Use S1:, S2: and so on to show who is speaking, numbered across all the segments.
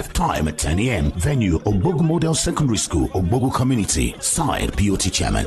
S1: Time at 10 a.m. Venue, Ogbogu Model Secondary School, Ogbogu Community. Side, BOT Chairman.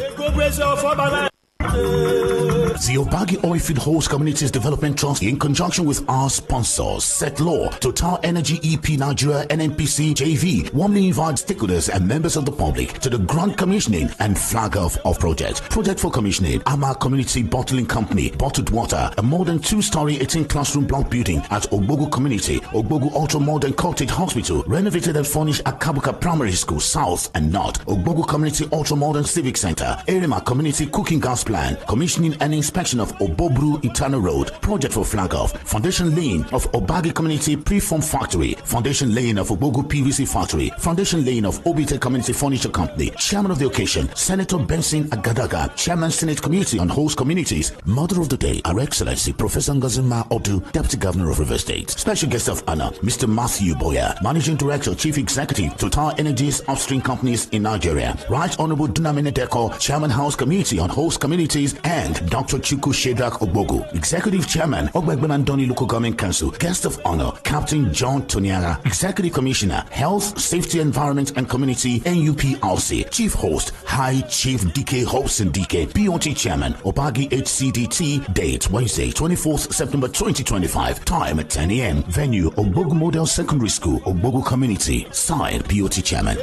S1: The Obagi Oilfield Host Communities Development Trust, in conjunction with our sponsors, Sept Law, Total Energy EP Nigeria, NNPC, JV, warmly invite stakeholders and members of the public to the Grand Commissioning and Flag Off of Project. Project for commissioning, Ama Community Bottling Company, bottled water, a more than 2-story 18-classroom block building at Ogbogu Community, Ogbogu Ultra Modern Cottage Hospital, renovated and furnished at Kabuka Primary School, South and North, Ogbogu Community Ultra Modern Civic Center, Erima Community Cooking Gas Plan, commissioning and inspection of Obobru Internal Road, project for flag off, foundation laying of Obagi Community Preform Factory, foundation laying of Ogbogu PVC Factory, foundation laying of Obite Community Furniture Company. Chairman of the occasion, Senator Benson Agadaga, Chairman Senate Committee on Host Communities. Mother of the Day, Her Excellency Professor Ngazima Odu, Deputy Governor of River State. Special guest of honor, Mr. Matthew Boya, Managing Director, Chief Executive, Total Energies Upstream Companies in Nigeria. Right Honorable Dunamine Deko, Chairman House Committee on Host Communities, and Dr. Chuku Shedrack Ogbogu, Executive Chairman, Ogbegbeman Doni Local Government Council. Guest of honor, Captain John Toniara, Executive Commissioner, Health, Safety, Environment and Community, NUPRC. Chief Host, High Chief DK Hobson DK, BOT Chairman, Obagi HCDT. Date, Wednesday, 24th September 2025. Time at 10 a.m. Venue, Ogbogu Model Secondary School, Ogbogu Community. Side, BOT Chairman.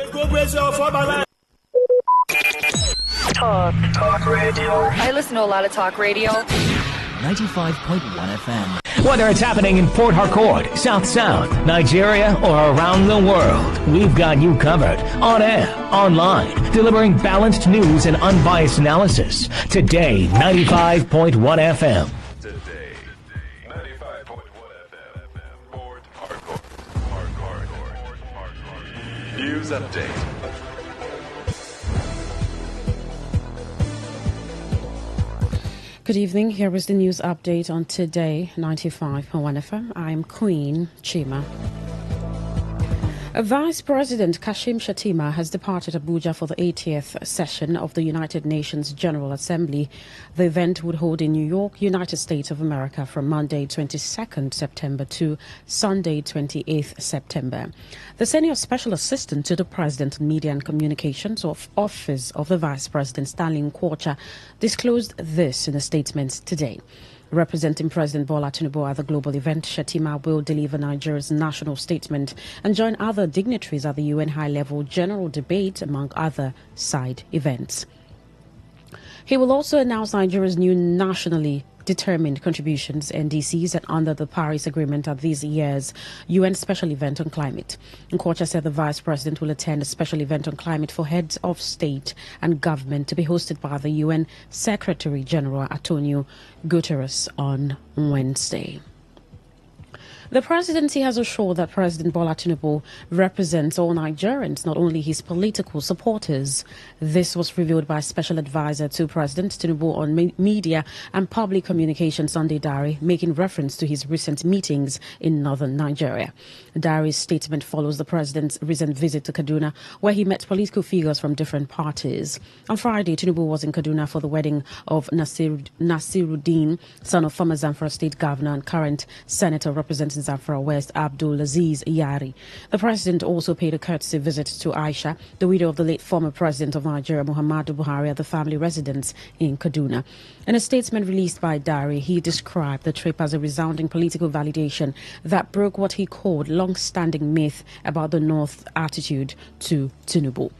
S2: Talk radio. I listen to a lot of talk radio.
S3: 95.1 FM.
S4: Whether it's happening in Port Harcourt, South South, Nigeria, or around the world, we've got you covered. On air, online, delivering balanced news and unbiased analysis. Today, 95.1 FM.
S5: Today, 95.1 FM. Port Harcourt. News update.
S6: Good evening. Here is the news update on Today 95.1 FM. I'm Queen Chima. Vice President Kashim Shettima has departed Abuja for the 80th session of the United Nations General Assembly. The event would hold in New York, United States of America, from Monday 22nd September to Sunday 28th September. The Senior Special Assistant to the President on Media and Communications of Office of the Vice President, Stanley Nkwocha, disclosed this in a statement today. Representing President Bola Tinubu at the global event, Shettima will deliver Nigeria's national statement and join other dignitaries at the UN high-level general debate, among other side events. He will also announce Nigeria's new nationally determined contributions, NDCs, and under the Paris Agreement at this year's UN Special Event on Climate. Nkwocha said the Vice President will attend a special event on climate for heads of state and government to be hosted by the UN Secretary General Antonio Guterres on Wednesday. The presidency has assured that President Bola Tinubu represents all Nigerians, not only his political supporters. This was revealed by Special Advisor to President Tinubu on Media and Public Communications, Sunday Diary, making reference to his recent meetings in northern Nigeria. Diary's statement follows the president's recent visit to Kaduna, where he met political figures from different parties. On Friday, Tinubu was in Kaduna for the wedding of Nasiruddin, son of former Zamfara State Governor and current Senator representing Zamfara West, Abdul Aziz Yari. The president also paid a courtesy visit to Aisha, the widow of the late former president of Nigeria, Muhammadu Buhari, at the family residence in Kaduna. In a statement released by Diary, he described the trip as a resounding political validation that broke what he called long-standing myth about the North's attitude to Tinubu.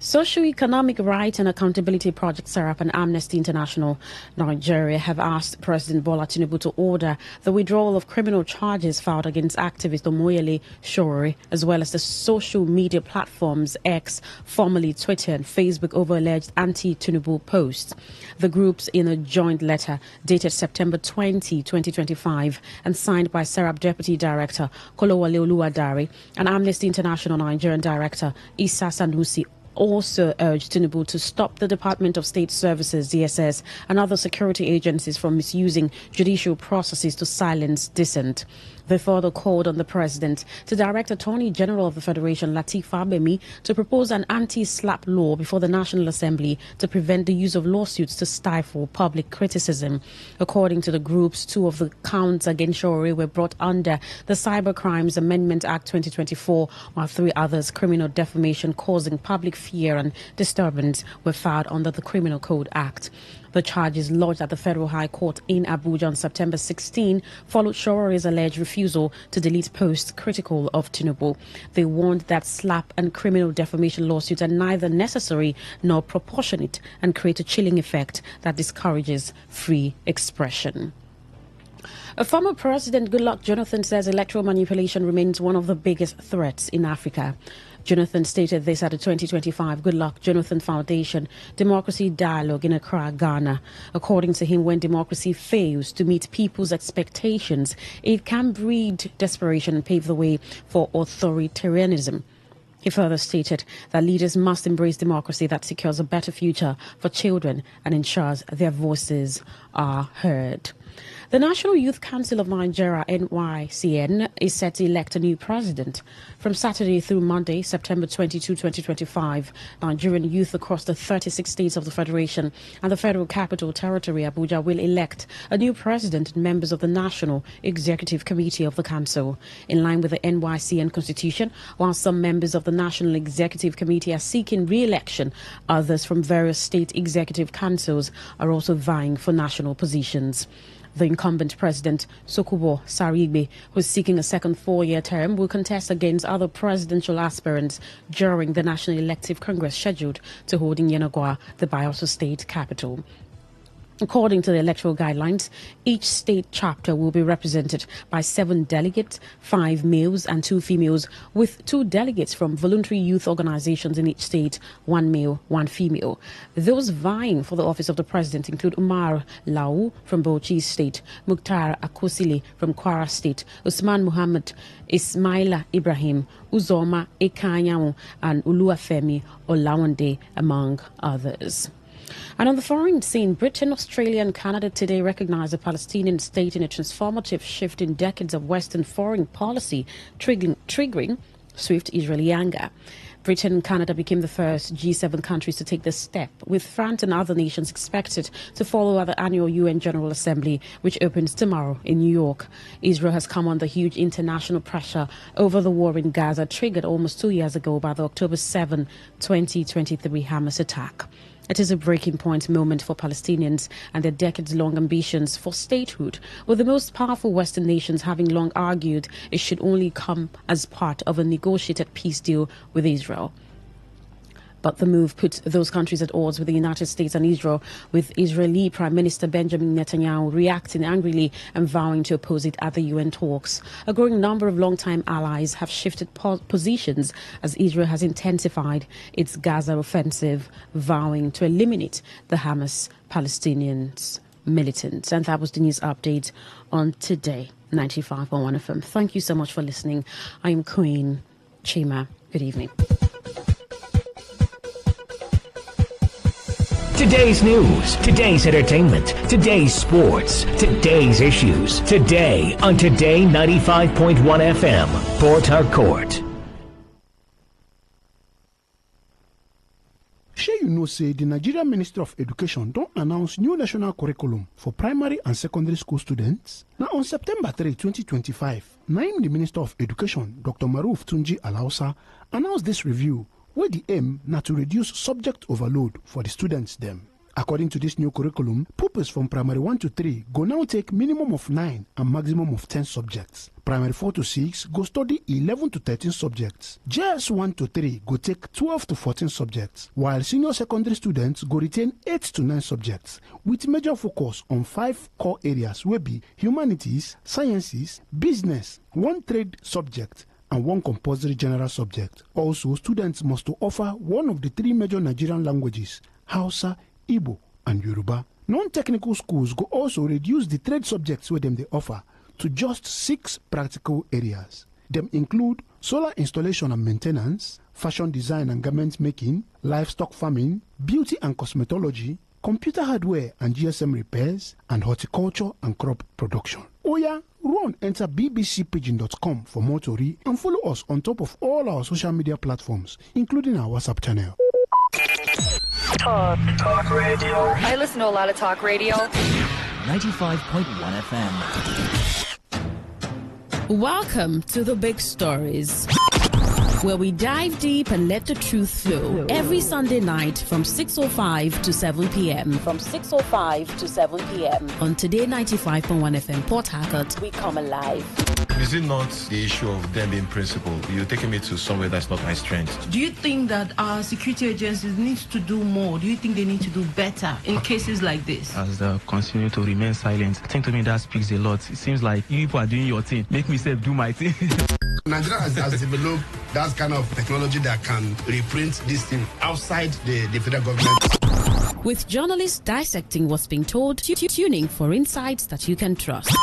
S6: Socio-Economic Rights and Accountability Project SERAP and Amnesty International Nigeria have asked President Bola Tinubu to order the withdrawal of criminal charges filed against activist Omoyele Sowore, as well as the social media platforms X, formerly Twitter, and Facebook over alleged anti-Tinubu posts. The groups, in a joint letter dated September 20, 2025, and signed by SERAP Deputy Director Kolowale Oluwadare and Amnesty International Nigerian Director Issa Sanusi, also urged Tinubu to stop the Department of State Services, DSS, and other security agencies from misusing judicial processes to silence dissent. They further called on the president to direct Attorney General of the Federation, Lateef Fagbemi, to propose an anti-slap law before the National Assembly to prevent the use of lawsuits to stifle public criticism. According to the groups, 2 of the counts against Shore were brought under the Cybercrimes Amendment Act 2024, while 3 others, criminal defamation causing public fear and disturbance, were filed under the Criminal Code Act. The charges lodged at the Federal High Court in Abuja on September 16 followed Shore's alleged refusal to delete posts critical of Tinubu. They warned that slap and criminal defamation lawsuits are neither necessary nor proportionate and create a chilling effect that discourages free expression. A former president, Goodluck Jonathan, says electoral manipulation remains one of the biggest threats in Africa. Jonathan stated this at the 2025 Goodluck Jonathan Foundation Democracy Dialogue in Accra, Ghana. According to him, when democracy fails to meet people's expectations, it can breed desperation and pave the way for authoritarianism. He further stated that leaders must embrace democracy that secures a better future for children and ensures their voices are heard. The National Youth Council of Nigeria, NYCN, is set to elect a new president. From Saturday through Monday, September 22, 2025, Nigerian youth across the 36 states of the Federation and the Federal Capital Territory, Abuja, will elect a new president and members of the National Executive Committee of the Council. In line with the NYCN Constitution, while some members of the National Executive Committee are seeking re-election, others from various state executive councils are also vying for national positions. The incumbent president, Sokubo Sarigbe, who is seeking a second 4-year term, will contest against other presidential aspirants during the National Elective Congress scheduled to hold in Yenagoa, the Bayelsa state capital. According to the electoral guidelines, each state chapter will be represented by 7 delegates, 5 males and 2 females, with 2 delegates from voluntary youth organizations in each state, 1 male, 1 female. Those vying for the office of the president include Umar Lau from Bauchi State, Mukhtar Akosile from Kwara State, Usman Muhammad, Ismaila Ibrahim, Uzoma Ekanyamu, and Uluwafemi Olawande, among others. And on the foreign scene, Britain, Australia and Canada today recognized the Palestinian state in a transformative shift in decades of Western foreign policy, triggering swift Israeli anger. Britain and Canada became the first G7 countries to take this step, with France and other nations expected to follow at the annual UN General Assembly, which opens tomorrow in New York. Israel has come under huge international pressure over the war in Gaza, triggered almost 2 years ago by the October 7, 2023 Hamas attack. It is a breaking point moment for Palestinians and their decades-long ambitions for statehood, with the most powerful Western nations having long argued it should only come as part of a negotiated peace deal with Israel. But the move puts those countries at odds with the United States and Israel, with Israeli Prime Minister Benjamin Netanyahu reacting angrily and vowing to oppose it at the UN talks. A growing number of longtime allies have shifted positions as Israel has intensified its Gaza offensive, vowing to eliminate the Hamas Palestinians militants. And that was the news update on Today 95.1 FM. Thank you so much for listening. I am Queen Chima. Good evening.
S4: Today's news, today's entertainment, today's sports, today's issues. Today on Today 95.1 FM, Port Harcourt.
S7: Sure you know say the Nigerian Ministry of Education don't announce new national curriculum for primary and secondary school students. Now on September 3, 2025, the Minister of Education, Dr. Maruf Tunji Alausa, announced this review where the aim not to reduce subject overload for the students them. According to this new curriculum, pupils from primary 1 to 3 go now take minimum of 9 and maximum of 10 subjects. Primary 4 to 6 go study 11 to 13 subjects. JS 1 to 3 go take 12 to 14 subjects, while senior secondary students go retain 8 to 9 subjects, with major focus on 5 core areas wey be humanities, sciences, business, 1 trade subject, and 1 compulsory general subject. Also, students must to offer one of the 3 major Nigerian languages, Hausa, Igbo, and Yoruba. Non-technical schools go also reduce the trade subjects where them they offer to just 6 practical areas. Them include solar installation and maintenance, fashion design and garment making, livestock farming, beauty and cosmetology, computer hardware and GSM repairs, and horticulture and crop production. Oya, run enter bbcpidgin.com for more tori and follow us on top of all our social media platforms, including our WhatsApp channel.
S2: Talk radio. I listen to a lot of talk radio.
S3: 95.1 FM.
S8: Welcome to the Big Stories, where we dive deep and let the truth flow. Every Sunday night from 6:05 to 7 p.m.
S6: From 6:05 to 7 p.m.
S8: on Today 95.1 FM Port Harcourt,
S6: we come alive.
S9: Is it not the issue of them being principled? You're taking me to somewhere that's not my strength.
S10: Do you think that our security agencies need to do more? Do you think they need to do better in cases like this?
S11: As they continue to remain silent, I think to me that speaks a lot. It seems like you people are doing your thing. Make me do my thing.
S12: Nigeria has developed that kind of technology that can reprint this thing outside the federal government.
S8: With journalists dissecting what's being told, tuning for insights that you can trust.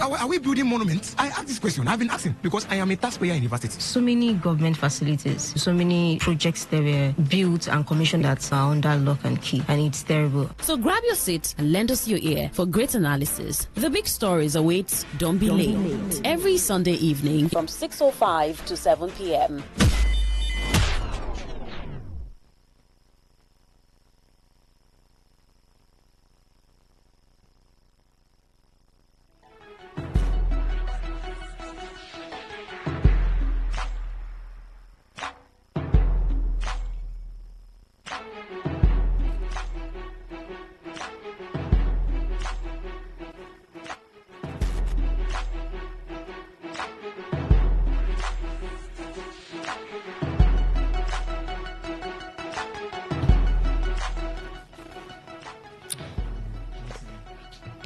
S13: Are we building monuments? I ask this question. I've been asking because I am a taxpayer in university.
S14: So many government facilities, so many projects that were built and commissioned that are under lock and key, and it's terrible.
S8: So grab your seat and lend us your ear for great analysis. The Big Stories awaits. Don't be late. Every Sunday evening
S6: from 6:05 to 7 p.m.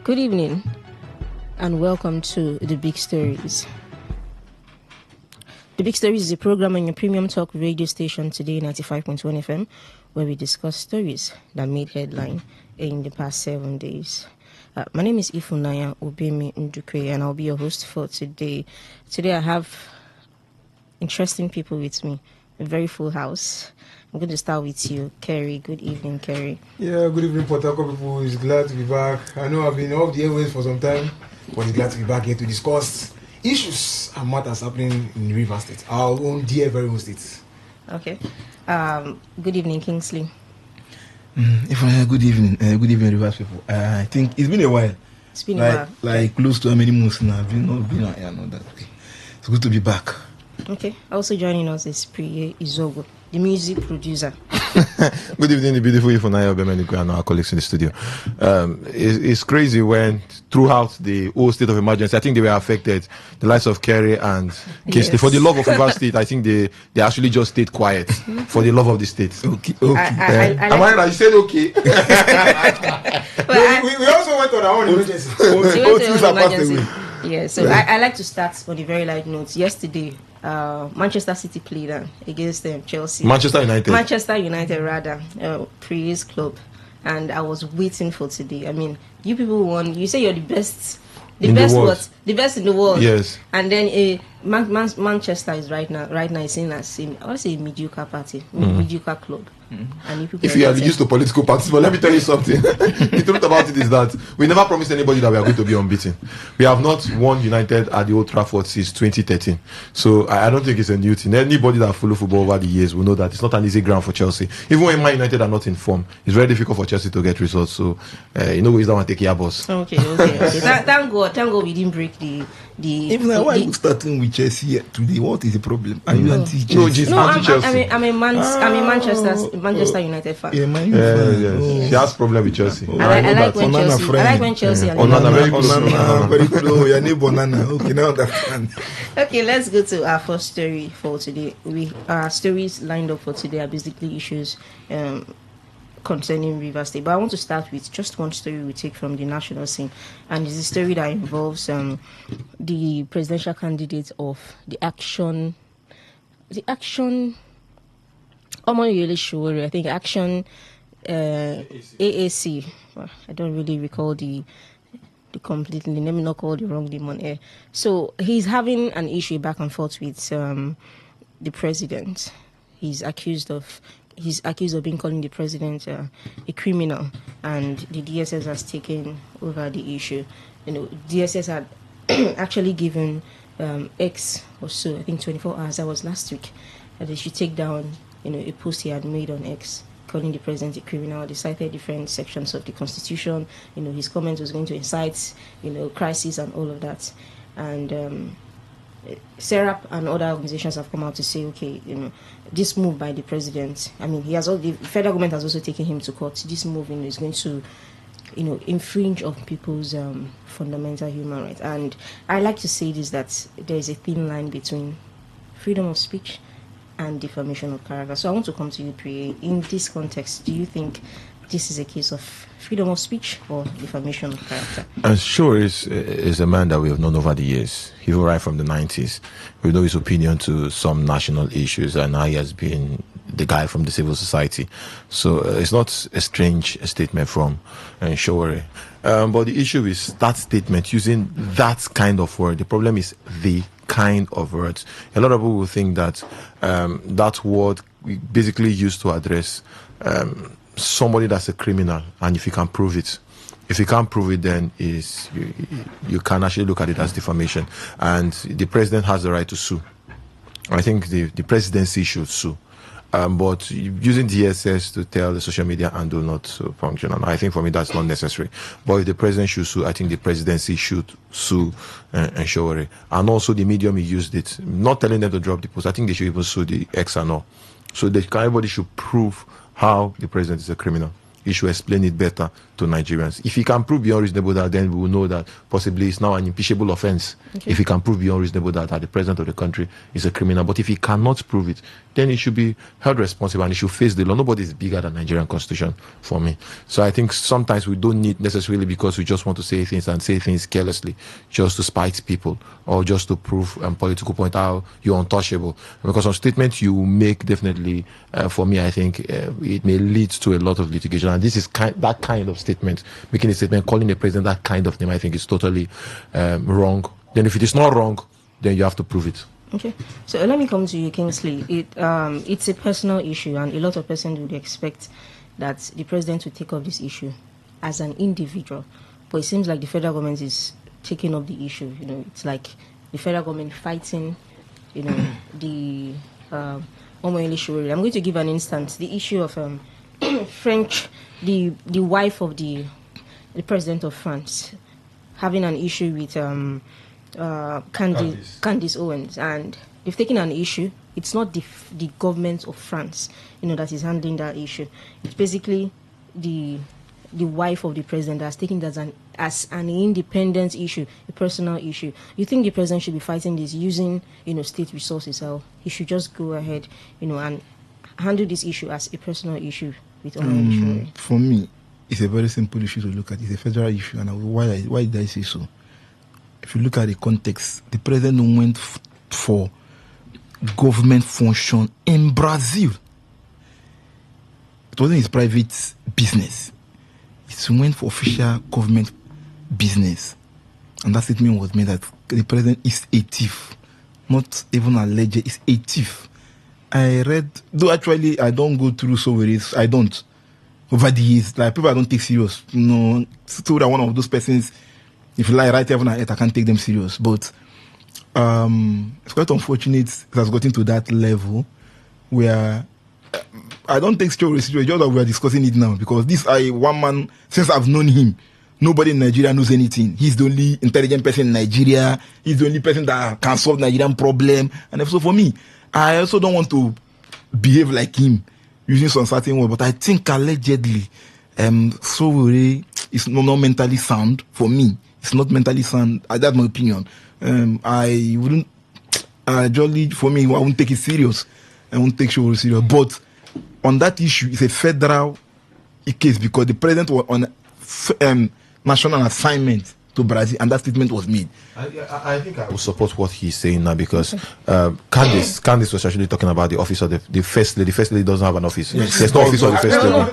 S14: Good evening and welcome to The Big Stories. The Big Stories is a program on your premium talk radio station Today 95.1 FM, where we discuss stories that made headline in the past 7 days. My name is Ifunanya Obemi Ndukwe, and I'll be your host for today. Today I have interesting people with me, a very full house. I'm going to start with you, Kerry. Good evening, Kerry.
S15: Yeah, good evening, Port Harcourt people. It's glad to be back. I know I've been off the airways for some time, but it's glad to be back here to discuss issues and matters happening in Rivers State, our own dear, very own state.
S14: Okay. Good evening, Kingsley.
S16: Good evening, Rivers people. I think it's been a while.
S14: It's been a while.
S16: Like close to how many months now? I've been on air, know that. Okay. It's good to be back.
S14: Okay. Also joining us is Priye Izogo, the music producer.
S9: Good evening, the beautiful Ifunaya Obemeniku and our colleagues in the studio. It's crazy when throughout the whole state of emergency, I think they were affected. The likes of Kerry and Kingsley. Yes. For the love of Rivers State, I think they actually just stayed quiet for the love of the state.
S16: Okay.
S15: Am I right? You said okay. we also went on our own emergency.
S14: Yeah, so I like to start on a very light note. Yesterday, Manchester City played against Chelsea.
S9: Manchester
S14: United, rather, Priye's club. And I was waiting for today. I mean, you people won. You say you're the best. The best in the world.
S9: Yes.
S14: And then Manchester is right now seen as a mediocre party, mediocre club. And
S9: if you are used to political parties, but let me tell you something. The truth about it is that we never promised anybody that we are going to be unbeaten. We have not won United at the Old Trafford since 2013. So I don't think it's a new thing. Anybody that follow football over the years will know that it's not an easy ground for Chelsea. Even when Man United are not in form, it's very difficult for Chelsea to get results. So ways that one take your boss.
S14: Okay. Thank God we didn't break the
S16: even why are you starting with Chelsea today? What is the problem? Are you
S9: anti-Chelsea?
S14: No, I'm a Manchester United fan.
S16: Yeah, Man fan.
S9: She has problem with Chelsea.
S14: I like when Chelsea.
S16: Very good. Your neighbor Nana. Okay, now understand.
S14: Okay, let's go to our first story for today. Our stories lined up for today are basically issues concerning Rivers State, but I want to start with just one story we take from the national scene, and it's a story that involves the presidential candidate of the Action I think Action AAC. Well, I don't really recall the completely. Let me not call the wrong name on air. So he's having an issue back and forth with the president. He's accused of being calling the president a criminal, and the DSS has taken over the issue. DSS had actually given X or so, I think 24 hours, that was last week, that they should take down, a post he had made on X calling the president a criminal. They cited different sections of the Constitution. His comment was going to incite, crisis and all of that. And SERAP and other organizations have come out to say, okay, this move by the president, the federal government has also taken him to court. This move, is going to, infringe on people's fundamental human rights. And I like to say this, that there is a thin line between freedom of speech and defamation of character. So I want to come to you, Priye. In this context, do you think this is a case of freedom of speech or defamation of character?
S9: Sure, is a man that we have known over the years, even right from the 90s. We know his opinion to some national issues, and now he has been the guy from the civil society. So it's not a strange statement from Showore. But the issue is that statement using that kind of word. The problem is the kind of words. A lot of people will think that that word we basically used to address somebody that's a criminal, and if you can prove it. If you can't prove it, then you can actually look at it as defamation. And the president has the right to sue. I think the presidency should sue. But using DSS to tell the social media and do not function, and I think for me that's not necessary. But if the president should sue, I think the presidency should sue Showore. And also the medium he used it, not telling them to drop the post. I think they should even sue the X and all. So everybody should prove how the president is a criminal. He should explain it better to Nigerians. If he can prove beyond reasonable doubt, then we will know that possibly it's now an impeachable offense. Okay. If he can prove beyond reasonable doubt that the president of the country is a criminal. But if he cannot prove it, then he should be held responsible and he should face the law. Nobody is bigger than Nigerian Constitution for me. So I think sometimes we don't need necessarily because we just want to say things and say things carelessly, just to spite people or just to prove political point how you're untouchable. Because some statements you make definitely, for me, I think it may lead to a lot of litigation. And this is that kind of statement, making a statement, calling the president that kind of name, I think is totally wrong. Then if it is not wrong, then you have to prove it.
S14: Okay, so let me come to you, Kingsley. It's a personal issue, and a lot of persons would expect that the president will take up this issue as an individual. But it seems like the federal government is taking up the issue. It's like the federal government fighting, the Omoyele Showore. I'm going to give an instance. The issue of French, the wife of the president of France, having an issue with Candace Owens, and they've taken an issue. It's not the government of France, that is handling that issue. It's basically the wife of the president that's taking that as an independent issue, a personal issue. You think the president should be fighting this using, state resources, or he should just go ahead, and handle this issue as a personal issue with Omoyele?
S16: For me, it's a very simple issue to look at. It's a federal issue, and why did I say so? If you look at the context, the president went for government function in Brazil. It wasn't his private business. It went for official government business. And that statement was made that the president is a thief. Not even alleged, is a thief. I read, though actually I don't go through stories, I don't. Over the years, like people I don't take serious. So that one of those persons, if you lie right heaven and earth, I can't take them serious. But it's quite unfortunate it has gotten to that level where I don't take serious, just that we are discussing it now, because this one man, since I've known him, nobody in Nigeria knows anything. He's the only intelligent person in Nigeria. He's the only person that can solve Nigerian problem. And so for me, I also don't want to behave like him using some certain word, but I think allegedly, Showore is not mentally sound for me. It's not mentally sound. That's my opinion. I wouldn't, for me, I wouldn't take it serious. I won't take Showore serious. But on that issue, it's a federal case because the president was on national assignment to Brazil, and that statement was made.
S9: I think I will support what he's saying now, because Candace was actually talking about the office of the first lady. The first lady doesn't have an office. Yes. There's no office of the first lady.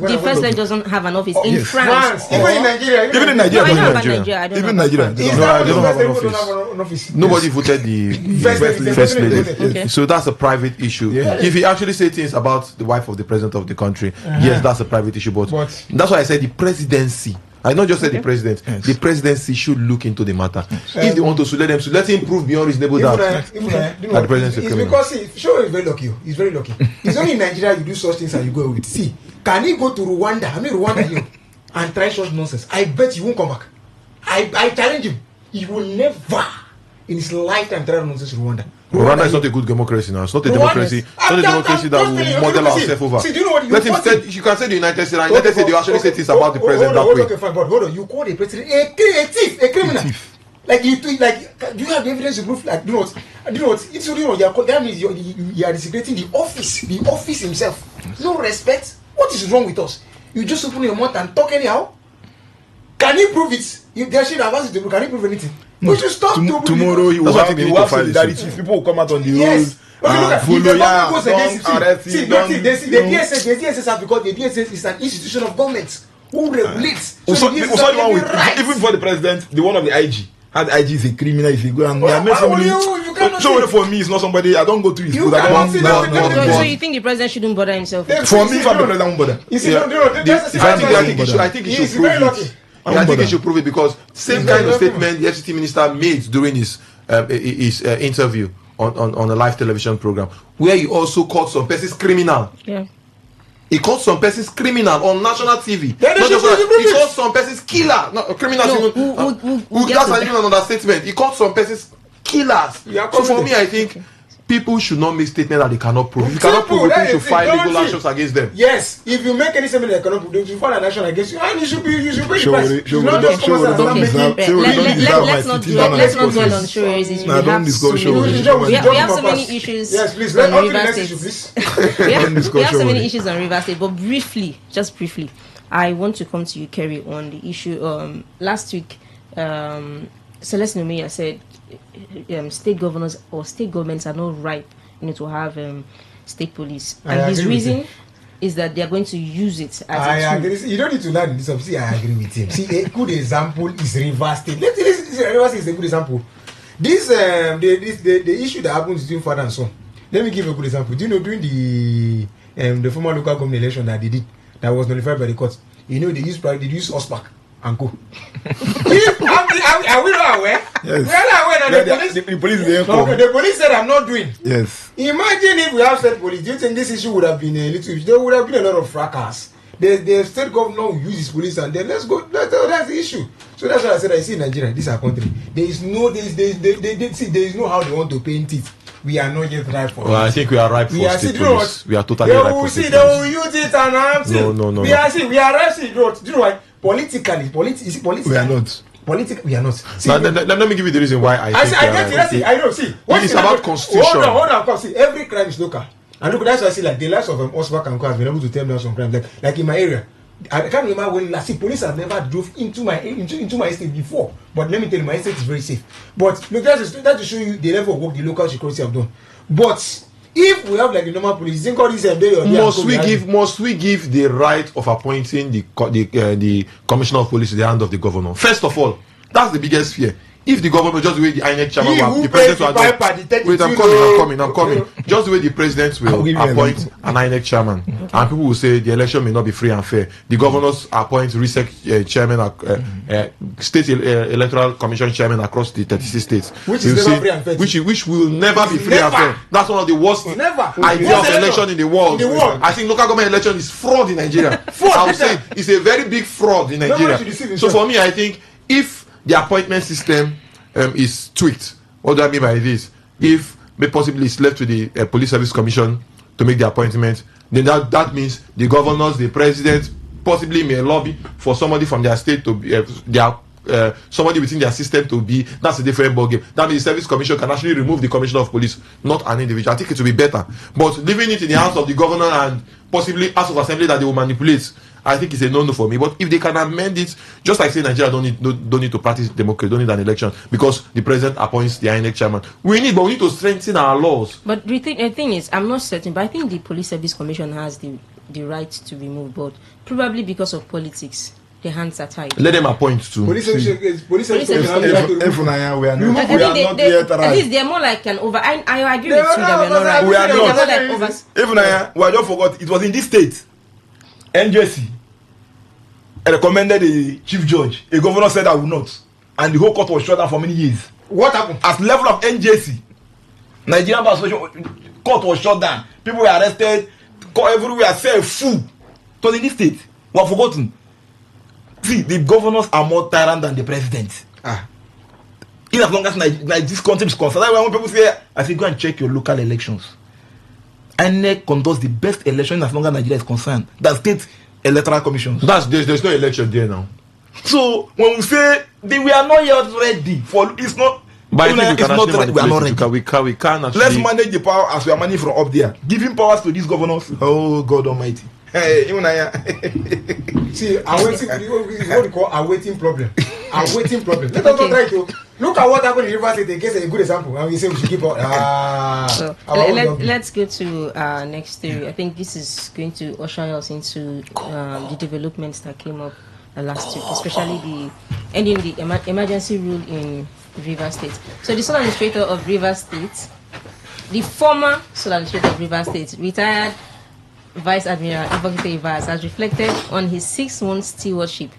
S14: The first lady doesn't have an office in France.
S15: Even in Nigeria.
S16: Even in Nigeria.
S14: Even Nigeria.
S9: They don't have an office. Nobody voted the first lady. Okay. So that's a private issue. Yeah. If he actually say things about the wife of the president of the country, yes, that's a private issue. But that's why I said the presidency I not just say the president. Yes. The presidency should look into the matter. If they want to sue, let them sue. Let him prove beyond reasonable doubt that the president is criminal.
S15: Because Show is very lucky. He's very lucky. It's only in Nigeria you do such things and you go with. See, can he go to Rwanda? Rwanda here and try such nonsense? I bet he won't come back. I challenge him. He will never in his lifetime try nonsense in Rwanda.
S9: Rwanda is not a good democracy now. It's not a democracy. It's not a democracy that will model ourselves over.
S15: See, do you know what
S9: Let him say. You can say the United States. United States, they actually say things about the president that way.
S15: Okay, fine, but hold on. You call the president a thief, a criminal. Like do you have the evidence to prove? Like, do you know what? It's that means you are desecrating the office himself. No respect. What is wrong with us? You just open your mouth and talk anyhow. Can you prove it? There should have asked you to prove. Can you prove anything?
S16: No,
S15: we should stop
S16: tomorrow he will have solidarity. People will come out on the roads.
S15: Follow, the DSS have because the DSS is an institution of government who regulates.
S16: Even before the president, the one of the IG. And IG is a criminal, if you go and so for me, it's not somebody I don't go to his school.
S14: So you think the president shouldn't bother himself?
S16: For me, if I'm not don't bother.
S9: I think he should prove it. I think he should prove it because same kind of statement the FCT minister made during his interview on a live television program, where he also called some persons criminal.
S14: Yeah.
S9: He called some persons criminal on national TV. He called some persons killer. No, criminals. That's even an understatement. He called some persons killers. So for me, I think people should not make statements that they cannot prove. If you cannot prove, people should file legal actions against them.
S15: Yes, if you make any statement that cannot prove, you should file an action against you, and you should pay the price.
S14: Let's not dwell on Shore's. We have so many issues.
S15: Yes, please. Let on to the next issue, please.
S14: We have so many issues on River State, but just briefly, I want to come to you, Kerry, on the issue. Last week, Celeste Nomeya said state governors or state governments are not ripe to have state police, and his reason is that they are going to use it as a tool.
S15: You don't need to learn this. See, I agree with him. See, a good example is River State. River State is a good example. This the issue that happens between father and son. Let me give you a good example. Do you know during the former local government election that they did, that was nullified by the court? You know they used OSPAC and co. Are we not aware?
S16: Yes.
S15: We are not aware that
S16: the police is there.
S15: The police said I'm not doing.
S16: Yes.
S15: Imagine if we have state police. Do you think this issue would have been a little? There would have been a lot of fracas. The state governor will use his police and then let's go. That's the issue. So that's why I said I see in Nigeria, this is our country. There is no how they want to paint it. We are not yet ripe for it.
S9: I think we are ripe for state police. We are totally ripe for state police.
S15: They will use it and
S9: No.
S15: We are ripe. Do you know why? Politically,
S16: we are not.
S15: We are not. See,
S9: let me give you the reason why I think
S15: I know. See,
S9: it's about constitution.
S15: Hold on. See, every crime is local. And look, that's why I see like the likes of Oswald and Co have been able to tame down some crimes. Like in my area, I can't remember when last. See, police have never drove into my estate before. But let me tell you, my estate is very safe. But look, that's to show you the level of work the local security have done. But if we have like the normal police, think all this
S9: must we give the right of appointing the commissioner of police to the hand of the governor? First of all, that's the biggest fear. If the government, just the way the INEC chairman will, the president will I'm coming. Just the way the president will appoint an INEC chairman, and people will say the election may not be free and fair. The governors appoint RISEC chairman, state electoral commission chairman across the 36 states,
S15: which is never free and fair.
S9: Which will never be free and fair. That's one of the worst idea of election in the world. I think local government election is fraud in Nigeria. I would say it's a very big fraud in Nigeria. So for me, I think if the appointment system is tweaked. What do I mean by this? If possibly it's left to the Police Service Commission to make the appointment, then that means the governors, the president, possibly may lobby for somebody from their state to be somebody within their system to be. That's a different ballgame. That means the Service Commission can actually remove the Commissioner of Police, not an individual. I think it will be better. But leaving it in the hands of the governor and possibly House of Assembly that they will manipulate, I think it's a no-no for me. But if they can amend it, just like say Nigeria don't need to practice democracy, don't need an election because the president appoints the INEC chairman. We need to strengthen our laws.
S14: But the thing is, I'm not certain, but I think the Police Service Commission has the right to remove, but probably because of politics, their hands are tied.
S9: Let them appoint to
S15: Police Service Commission.
S16: We are not yet right.
S14: At least they're more like an over. I agree with you that we're not right.
S16: We are not. We are just forgot. It was in this state, NJC. recommended a chief judge. A governor said I will not. And the whole court was shut down for many years.
S15: What happened?
S16: At level of NJC, Nigerian Bar Association, court was shut down. People were arrested. Court everywhere said fool. So in this state, we have forgotten. See, the governors are more tyrant than the president. In as long as this country is concerned, that's why when people say, I say, go and check your local elections. INEC conducts the best election as long as Nigeria is concerned. That's state electoral commissions.
S9: There's no election there now.
S16: So when we say we are not yet ready for, it's not.
S9: But I think we are not ready. We can actually.
S16: Let's manage the power as we are managing from up there. Giving powers to these governors. Oh God Almighty. Hey,
S15: see, awaiting what we call awaiting problem. Awaiting problem. Let us not try to look at what happened in Rivers State. Against a good example, and we say we should keep on.
S14: So let's go to next theory. I think this is going to usher us into the developments that came up last week, especially the ending the emergency rule in Rivers State. So the sole administrator of Rivers State, the former sole administrator of Rivers State, retired Vice Admiral Ibokete Ivas, has reflected on his 6-month stewardship,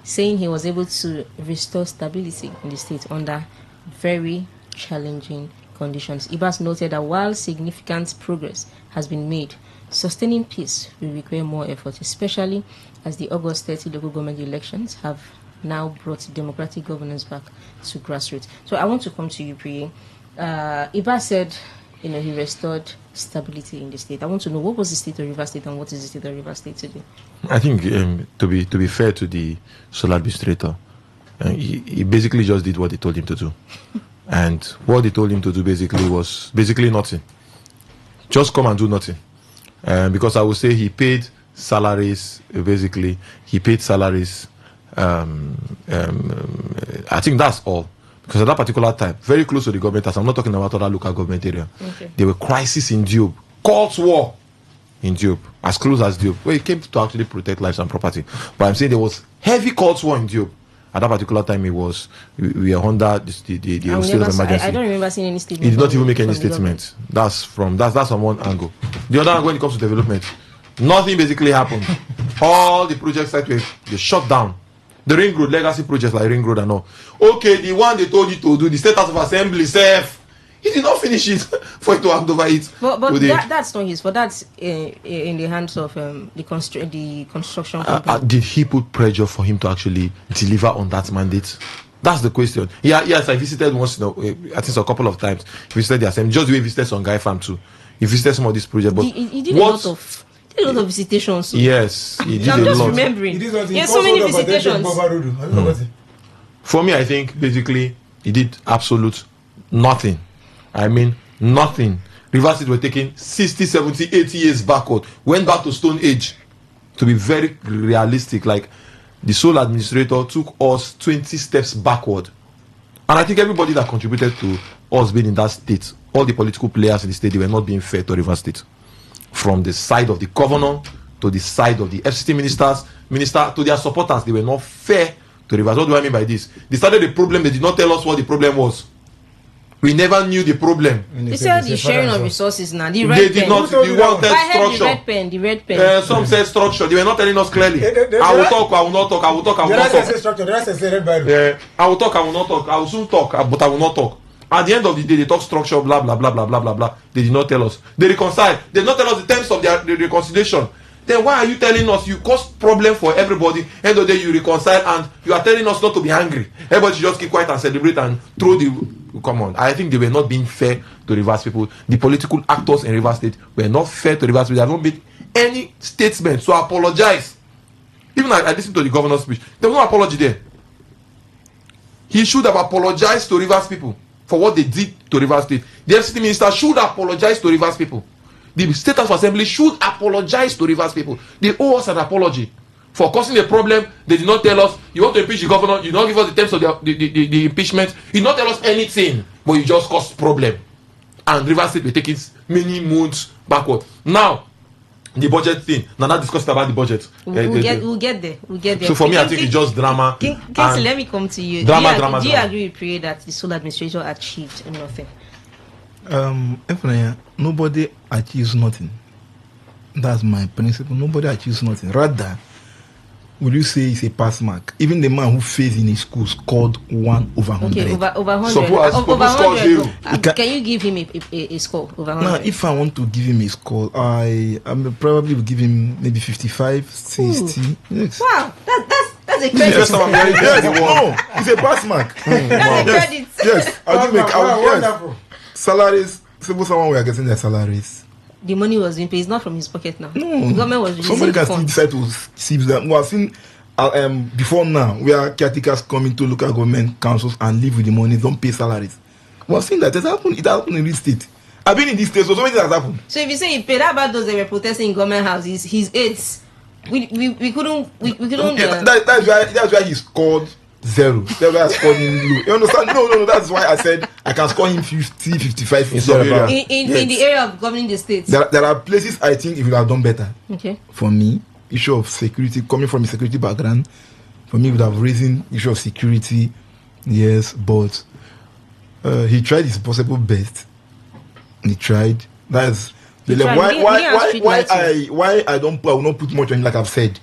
S14: saying he was able to restore stability in the state under very challenging conditions. Ibas noted that while significant progress has been made, sustaining peace will require more effort, especially as the August 30 local government elections have now brought democratic governance back to grassroots. So I want to come to you, Priye. Ibas said, he restored stability in the state. I want to know, what was the state of Rivers State and what is the state of Rivers State today?
S9: I think to be fair to the sole administrator, he basically just did what they told him to do. And what they told him to do was nothing. Just come and do nothing. Because I would say he paid salaries, he paid salaries. I think that's all. Because at that particular time, very close to the government, as I'm not talking about other local government area, there were crises in Diop, Court war in Diop, as close as Diop, where it came to actually protect lives and property. But I'm saying there was heavy court war in Diop. At that particular time, we were under the state of emergency.
S14: I don't remember seeing any statement.
S9: He did not even make any statement. That's from one angle. The other angle, when it comes to development, nothing basically happened. All the projects that were shut down. The ring road, legacy projects like ring road and all. Okay, the one they told you to do, the State House of Assembly, he did not finish it for you to hand over it.
S14: But that's not his fault. That's in the hands of the construction company.
S9: Did he put pressure for him to actually deliver on that mandate? That's the question. Yes, I visited once, I think a couple of times. He visited the assembly, just the way he visited some guy farm too. He visited some of these projects. But
S14: he did a lot of visitations. So.
S9: Yes, he did
S14: I'm
S9: a
S14: just
S9: lot.
S14: remembering. He has so many visitations.
S9: For me, I think basically he did absolute nothing. I mean, nothing. Rivers State were taking 60, 70, 80 years backward. Went back to Stone Age. To be very realistic, like the sole administrator took us 20 steps backward. And I think everybody that contributed to us being in that state, all the political players in the state, they were not being fair to Rivers State. From the side of the governor to the side of the FCT minister to their supporters, they were not fair to Rivers. What do I mean by this? They started the problem, they did not tell us what the problem was. We never knew the problem.
S14: They said the sharing of resources now. The red
S9: they
S14: pen.
S9: Did not. They wanted structure.
S14: The red pen.
S9: Some said structure. They were not telling us clearly. I will talk. I will not talk. I will talk. I will not talk.
S15: Structure. The rest say red Bible.
S9: I will talk. I will not talk. I will soon talk, but I will not talk. At the end of the day, they talk structure. Blah blah blah blah blah blah blah. They did not tell us. They reconciled. They did not tell us the terms of their reconciliation. Then why are you telling us you cause problem for everybody? End of the day, you reconcile and you are telling us not to be angry. Everybody should just keep quiet and celebrate and throw the. Come on, I think they were not being fair to Rivers people. The political actors in Rivers State were not fair to Rivers people. They have not made any statement to apologize. Even I listened to the governor's speech. There was no apology there. He should have apologized to Rivers people for what they did to Rivers State. The FCT minister should apologize to Rivers people. The State House of Assembly should apologize to Rivers people. They owe us an apology for causing a problem. They did not tell us. You want to impeach the governor, you don't give us the terms of the impeachment. You did not tell us anything, but you just caused problem. And Rivers State were taking many months backward. Now, the budget thing. Now, not discussing about the budget.
S14: We'll get there.
S9: So for me, I think it's just drama.
S14: Kingsley, let me come to you. Do you agree with Priye that the sole administrator achieved nothing?
S16: Nobody achieves nothing. That's my principle. Nobody achieves nothing. Rather, will you say it's a pass mark? Even the man who fails in his school scored 1 over 100.
S14: Okay, over 100.
S9: Suppose
S14: over
S9: 100.
S14: Can you give him a score over 100?
S16: Now, if I want to give him a score, I probably will give him maybe 55, 60. Yes.
S14: Wow, that's a credit.
S16: Yes, no, it's a pass mark.
S14: That's a credit.
S16: Yes, yes. Salaries, suppose someone we are getting their salaries.
S14: The money was being paid. It's not from his pocket now.
S16: No,
S14: the government was releasing
S16: somebody can
S14: funds.
S16: still decide to seize that. We have seen before now where caretakers come into local government councils and live with the money, don't pay salaries. We have seen that it happened in this state. I've been in this state, so many things has happened.
S14: So if you say he paid, how about those that were protesting in government houses, his aides? We couldn't.
S16: Yeah, that's why he scored 0. That's why I scored him low. You understand? No. That's why I said I can score him 50, 55 in some area.
S14: In the area of governing the states.
S16: There are places I think if you have done better.
S14: Okay.
S16: For me, issue of security, coming from a security background, for me would have raised issue of security. Yes, but he tried his possible best. He tried. That's the level. Why I will not put much on him, like I've said.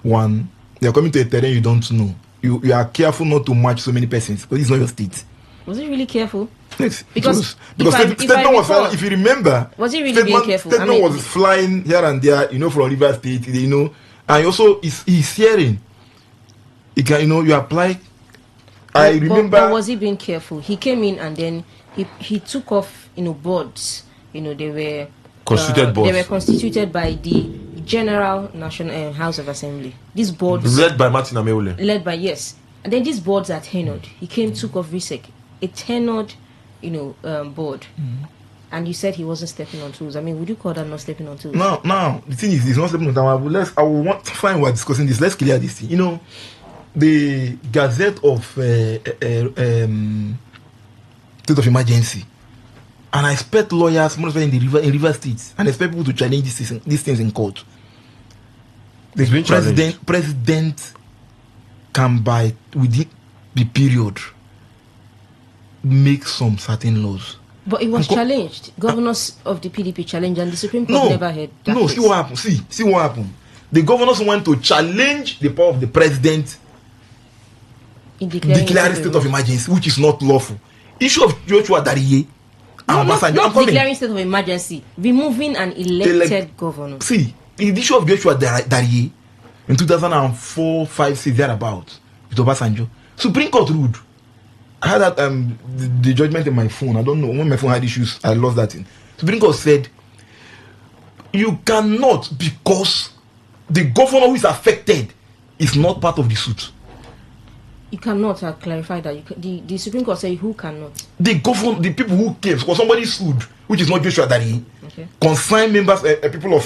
S16: One, they are coming to a terrain you don't know. You are careful not to match so many persons because it's not your state.
S14: Was he really careful?
S16: Yes,
S14: because
S16: statement was flying. If you remember,
S14: was he really being careful?
S16: Statement was flying here and there, from River State, and also he's hearing. He can, you apply. I remember.
S14: But was he being careful? He came in and then he took off, boards. They were
S9: constituted boards.
S14: They were constituted by the General National House of Assembly. These boards
S9: led by Martin Ameule.
S14: Led by and then these boards are tenured. He came, took off RISEC, a tenured, board, and you said he wasn't stepping on toes. I mean, would you call that not stepping on toes?
S16: No. The thing is, he's not stepping on toes. I will want to find we're discussing this. Let's clear this thing. The Gazette of State of Emergency. And I expect lawyers, most in River States, and expect people to challenge these things in court. The president can, by within the period, make some certain laws.
S14: But it was challenged. Governors of the PDP challenged, and the Supreme Court never heard that.
S16: No, see what happened. See what happened. The governors went to challenge the power of the president in declaring state of emergency, which is not lawful. Issue of Joshua Dariye.
S14: Not declaring state of emergency, removing an elected governor.
S16: See, the issue of Joshua Dariye in 2004, 5, 6, thereabout, with Obasanjo, Supreme Court ruled. I had that the judgment in my phone. I don't know when my phone had issues. I lost that thing. Supreme Court said you cannot, because the governor who is affected is not part of the suit.
S14: You cannot clarify that. The Supreme Court said who cannot.
S16: The people who came, because somebody sued, which is not Joshua Dariye, consigned members, people of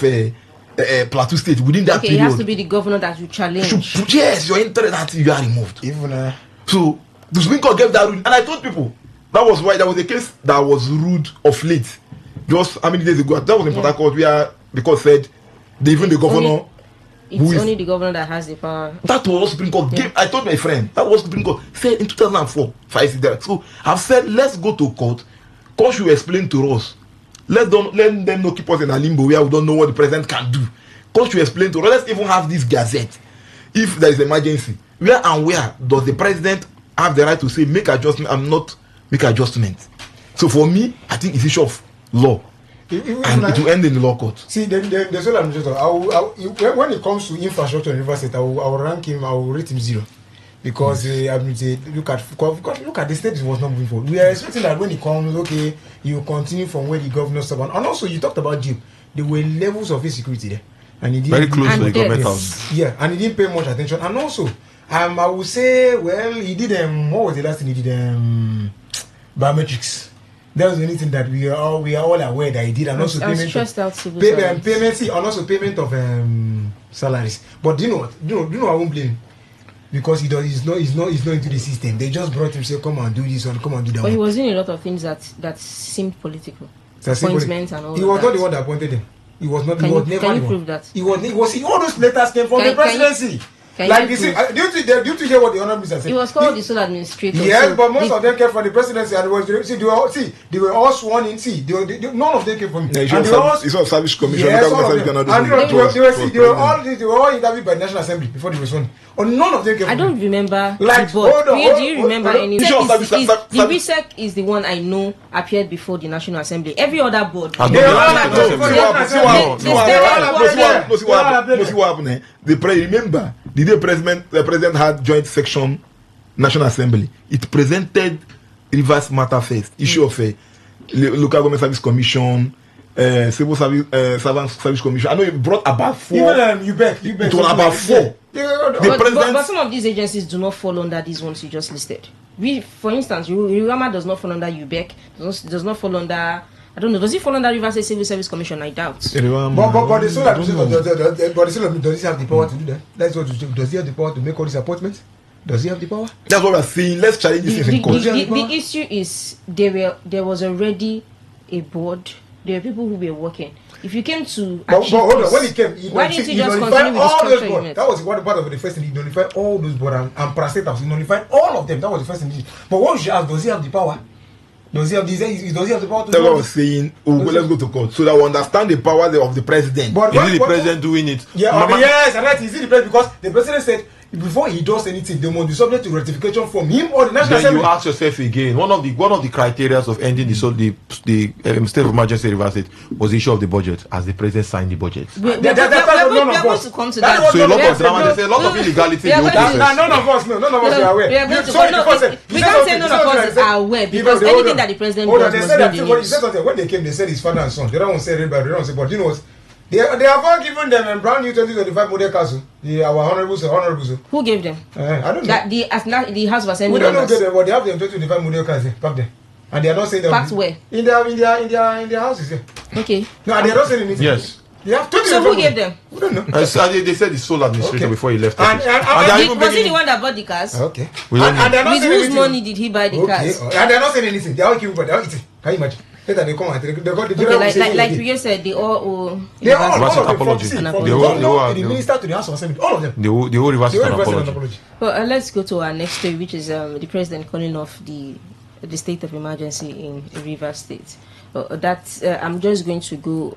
S16: Plateau State within that period.
S14: It has to be the governor that you challenge.
S16: Yes, your interest that you are removed. Even so, the Supreme Court gave that ruling, and I told people that was why there was a case that was ruled of late. Just how many days ago? That was in Port Harcourt, where the court said the governor.
S14: It's only the governor that has the power.
S16: That was what Supreme Court gave. I told my friend that was Supreme Court said in 2004, 5 there. So I've said let's go to court. Court should explain to us. Let them not keep us in a limbo where we don't know what the president can do. Court should explain to us. Let's even have this gazette. If there is emergency, where does the president have the right to say make adjustment and not make adjustment? So for me, I think it's issue of law. And it will end in the law court.
S15: See, the sole administrator, when it comes to infrastructure in River State, I will rank him, I will rate him 0. Because look at the state was not moving forward. We are expecting that when it comes, he will continue from where the governor stopped. And also, you talked about Jim. There were levels of insecurity there. And he didn't,
S9: very close to the government house.
S15: Yeah, and he didn't pay much attention. And also, I would say, he did, what was the last thing he did? Biometrics. That was the only thing that we are all aware that he did, and also payment of salaries. But do you know I won't blame him, because he's not into the system. They just brought him, say come and do this one, come and do that.
S14: But he was doing a lot of things that seemed political. Appointments and all.
S15: He was not the one that appointed him. He was not.
S14: Can you prove that?
S15: He was. All those letters came from the presidency. Like this, do you hear what the honorable minister said?
S14: It was called the sole administrator.
S15: Yes,
S14: so
S15: but most of them came from the presidency, and they were all sworn in. None of them came from.
S16: It's all service commission.
S15: Yes, all of them. And they were all interviewed by the National Assembly before they were sworn. Or none of them came from.
S14: I don't remember.
S15: Like,
S14: do you remember any? The RISEC is the one I know appeared before the National Assembly. Every other board.
S16: Remember, the day the president had joint section National Assembly, it presented reverse matter first, issue of local government service commission, civil service commission. I know it brought about 4.
S15: Even you bet.
S16: It was about 4.
S14: But some of these agencies do not fall under these ones you just listed. For instance, Rama does not fall under UBEC, does not fall under. I don't know. Does it fall under Rivers State Civil Service Commission? I doubt.
S15: But the sole administrator, does he have the power to do that? That's what does he have the power to make all these appointments? Does he have the power?
S16: That's what we're saying. Let's challenge this in court.
S14: The issue is there was already a board. There were people who were working. If you came to
S15: but hold on, when he came,
S14: why didn't you just continue with the structure you met?
S15: That was one part of the first thing. He notified all those boards and parastatals. He notified all of them. That was the first thing. But what we should ask, does he have the power? Does he have the power to do it?
S16: That's what I was saying. Let's go to court so that we understand the power of the president.
S9: But is it the president doing it?
S15: Yes, and that is it the president, because the president said before he does anything, they must be subject to ratification from him or the National Assembly.
S9: You ask yourself again. One of the criteria of ending the state of emergency Rivers State was the issue of the budget, as the president signed the budget.
S14: We're going to come to that.
S9: So a lot of drama. There's a lot of illegality in the process.
S15: None of us are aware.
S14: We can't say none of us are aware because anything that the president does must be in the news.
S15: When they came, they said his father and son. They don't say everybody. They don't say, but you know what? They have all given them a brand new 2025 model castle. Our honorables.
S14: Who gave them?
S15: I don't know.
S14: The House of Assembly.
S15: We don't know them, but they have them 2025 model castle back there, and they are not saying that.
S14: Packed where?
S15: In their houses. Yeah.
S14: Okay.
S15: No, they are not saying anything.
S9: Yes.
S15: They have
S14: so who gave them?
S15: We don't know.
S9: They said the sole administrator before he left.
S14: Was he the one that bought the cars?
S15: Okay.
S14: With whose money did he buy the cars?
S15: And they are not saying anything. They are all giving, but they are eating. Can you imagine? They come and
S14: like you said, they all
S9: apology.
S15: The minister to the House of Assembly, all of them.
S9: They all reverse an apology.
S14: Well, let's go to our next story, which is the president calling off the state of emergency in Rivers State. I'm just going to go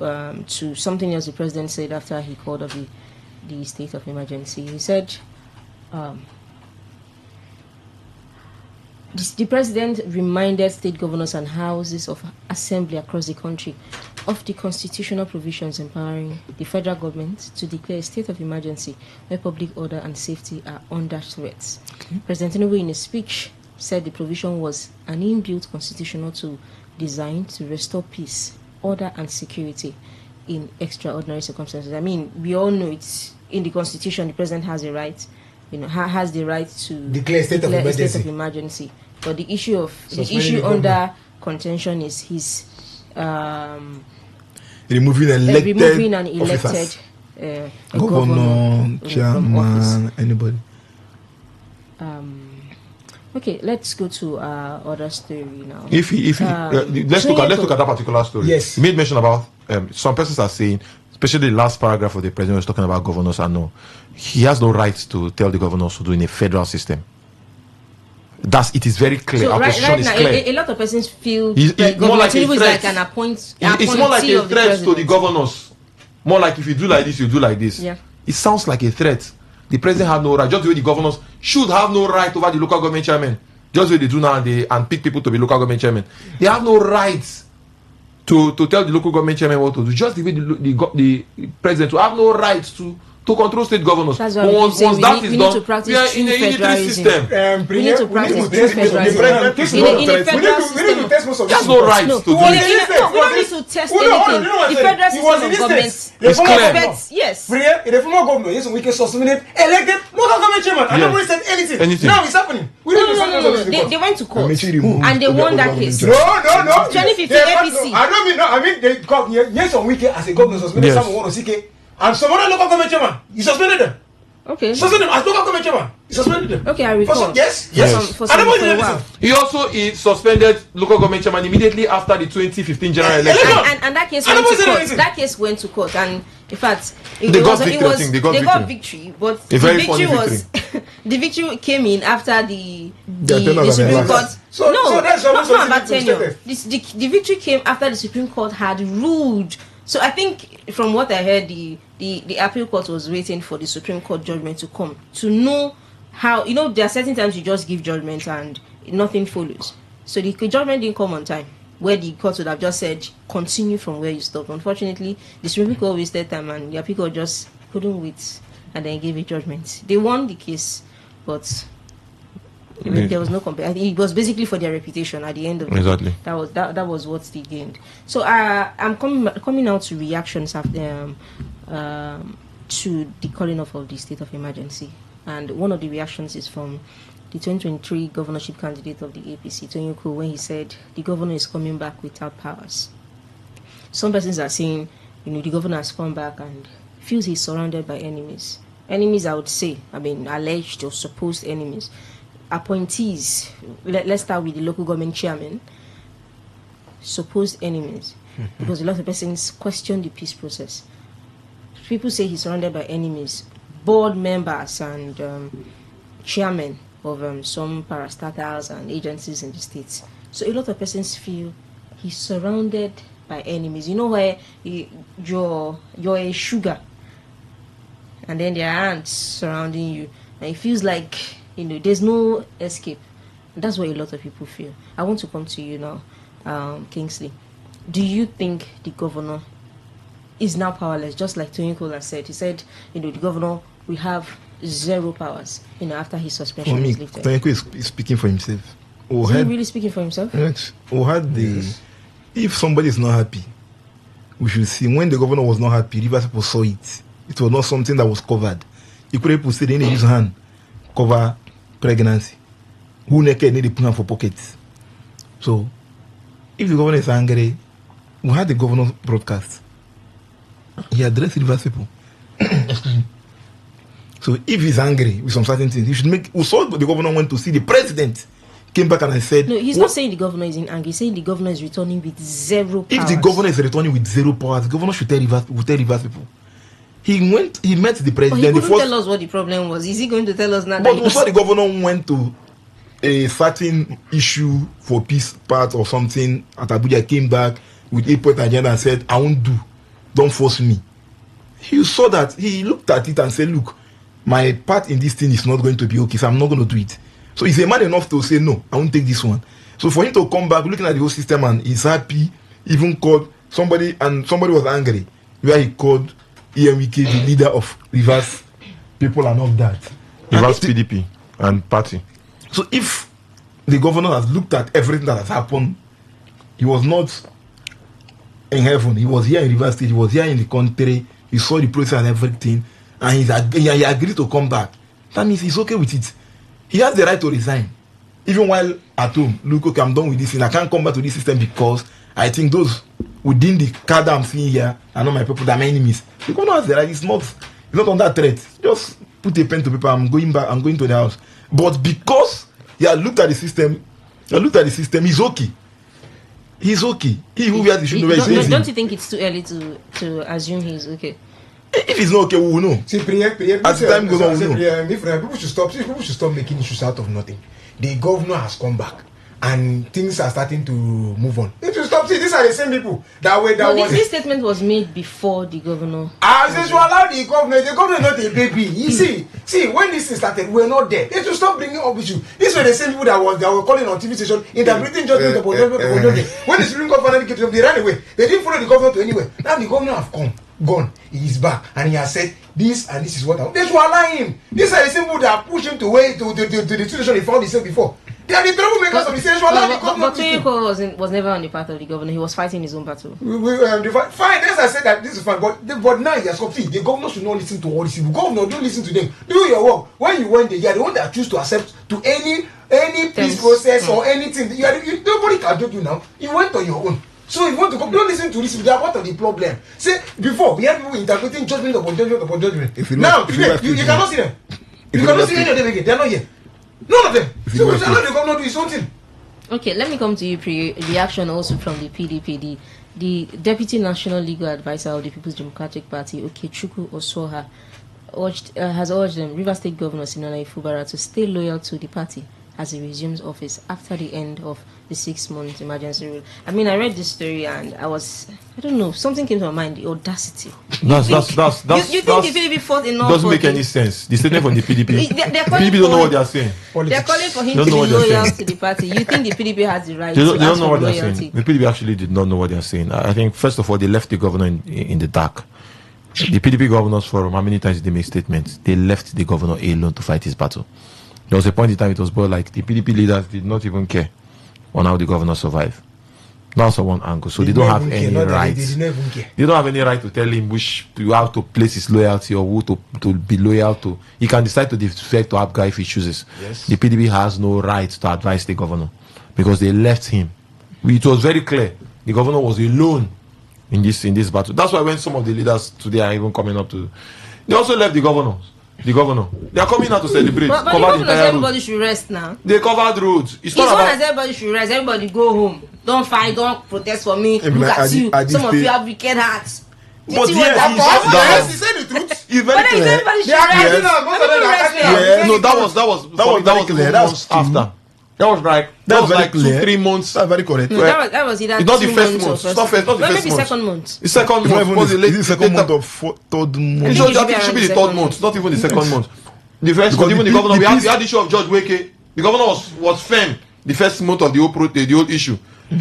S14: to something else the president said after he called off the state of emergency. He said, the president reminded state governors and houses of assembly across the country of the constitutional provisions empowering the federal government to declare a state of emergency where public order and safety are under threat. Okay. President Tinubu, in a speech, said the provision was an inbuilt constitutional tool designed to restore peace, order, and security in extraordinary circumstances. I mean, we all know it's in the Constitution. The president has a right, has the right to
S15: declare state of
S14: emergency. But the issue under contention is his
S16: removing an
S14: elected
S16: governor, chairman, anybody.
S14: Okay, let's go to other story now.
S9: Let's look at that particular story.
S15: Yes,
S9: you made mention about some persons are saying, especially the last paragraph of the president was talking about governors. I know he has no right to tell the governors to do in a federal system. It is very clear.
S14: So
S9: our position is
S14: now,
S9: clear.
S14: A lot of persons feel
S9: it's more like a threat.
S14: Like an appointee.
S9: It's more like a threat to the governors. More like if you do like this, you do like this.
S14: Yeah.
S9: It sounds like a threat. The president has no right, just the way the governors should have no right over the local government chairman. Just the way they do now and pick people to be local government chairman. They have no right to tell the local government chairman what to do. Just the way the president will have no right to control state governors.
S14: That's why once that is done,
S9: we are in a unitary system.
S14: We need to practice true federalism. In a federal system,
S9: there's no right to do
S14: it. We don't need to test anything. The federal system of government
S9: is clear.
S14: Yes.
S15: The former governor, yes, we can suspended elected local government chairman. And nobody said anything. Now it's happening.
S14: No. They went to court and they won that case.
S15: No.
S14: 2015 APC.
S15: I mean, they got yes on weekend as a governor suspended someone on CK. And some other local government chairman, he suspended them.
S14: Okay.
S15: Suspended them as local government chairman. He suspended them.
S14: Okay, I recall.
S15: Yes.
S9: He also suspended local government chairman immediately after the 2015 general election.
S14: And that case went to court. That case went to court, and In fact,
S9: they got
S14: victory, but the victory was the victory came in after the Supreme Court. So that's not about tenure. The victory came after the Supreme Court had ruled. So I think from what I heard, the appeal court was waiting for the Supreme Court judgment to come to know how, there are certain times you just give judgment and nothing follows. So the judgment didn't come on time, where the court would have just said continue from where you stopped. Unfortunately, the Supreme Court wasted time and the appeal court just couldn't wait and then gave a judgment. They won the case, but there was no I think it was basically for their reputation at the end of the day. That was what they gained. So I'm coming out to reactions after to the calling off of the state of emergency, and one of the reactions is from the 2023 governorship candidate of the APC, Tonyuko, when he said the governor is coming back without powers. Some persons are saying, the governor has come back and feels he's surrounded by enemies. Enemies, I would say, alleged or supposed enemies. Appointees, let's start with the local government chairman, supposed enemies, because a lot of persons question the peace process. People say he's surrounded by enemies, board members and chairmen of some parastatals and agencies in the states. So a lot of persons feel he's surrounded by enemies. Where you're a sugar and then there are ants surrounding you, and it feels like there's no escape. That's what a lot of people feel. I want to come to you now, Kingsley. Do you think the governor is now powerless, just like Tony Kola said? He said, the governor will have zero powers, after his suspension is lifted.
S16: Tony is speaking for himself.
S14: Is he really speaking for himself?
S16: Yes. If somebody is not happy, we should see. When the governor was not happy, Rivers people saw it. It was not something that was covered. You could have said, in his hand, cover pregnancy. Who naked need to put for pockets. So, if the governor is angry, we had the governor broadcast. He addressed Rivers people. So, if he's angry with some certain things, he should make. We saw the governor went to see the president. Came back and I said,
S14: no, he's not saying the governor is in anger. He's saying the governor is returning with zero powers.
S16: If the governor is returning with zero powers, the governor should tell Rivers people. He met the president.
S14: But he couldn't tell us what the problem was. Is he going to tell us now?
S16: But we saw the governor went to a certain issue for peace part or something at Abuja, came back with a point agenda and said, I won't do. Don't force me. He saw that. He looked at it and said, look, my part in this thing is not going to be okay, so I'm not going to do it. So he's a man enough to say, no, I won't take this one. So for him to come back, looking at the whole system, and he's happy, even called somebody, and somebody was angry, where he called EMWK, the leader of Rivers people and all that.
S9: Rivers PDP and party.
S16: So if the governor has looked at everything that has happened, he was not in heaven. He was here in Rivers State. He was here in the country. He saw the process and everything, and he agreed to come back. That means he's okay with it. He has the right to resign. Even while at home, look, okay, I'm done with this thing. I can't come back to this system because I think those within the card I'm seeing here are not my people, they're my enemies. The governor has the right. It's not on that threat. Just put a pen to paper. I'm going back. I'm going to the house. But because he had looked at the system, he's okay. He's okay. He who has the should know.
S14: Don't you think it's too early to assume he's okay?
S16: If it's not okay, we will know.
S15: See, as time goes on, we know. People should stop making issues out of nothing. The governor has come back, and things are starting to move on. If you stop, see, these are the same people that way.
S14: This statement was made before the governor.
S15: Since you allow the governor is not a baby. You see, when this thing started, we're not there. They should stop bringing up issues. These were the same people that were calling on TV station interpreting judgment about judgment. When the Supreme Court finally came to them, they ran away. They didn't follow the governor to anywhere. Now the governor have gone, he is back, and he has said this and this is what I want. They should allow him. These are the same people that push him to the situation he found himself before. They are the troublemakers of the state.
S14: But Toyoko was never on the path of the governor. He was fighting his own battle.
S15: Fine, as I said that this is fine, but now he has come. See, the governor should not listen to all these people. Governor, don't listen to them. Do your work. When you went there, you are the one that choose to accept to any peace process or anything. Nobody can do you now. You went on your own. So if you want to go, don't listen to this. They are part of the problem. See, before we had people interpreting judgment upon judgment. Now, today, you cannot see them. You cannot see any of them again. They are not here. None of them. So we shall let the governor do his own thing.
S14: Okay, let me come to you. Reaction also from the PDP. the Deputy National Legal Advisor of the People's Democratic Party, Okechukwu Osoha, has urged Rivers State Governor Simeon Ifubara to stay loyal to the party as he resumes office after the end of the 6-month emergency rule. I mean, I read this story and I don't know, something came to my mind, the audacity.
S9: You think
S14: the PDP fought enough?
S9: Doesn't make any sense. The statement from the PDP. PDP don't know what they are saying.
S14: They're calling for him to be loyal to the party. You think the PDP has the right
S9: they
S14: to
S9: don't know what they're
S14: loyalty?
S9: saying. The PDP actually did not know what they're saying. I think, first of all, they left the governor in the dark. The PDP Governors Forum, how many times did they make statements? They left the governor alone to fight his battle. There was a point in time it was more like the PDP leaders did not even care on how the governor survived. That's on one angle. So they don't have any right. They don't have any right to tell him how to place his loyalty or who to be loyal to. He can decide to defect to Abga if he chooses.
S15: Yes.
S9: The PDP has no right to advise the governor because they left him. It was very clear. The governor was alone in this battle. That's why when some of the leaders today are even coming up to, they also left the governor. They are coming out to celebrate.
S14: But the governor says everybody should rest now.
S9: They covered roads. It's not
S14: as everybody should rest. Everybody go home. Don't fight. Don't protest for me. Look at you. Some of you have wicked hearts.
S9: But
S15: he said the truth.
S9: He's very clear.
S14: Everybody should rest.
S9: No, that was clear. That was after. That was like 2-3 months.
S16: That's very correct.
S14: No, that was either
S9: it's not the
S14: 2
S9: first
S14: months
S9: month.
S14: or
S9: It's not first. Not the first
S14: maybe
S9: month.
S14: second month.
S9: The second month.
S16: Is it second month or third month?
S9: I think it should be the third month. Not even the second month. The first month, even the governor. We had the issue of George Weke. The governor was firm. The first month of the whole issue.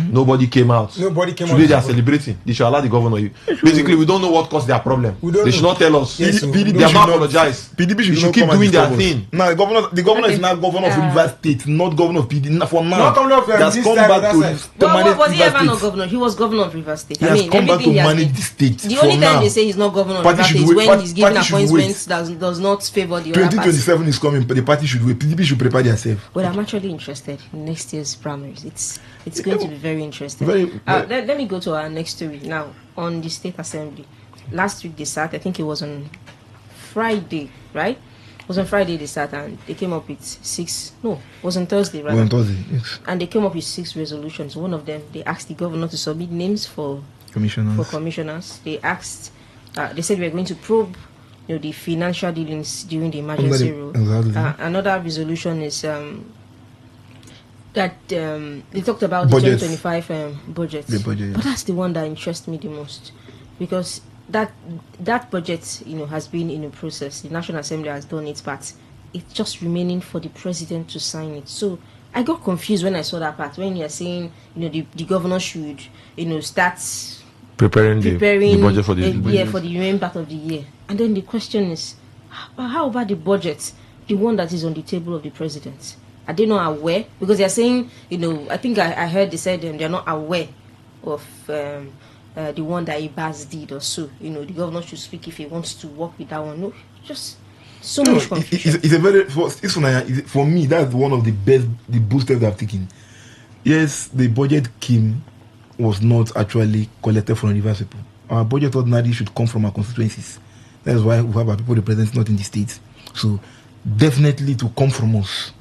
S9: Nobody came out. Today they are celebrating. They should allow the governor. Basically, we don't know what caused their problem. They should not tell us. They have not apologized.
S16: PDP
S9: should keep doing their thing.
S16: Now, the governor is now governor of Rivers State, not governor of PDP. For now,
S15: not governor of
S16: has come back to manage.
S14: Was he ever not governor? He was governor of Rivers State.
S16: He has come back to manage the state.
S14: The only time they say he's not governor of Rivers State is when he's giving appointments that does not favor the other party.
S16: 2027 is coming, but the party should wait. PDP should prepare themselves.
S14: Well, I'm actually interested in next year's primaries. It's going to be very interesting. Let me go to our next story now on the State Assembly. Last week they sat, I think it was on Friday, right? It was on Friday they sat and they came up with it was on Thursday, right?
S16: On Thursday, yes.
S14: And they came up with 6 resolutions. One of them, they asked the governor to submit names for commissioners. They said we are going to probe the financial dealings during the emergency rule. Another resolution is that they talked about the 2025 budget.
S16: The budget,
S14: but that's the one that interests me the most, because that budget has been in a process. The National Assembly has done its part. It's just remaining for the president to sign it. So I got confused when I saw that part, when you're saying the governor should start
S9: preparing the budget for the
S14: remaining part of the year. And then the question is, how about the budget, the one that is on the table of the president? Are they not aware? Because they are saying, I think I heard they said they are not aware of the one that Ibas did or so. The governor should speak if he wants to work with that one. No, just so much confusion.
S16: It's a very, for me, that's one of the best, the boosters that I've taken. Yes, the budget was not actually collected from Rivers people. Our budget ordinarily should come from our constituencies. That's why we have our people represented not in the states. So definitely to come from us.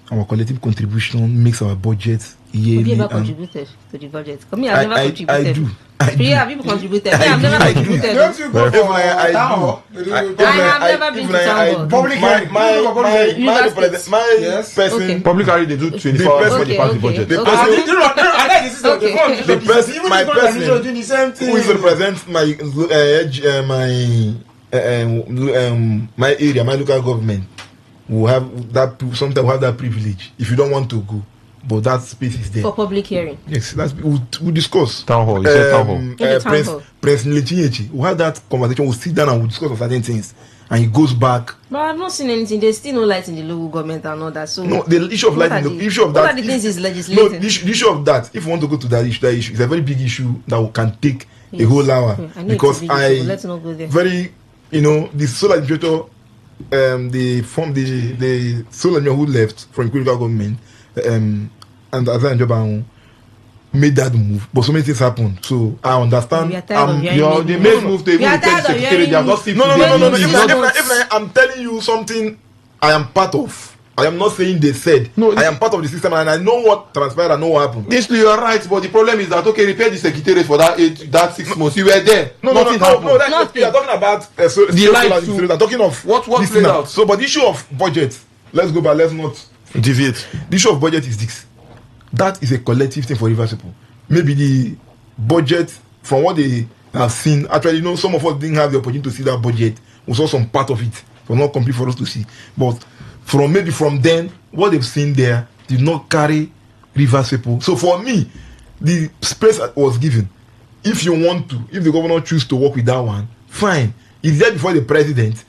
S16: Our collective contribution makes our budget yearly.
S14: Have you ever contributed to the budget? I've never contributed.
S16: I do.
S14: Have you contributed? I've never contributed.
S15: Don't you go for
S16: I
S14: have never been to town hall.
S16: My person.
S9: Public area they do 24 hours when they pass the budget.
S16: My person who is represent my area, my local government, will have that. Sometimes we have that privilege. If you don't want to go, but that space is there
S14: for public hearing.
S16: Yes, we'll discuss.
S9: Town hall. You said town hall.
S16: Prince Nlechiyechi, we have that conversation. We'll sit down and we'll discuss on certain things, and he goes back.
S14: But I've not seen anything. There's still no light in the local government and all that. So
S16: no, the issue of light. The issue of that.
S14: What are the things is legislating?
S16: No, the issue of that. If you want to go to that issue, it's a very big issue that can take a whole hour. Because
S14: let's not go there.
S16: The solar generator. The solar engineer who left from critical government and Azan Joban made that move, but so many things happened. So I understand.
S9: They made move to even the secretary. They have not seen.
S16: No. If I'm telling you something, I am part of. I am not saying they said. No, I am part of the system and I know what transpired and know what happened.
S9: Yes, you are right, but the problem is that repair the secretariat for that 6 months. You were there. Nothing happened.
S16: No, we are talking about
S9: the life.
S16: I'm talking of
S9: what played out.
S16: So, but the issue of budget, let's go back. Let's not
S9: deviate.
S16: The issue of budget is this. That is a collective thing for Rivers people. Maybe the budget, from what they have seen, actually, some of us didn't have the opportunity to see that budget. We saw some part of it. It was not complete for us to see, but from then, what they've seen there did not carry Rivers people. So for me, the space that was given, if the governor choose to work with that one, fine. It's there before the president.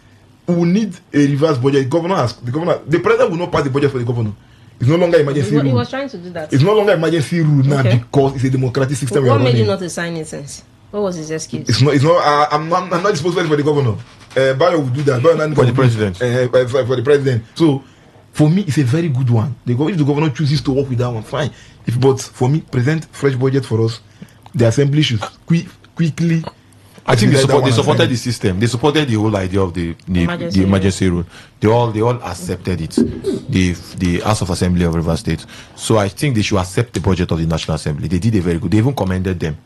S16: We will need a reverse budget. The president will not pass the budget for the governor. It's no longer emergency rule.
S14: He was trying to do that.
S16: It's no longer emergency rule now because it's a democratic system.
S14: What made you not to sign it since? What was his excuse?
S16: It's not. I'm not disposable for the governor. Bayo will do that.
S9: For the president.
S16: For the president. So, for me, it's a very good one. If the governor chooses to work with that one, fine. But for me, present fresh budget for us. The assembly should quickly.
S9: I think they supported the system. They supported the whole idea of the emergency rule. They all accepted it. The House of Assembly of Rivers State. So I think they should accept the budget of the National Assembly. They did a very good. They even commended them.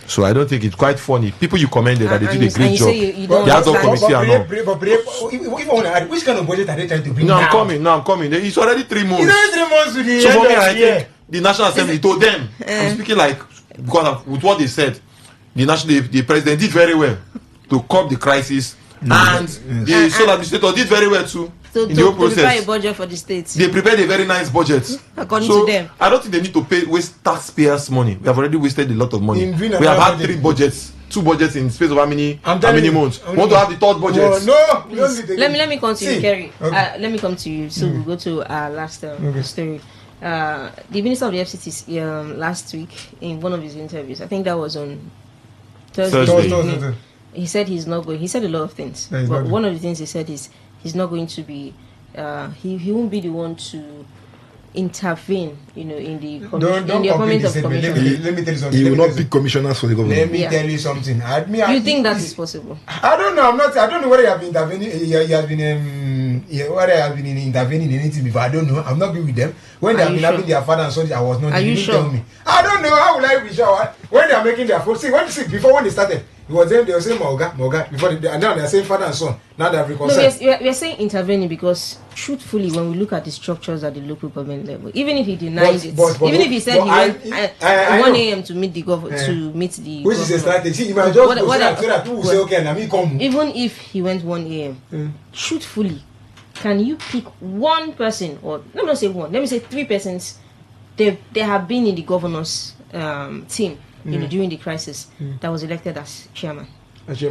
S9: So I don't think it's quite funny. People you commended that they did a great job. They have committee and all.
S15: Which kind of budget are they trying to bring?
S9: No, I'm coming. It's already 3 months.
S15: It's already 3 months to the
S9: so for me, I think the National Assembly told them. I'm speaking because with what they said. The president did very well to curb the crisis, and the sole administrator did very well too.
S14: So
S9: in the whole process,
S14: prepare a budget for the states.
S9: They prepared a very nice budget.
S14: According to them,
S9: I don't think they need to waste taxpayers' money. We have already wasted a lot of money. We have had 3 budgets, 2 budgets in space of how many months? We want to have the 3rd budget.
S15: No,
S14: let me come to you, Kerry. Let me come to you. So we'll go to our last story. The Minister of the FCT last week in one of his interviews, I think that was on Thursday. He said he's not going. He said a lot of things, but one of the things he said is he's not going to be. He won't be the one to intervene. In the appointment of commissioners.
S15: Let me tell you something.
S16: He will not pick commissioners for the government.
S15: Let me tell you something.
S14: You think that is possible?
S15: I don't know. I don't know whether he has been intervening. He has been whether he has been intervening in anything before. I don't know. I've not been with them. When they have been having their father and son, I was not.
S14: Are you sure?
S15: Tell me. I don't know. How will I be sure? When they are making their food, before when they started, it was them. They were saying Moga before, and now they are saying father and son. Now they have reconciled.
S14: No, we are saying intervening because truthfully, when we look at the structures at the local government level, even if he denies it, even if he said he went at 1 a.m. to meet the
S15: which is a strategy. He might just so that people will say, okay, now me come.
S14: Even if he went 1 a.m., truthfully, can you pick one person, or let me not say one, let me say 3 persons, they have been in the governor's team during the crisis that was elected as chairman?
S15: Yes.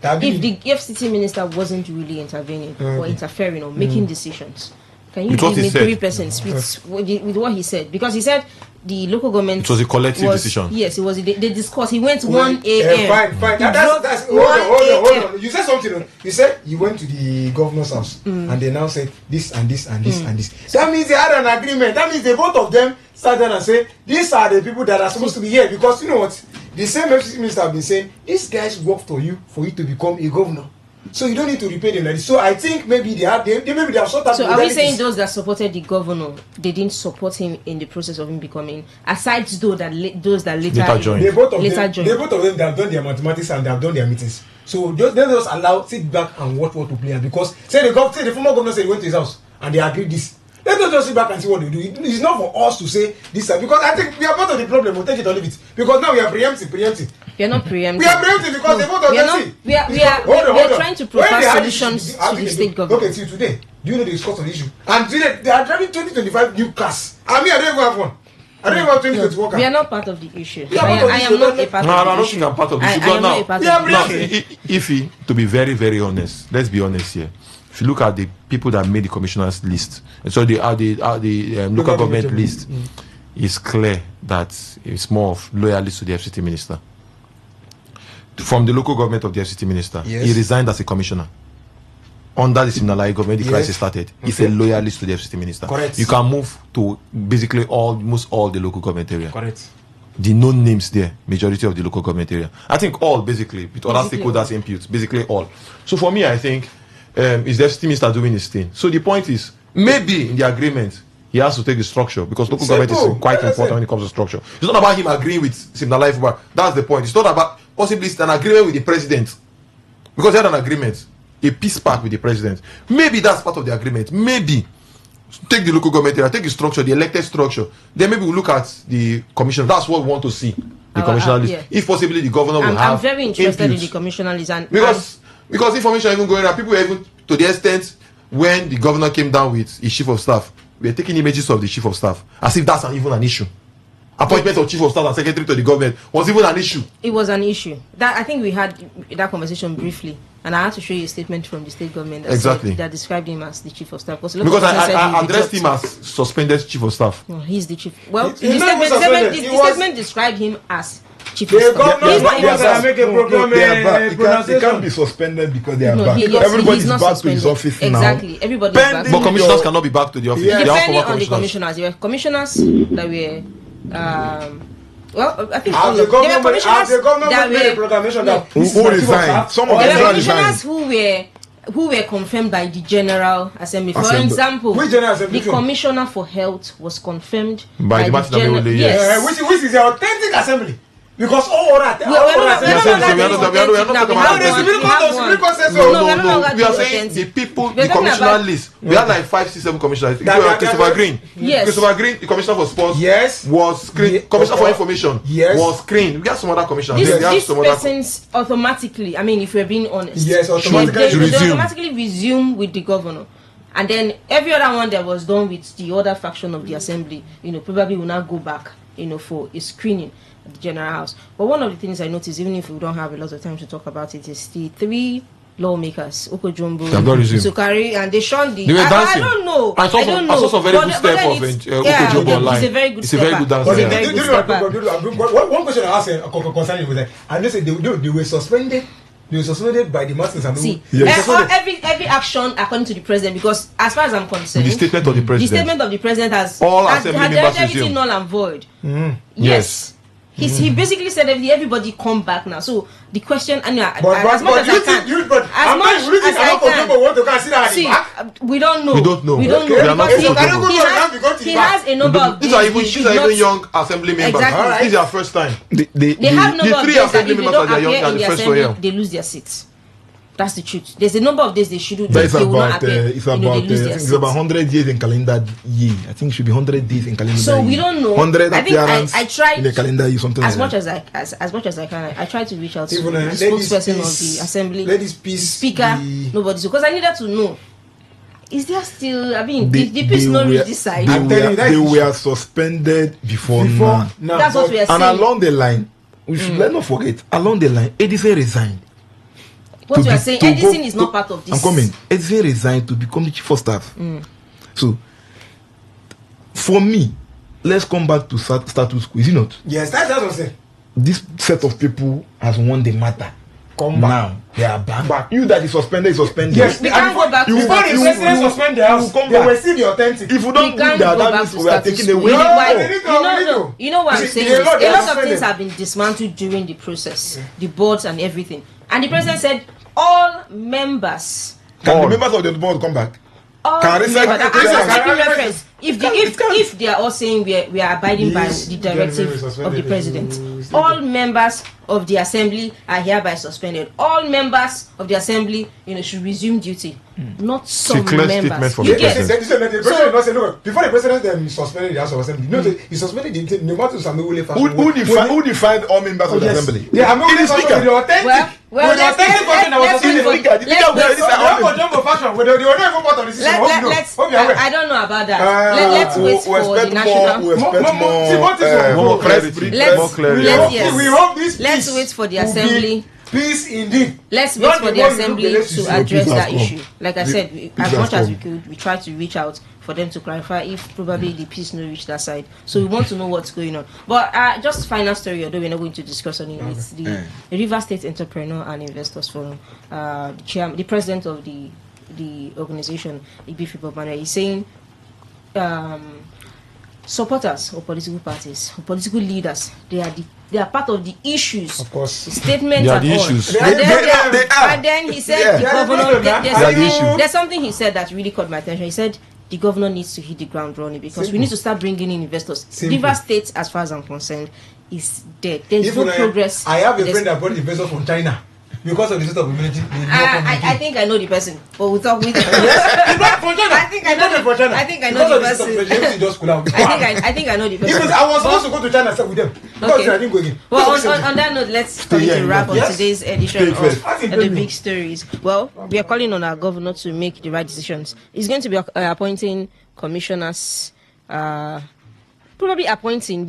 S14: If the FCT minister wasn't really intervening or interfering or making decisions, can you give me 3 persons with what he said? Because he said the local government.
S9: It was a collective decision.
S14: Yes, it was. They discussed. He went 1 a.m.
S15: Fine. That's hold on. You said something. You said you went to the governor's house and they now said this and this and this and this. That means they had an agreement. That means the both of them sat down and say these are the people that are supposed to be here, because you know what, the same FCC minister have been saying these guys work for you to become a governor. So you don't need to repay them like this. So I think maybe they have sort of.
S14: So are we saying those that supported the governor, they didn't support him in the process of him becoming, aside those that later joined?
S15: They both of them they have done their mathematics and they have done their meetings. So they just sit back and watch what to play. And because say the former governor said he went to his house and they agreed this. Let us just sit back and see what they do. It's not for us to say this, because I think we are part of the problem. We'll take it or leave it. Because now we are preempting.
S14: We are not preempting.
S15: We are preempting because they vote on this.
S14: We are trying to provide solutions to the state government.
S15: Okay, see today, do you know the discourse of the issue? And today they are driving 2025 new cars. I don't even have one. I don't even have 2021 cars.
S14: We are not part of the issue. I am not a part of the issue.
S9: No, I don't think I'm part of the issue.
S14: I am not a part of the issue.
S9: Ify, to be very, very honest, let's be honest here. If you look at the people that made the commissioners list, so the local government list, it's clear that it's more of loyalists to the FCT minister. From the local government of the FCT minister, he resigned as a commissioner. Under the Siminalayi government, the crisis started. He's a loyalist to the FCT minister.
S15: Correct.
S9: You can move to basically almost all the local government area.
S15: Correct.
S9: The known names there, majority of the local government area. I think all basically, with other stakeholders input, basically all. So for me, I think his deputy minister doing his thing. So the point is, maybe in the agreement, he has to take the structure because local government is quite important when it comes to structure. It's not about him agreeing with Simna Life, but that's the point. It's not about possibly an agreement with the president because he had an agreement, a peace pact with the president. Maybe that's part of the agreement. Maybe take the local government area, take the structure, the elected structure. Then maybe we'll look at the commissioner. That's what we want to see. The commissioner list. Yeah. If possibly the governor will have.
S14: I'm very interested in the commissioner list, and
S9: because information even going around, people were even to the extent when the governor came down with his chief of staff, we are taking images of the chief of staff as if that's even an issue. Appointment of chief of staff and secretary to the government was even an issue.
S14: It was an issue. That I think we had that conversation briefly, and I had to show you a statement from the state government that described him as the chief of staff. Because
S9: I addressed him as suspended chief of staff.
S14: No, he's the chief. Well, the statement described him as chief of staff.
S16: He can't be suspended because they are back. Everybody's back to his office now.
S14: Exactly. Everybody's back.
S9: But commissioners cannot be back to the office.
S14: Depending on the commissioners. There were commissioners that were well, I think all of them. There were commissioners
S16: who resigned. Some of them
S14: commissioners who were confirmed by the General Assembly. For example, the Commissioner for Health was confirmed by the General.
S15: Yes. Which is the authentic assembly. Because all that,
S9: we are saying the people, the commissioner list. We had like 5, 6, 7 commissioners. Christopher Green, Christopher Green, the commissioner for sports, was screened. Commissioner for information, was screened. We got some other commissioners.
S14: These persons automatically, I mean, if we're being honest, they automatically resume with the governor. And then every other one that was done with the other faction of the assembly, probably will now go back, for a screening at the General House. But one of the things I noticed, even if we don't have a lot of time to talk about it, is the 3 lawmakers, Okojumbo, Sukari, and they shunned the.
S9: They were dancing.
S14: I don't know.
S9: I saw some very good step of Okojumbo online.
S14: He's a very good
S9: He's a very good dancer.
S15: One question I asked concerning was that I know they were suspended. They were suspended by the masses.
S14: See, every action according to the president, because as far as I'm concerned,
S9: the statement of the president
S14: has
S9: all assembly members
S14: everything null and void.
S9: Yes.
S14: He basically said everybody come back now. So the question, as much as I can, we don't know.
S9: We
S14: he has a number of
S9: these are even young assembly members. This is their first time.
S14: They have number of days that if they don't appear
S9: young,
S14: in the assembly, they lose their seats. That's the truth. There's a number of days they should do. It's
S16: about 100 days in calendar year. I think it should be 100 days in calendar year.
S14: So we don't know.
S16: 100
S14: I think I tried
S16: in the calendar year, something
S14: as
S16: like
S14: much
S16: that.
S14: as much as I can. I tried to reach out to the spokesperson of the assembly, speaker, nobody. So because I needed to know. Is there still? I mean, the peace not reach this side.
S16: They were suspended before now.
S14: That's what we are saying.
S16: And along the line, we should let not forget. Along the line, Edison resigned.
S14: What you are saying, Edison is not part of this.
S16: I'm coming. Edison resigned to become the chief of staff. So, for me, let's come back to status quo. Is it not?
S15: Yes, that's what I'm saying.
S16: This set of people has won the matter. Come back. Now they are back. You that is suspended.
S14: Yes, we can't go back.
S15: Before the president suspend the house, they will see the authentic.
S16: If you don't do that, that means we are taking away.
S14: You know what I'm saying? A lot of things have been dismantled during the process, the boards and everything. And the president said all members.
S16: Can the members of the board come back?
S14: Reference. If they are all saying we are abiding by the directive of the president, all members of the assembly are hereby suspended. All members of the assembly, should resume duty. Not some members.
S15: Before the president suspended the House of Assembly, he suspended the no matter
S16: who defined all members of the assembly?
S15: They are not the authentic.
S14: I don't know about that. Let's wait for the national.
S15: We hope this.
S14: Let's wait for the assembly.
S15: Peace indeed.
S14: Let's wait for the assembly to address that issue. Like I said, as much as we could, we tried to reach out for them to clarify if probably the peace no reach that side. So we want to know what's going on. But just final story, although we're not going to discuss on it, it's the River State Entrepreneur and Investors Forum. The president of the organization, Ibifi Bobana, is saying supporters of political parties, of political leaders, they are part of the issues.
S15: Of course.
S14: Statements
S9: They are
S14: and
S9: the
S14: all.
S9: issues.
S14: And then he said the governor. There's something he said that really caught my attention. He said the governor needs to hit the ground running because we need to start bringing in investors. River State, as far as I'm concerned, is dead. There's no progress.
S15: I have a friend that brought investors from China. Because of the state of immunity,
S14: I think I know the person, but we'll talk with him.
S15: I think I know the person.
S14: I think I know the person. I think I know the person.
S15: Because I was supposed to go to China with them. Because I didn't go again.
S14: Well, on that note, let's come to wrap on today's edition of the big stories. Well, we are calling on our governor to make the right decisions. He's going to be appointing commissioners. Probably be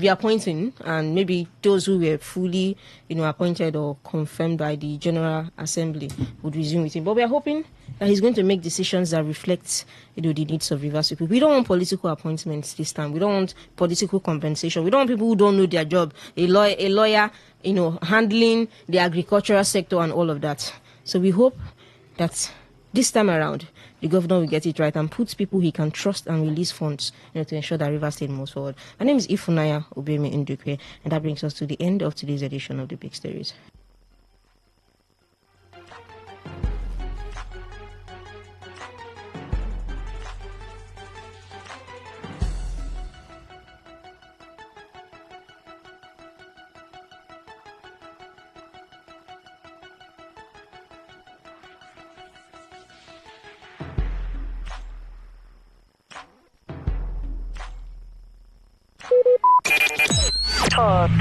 S14: appointing, and maybe those who were fully, appointed or confirmed by the General Assembly would resume with him. But we are hoping that he's going to make decisions that reflect, the needs of Rivers people. We don't want political appointments this time. We don't want political compensation. We don't want people who don't know their job. A lawyer, handling the agricultural sector and all of that. So we hope that this time around, the governor will get it right and put people he can trust and release funds to ensure that Rivers State moves forward. My name is Ifunaya Obemi Ndukwe, and that brings us to the end of today's edition of the Big Stories.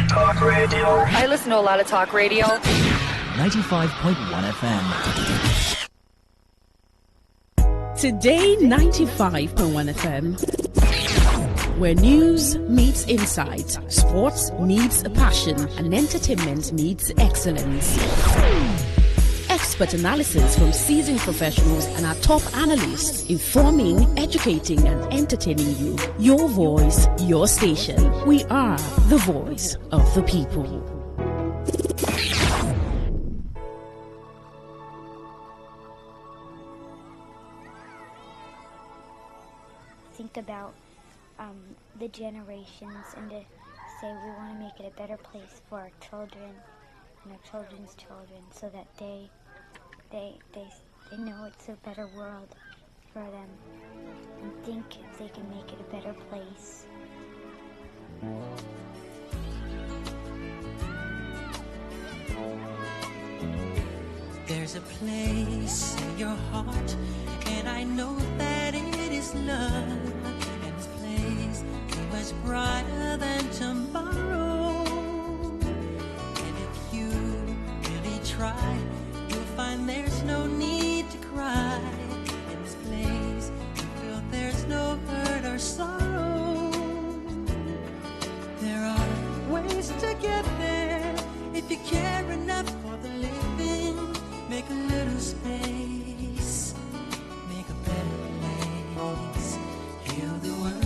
S2: Talk radio. I listen to a lot of talk radio.
S3: 95.1 FM.
S8: Today 95.1 FM. Where news meets insight, sports meets passion, and entertainment meets excellence. Expert analysis from seasoned professionals and our top analysts, informing, educating, and entertaining you. Your voice, your station. We are the voice of the people.
S17: Think about the generations and to say we want to make it a better place for our children and our children's children, so that they know it's a better world for them, and think if they can make it a better place.
S18: There's a place in your heart, and I know that it is love, and this place is much brighter than tomorrow. And if you really try, you'll find there's no need to cry. In this place, you feel there's no hurt or sorrow. There are ways to get there if you care enough for the living. Make a little space, make a better place, heal the world,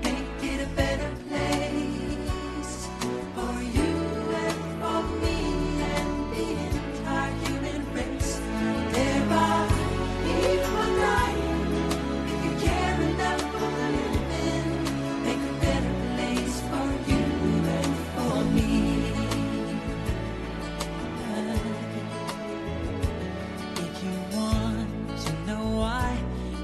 S18: make it a better place for you and for me and the entire human race. There are people dying. If you care enough for the living, make a better place for you and for me. If you want to know why,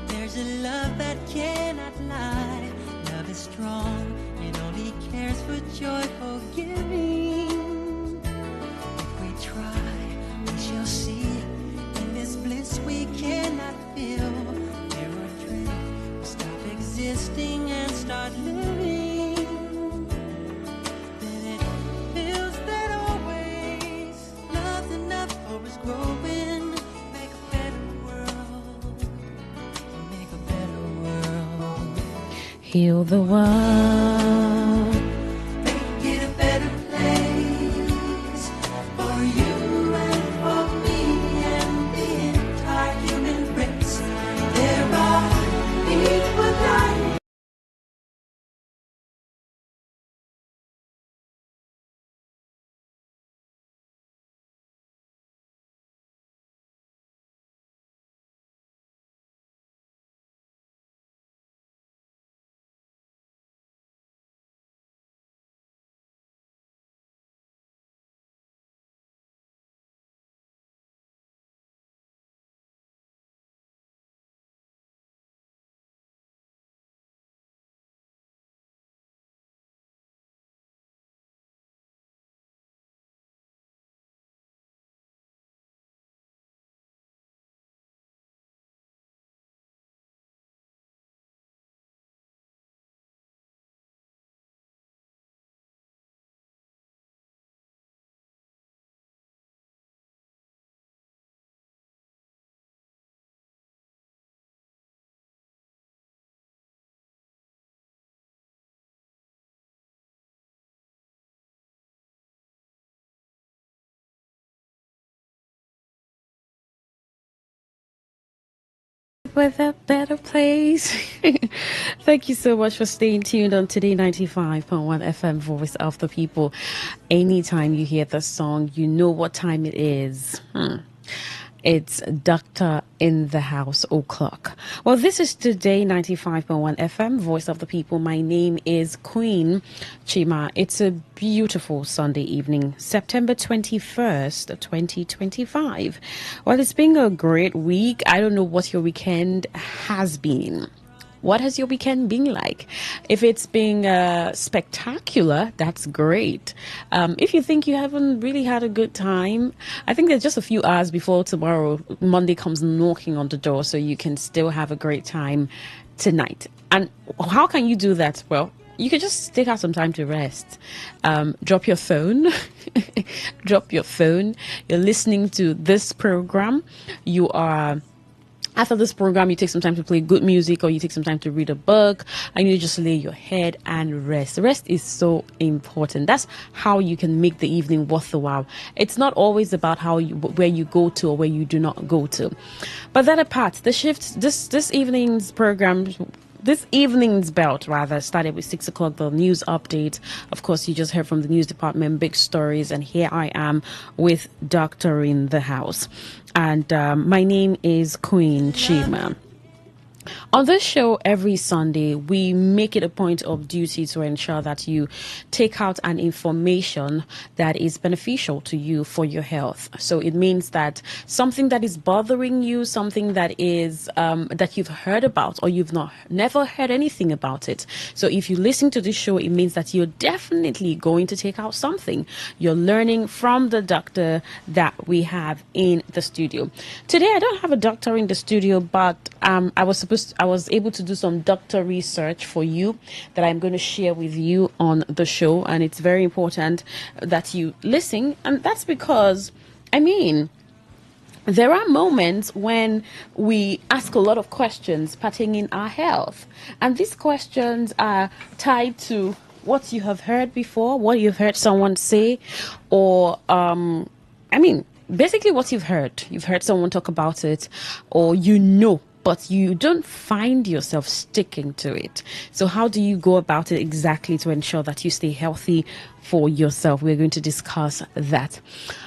S18: there's a love that cannot lie. Love is strong, it only cares for joyful giving. If we try, we shall see. In this bliss we cannot feel. There are dreams, stop existing and start living. Then it feels that always love's enough for us growing. Make a better world, make a better world.
S8: Heal the world.
S18: Make it a better place for you and for me and the entire human race. There are people dying.
S6: with a better place. Thank you so much for staying tuned on Today 95.1 FM, Voice of the People. Anytime you hear the song, you know what time it is. It's Doctor in the House o'clock. Well, this is Today 95.1 FM, Voice of the People. My name is Queen Chima. It's a beautiful Sunday evening, September 21st, 2025. Well, it's been a great week. I don't know what your weekend has been. What has your weekend been like? If it's been spectacular, that's great. If you think you haven't really had a good time, I think there's just a few hours before tomorrow, Monday comes knocking on the door, so you can still have a great time tonight. And how can you do that? Well, you can just take out some time to rest. Drop your phone. Drop your phone. You're listening to this program. You are... After this program, you take some time to play good music, or you take some time to read a book, and you just lay your head and rest. Rest is so important. That's how you can make the evening worth the while. It's not always about where you go to or where you do not go to. But that apart, the shift, this evening's program, this evening's bout rather, started with 6 o'clock, the news update. Of course, you just heard from the news department, big stories, and here I am with Doctor in the House. And my name is Queen Chima. On this show every Sunday, we make it a point of duty to ensure that you take out an information that is beneficial to you for your health. So it means that something that is bothering you, something that is that you've heard about or you've never heard anything about it. So if you listen to this show, it means that you're definitely going to take out something. You're learning from the doctor that we have in the studio. Today, I don't have a doctor in the studio, but I was able to do some doctor research for you that I'm going to share with you on the show, and it's very important that you listen. And that's because, there are moments when we ask a lot of questions pertaining our health, and these questions are tied to what you have heard before, what you've heard someone say, or basically what you've heard. You've heard someone talk about it, or but you don't find yourself sticking to it. So how do you go about it exactly to ensure that you stay healthy for yourself? We're going to discuss that.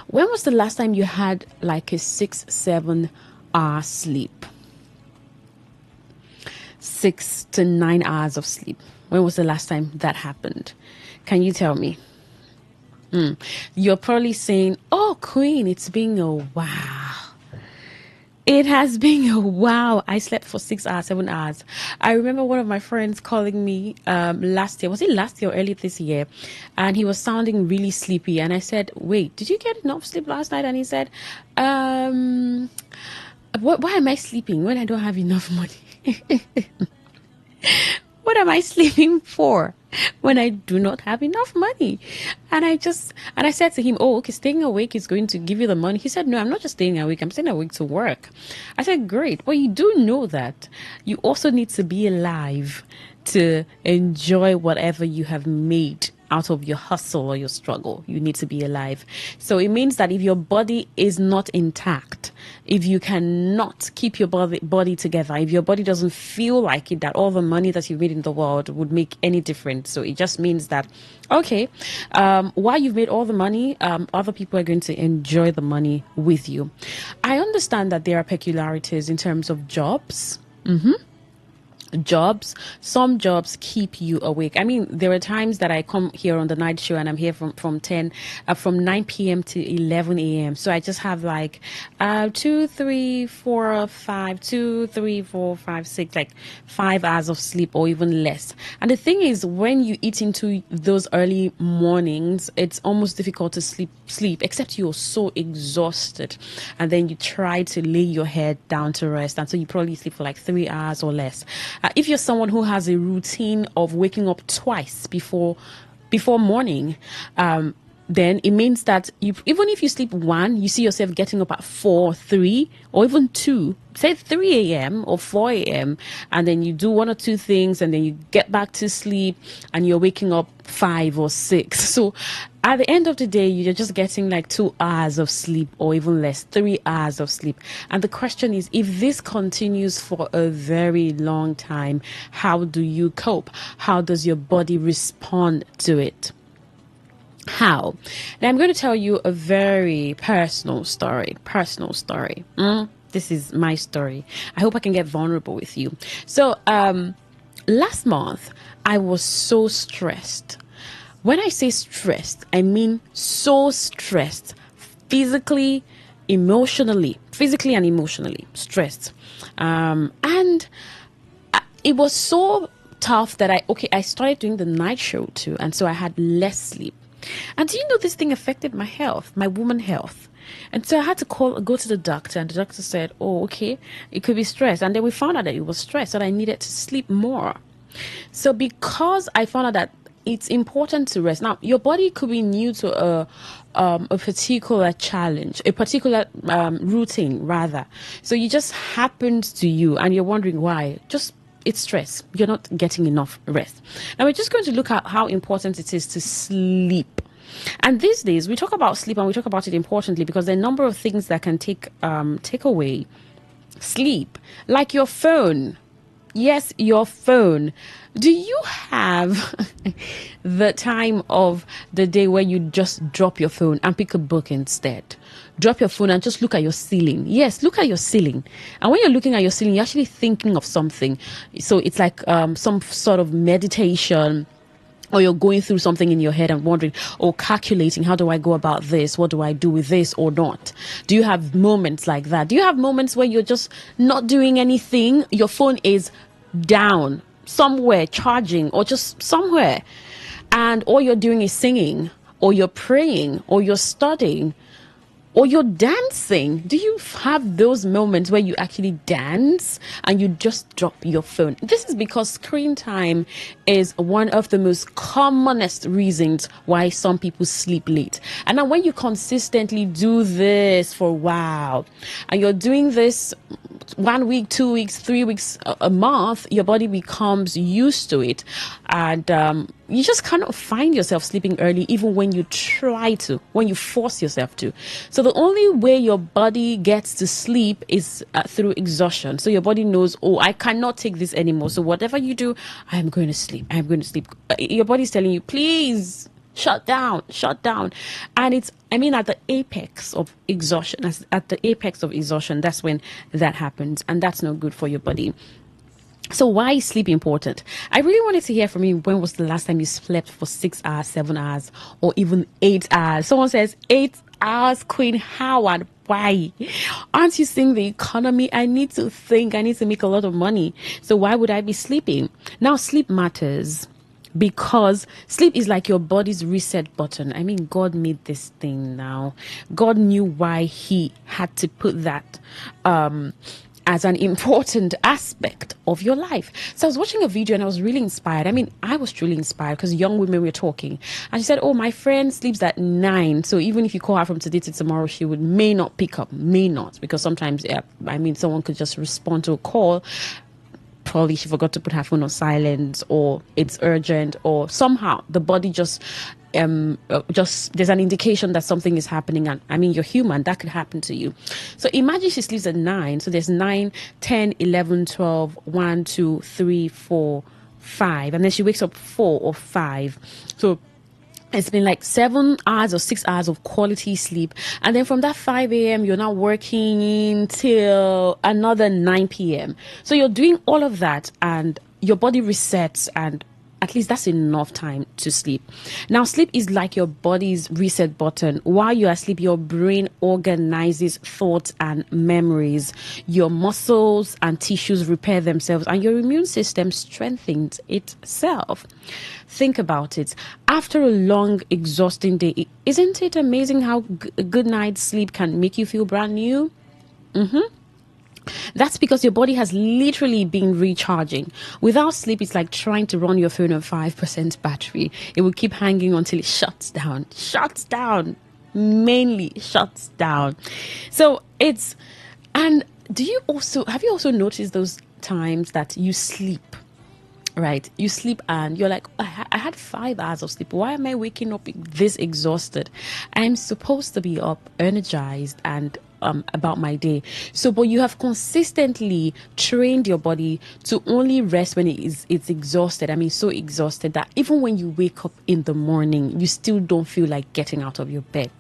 S6: When was the last time you had like a 6-7 hour sleep? 6 to 9 hours of sleep. When was the last time that happened? Can you tell me? You're probably saying, oh, Queen, it's been a while. It has been a while. I slept for 6 hours, 7 hours. I remember one of my friends calling me last year. Was it last year or early this year? And he was sounding really sleepy. And I said, wait, did you get enough sleep last night? And he said, why am I sleeping when I don't have enough money? What am I sleeping for when I do not have enough money? And I said to him, oh, okay, staying awake is going to give you the money. He said, no, I'm not just staying awake. I'm staying awake to work. I said, great. Well, you do know that you also need to be alive to enjoy whatever you have made out of your hustle or your struggle. You need to be alive. So it means that if your body is not intact, if you cannot keep your body together, if your body doesn't feel like it, that all the money that you've made in the world would make any difference. So it just means that, okay, while you've made all the money, other people are going to enjoy the money with you. I understand that there are peculiarities in terms of jobs. Jobs, some jobs keep you awake. There are times that I come here on the night show and I'm here from 9 p.m. to 11 a.m. So I just have like 2, 3, 4, 5, 2, 3, 4, 5, 6, like 5 hours of sleep or even less. And the thing is, when you eat into those early mornings, it's almost difficult to sleep, except you're so exhausted. And then you try to lay your head down to rest. And so you probably sleep for like 3 hours or less. If you're someone who has a routine of waking up twice before morning, then it means that even if you sleep 1, you see yourself getting up at 4, 3, or even 2, say 3 a.m. or 4 a.m., and then you do 1 or 2 things, and then you get back to sleep, and you're waking up 5 or 6. So at the end of the day, you're just getting like 2 hours of sleep or even less, 3 hours of sleep. And the question is, if this continues for a very long time, how do you cope? How does your body respond to it? How? Now, I'm going to tell you a very personal story. This is my story. I hope I can get vulnerable with you. So, last month, I was so stressed. When I say stressed, I mean so stressed, physically and emotionally stressed. And it was so tough that I started doing the night show too. And so I had less sleep. And do you know this thing affected my health, my woman health? And so I had to go to the doctor, and the doctor said, oh, okay, it could be stress. And then we found out that it was stress, and I needed to sleep more. So because I found out that it's important to rest. Now, your body could be new to a particular challenge, a particular routine, rather. So you just happened to you, and you're wondering why. It's stress. You're not getting enough rest. Now, we're just going to look at how important it is to sleep. And these days, we talk about sleep, and we talk about it importantly because there are a number of things that can take away sleep, like your phone. Yes, your phone. Do you have the time of the day where you just drop your phone and pick a book instead? Drop your phone and just look at your ceiling. Yes, look at your ceiling. And when you're looking at your ceiling, you're actually thinking of something. So it's like some sort of meditation, or you're going through something in your head and wondering, or calculating, how do I go about this? What do I do with this or not? Do you have moments like that? Do you have moments where you're just not doing anything? Your phone is down somewhere, charging, or just somewhere, and all you're doing is singing, or you're praying, or you're studying, or you're dancing? Do you have those moments where you actually dance and you just drop your phone? This is because screen time is one of the most commonest reasons why some people sleep late. And now when you consistently do this for a while, and you're doing this 1 week, 2 weeks, 3 weeks, a month, your body becomes used to it. And you just cannot find yourself sleeping early, even when you try to, when you force yourself to. So the only way your body gets to sleep is through exhaustion. So your body knows, oh, I cannot take this anymore. So whatever you do, I'm going to sleep. I'm going to sleep. Your body's telling you, please, shut down. And it's, at the apex of exhaustion, that's when that happens. And that's not good for your body. So why is sleep important? I really wanted to hear from you. When was the last time you slept for 6 hours, 7 hours, or even 8 hours? Someone says 8 hours, Queen Howard. Why? Aren't you seeing the economy? I need to make a lot of money. So why would I be sleeping? Now, sleep matters because sleep is like your body's reset button. God made this thing now. God knew why he had to put that as an important aspect of your life. So I was watching a video and I was really inspired. I was truly inspired because young women were talking. And she said, oh, my friend sleeps at 9. So even if you call her from today to tomorrow, she may not pick up, because sometimes, someone could just respond to a call. Probably she forgot to put her phone on silent, or it's urgent, or somehow the body just there's an indication that something is happening. And you're human, that could happen to you. So imagine she sleeps at 9. So there's 9, 10, 11, 12, 1, 2, 3, 4, 5, and then she wakes up 4 or 5. So it's been like 7 hours or 6 hours of quality sleep. And then from that 5 a.m., you're now working till another 9 p.m. So you're doing all of that and your body resets, and at least that's enough time to sleep. Now, sleep is like your body's reset button. While you are asleep, your brain organizes thoughts and memories. Your muscles and tissues repair themselves, and your immune system strengthens itself. Think about it. After a long, exhausting day, isn't it amazing how a good night's sleep can make you feel brand new? That's because your body has literally been recharging. Without sleep, it's like trying to run your phone on 5% battery. It will keep hanging until it shuts down. Mainly shuts down. So have you also noticed those times that you sleep right? You sleep and you're like, I had 5 hours of sleep. Why am I waking up this exhausted? I'm supposed to be up energized and about my day. So, but you have consistently trained your body to only rest when it's exhausted. I mean, so exhausted that even when you wake up in the morning, you still don't feel like getting out of your bed.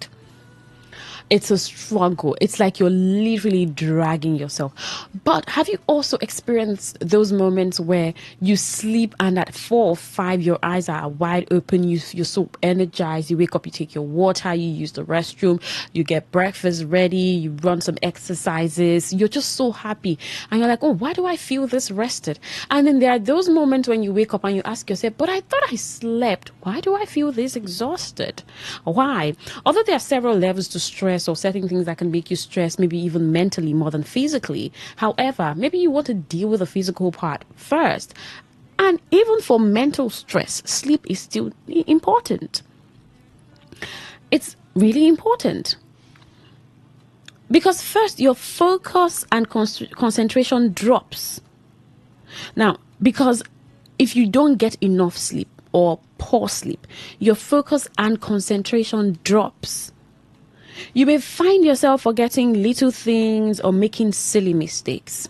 S6: It's a struggle. It's like you're literally dragging yourself. But have you also experienced those moments where you sleep and at 4 or 5, your eyes are wide open, you're so energized, you wake up, you take your water, you use the restroom, you get breakfast ready, you run some exercises, you're just so happy. And you're like, oh, why do I feel this rested? And then there are those moments when you wake up and you ask yourself, but I thought I slept. Why do I feel this exhausted? Why? Although there are several levels to stress or certain things that can make you stressed, maybe even mentally more than physically. However, maybe you want to deal with the physical part first. And even for mental stress, sleep is still important. It's really important. Because first, your focus and concentration drops. Now, because if you don't get enough sleep or poor sleep, your focus and concentration drops. You may find yourself forgetting little things or making silly mistakes.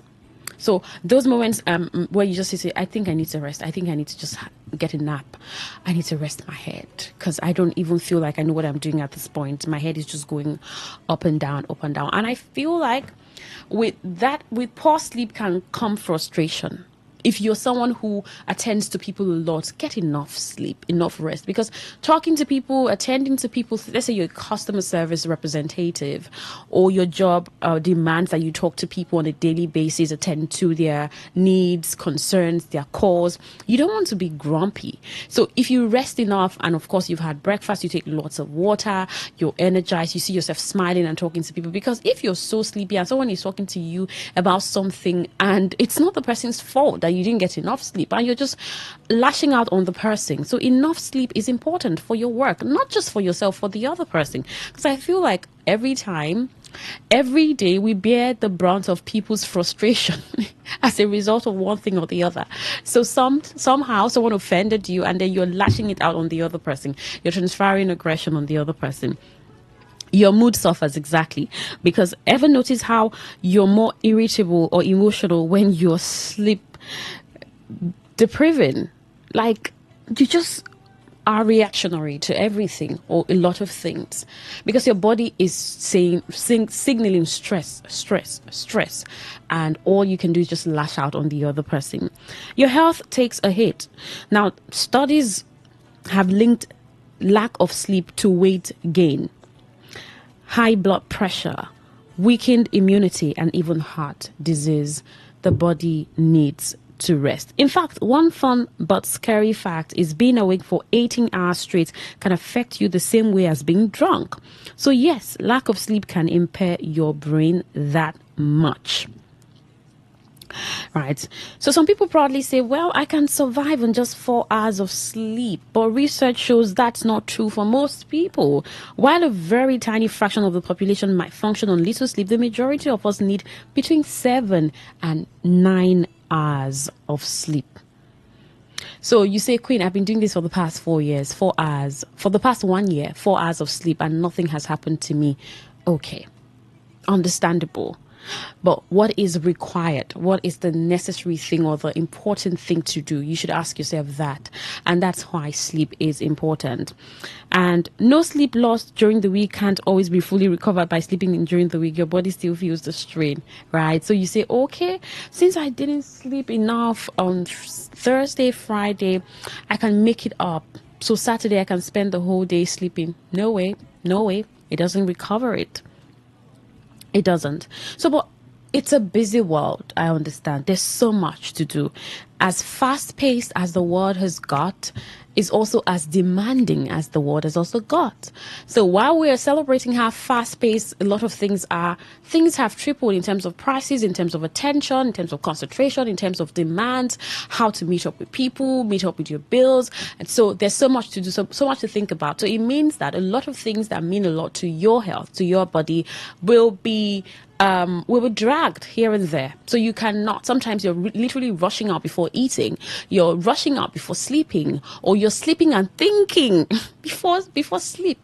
S6: So those moments where you just say, I think I need to rest. I think I need to just get a nap. I need to rest my head because I don't even feel like I know what I'm doing at this point. My head is just going up and down, up and down. And I feel like with poor sleep can come frustration. If you're someone who attends to people a lot, get enough sleep, enough rest. Because talking to people, attending to people, let's say you're a customer service representative or your job demands that you talk to people on a daily basis, attend to their needs, concerns, their calls. You don't want to be grumpy. So if you rest enough and of course you've had breakfast, you take lots of water, you're energized, you see yourself smiling and talking to people. Because if you're so sleepy and someone is talking to you about something and it's not the person's fault that you didn't get enough sleep and you're just lashing out on the person. So enough sleep is important for your work, not just for yourself, for the other person. Because I feel like every day we bear the brunt of people's frustration as a result of one thing or the other. So somehow someone offended you and then you're lashing it out on the other person. You're transferring aggression on the other person. Your mood suffers exactly because ever notice how you're more irritable or emotional when you're sleep depriving? Like you just are reactionary to everything or a lot of things because your body is signaling stress, and all you can do is just lash out on the other person. Your health takes a hit. Now, studies have linked lack of sleep to weight gain, high blood pressure, weakened immunity, and even heart disease. The body needs to rest. In fact, one fun but scary fact is being awake for 18 hours straight can affect you the same way as being drunk. So yes, lack of sleep can impair your brain that much. Right. So some people proudly say, well, I can survive on just 4 hours of sleep. But research shows that's not true for most people. While a very tiny fraction of the population might function on little sleep, the majority of us need between 7 and 9 hours of sleep. So you say, Queen, I've been doing this for the past 4 years, 4 hours. For the past 1 year, 4 hours of sleep and nothing has happened to me. Okay. Understandable. But what is required? What is the necessary thing or the important thing to do? You should ask yourself that. And that's why sleep is important. And no sleep lost during the week can't always be fully recovered by sleeping in during the week. Your body still feels the strain, right? So you say, okay, since I didn't sleep enough on Thursday, Friday, I can make it up. So Saturday, I can spend the whole day sleeping. No way. It doesn't recover it. It doesn't. So, but it's a busy world. I understand. There's so much to do. As fast-paced as the world has got, is also as demanding as the world has also got. So while we are celebrating how fast-paced a lot of things are, things have tripled in terms of prices, in terms of attention, in terms of concentration, in terms of demands, how to meet up with people, meet up with your bills. And so there's so much to do, so much to think about. So it means that a lot of things that mean a lot to your health, to your body, will be we were dragged here and there. So you cannot, sometimes you're literally rushing out before eating, you're rushing out before sleeping, or you're sleeping and thinking before sleep.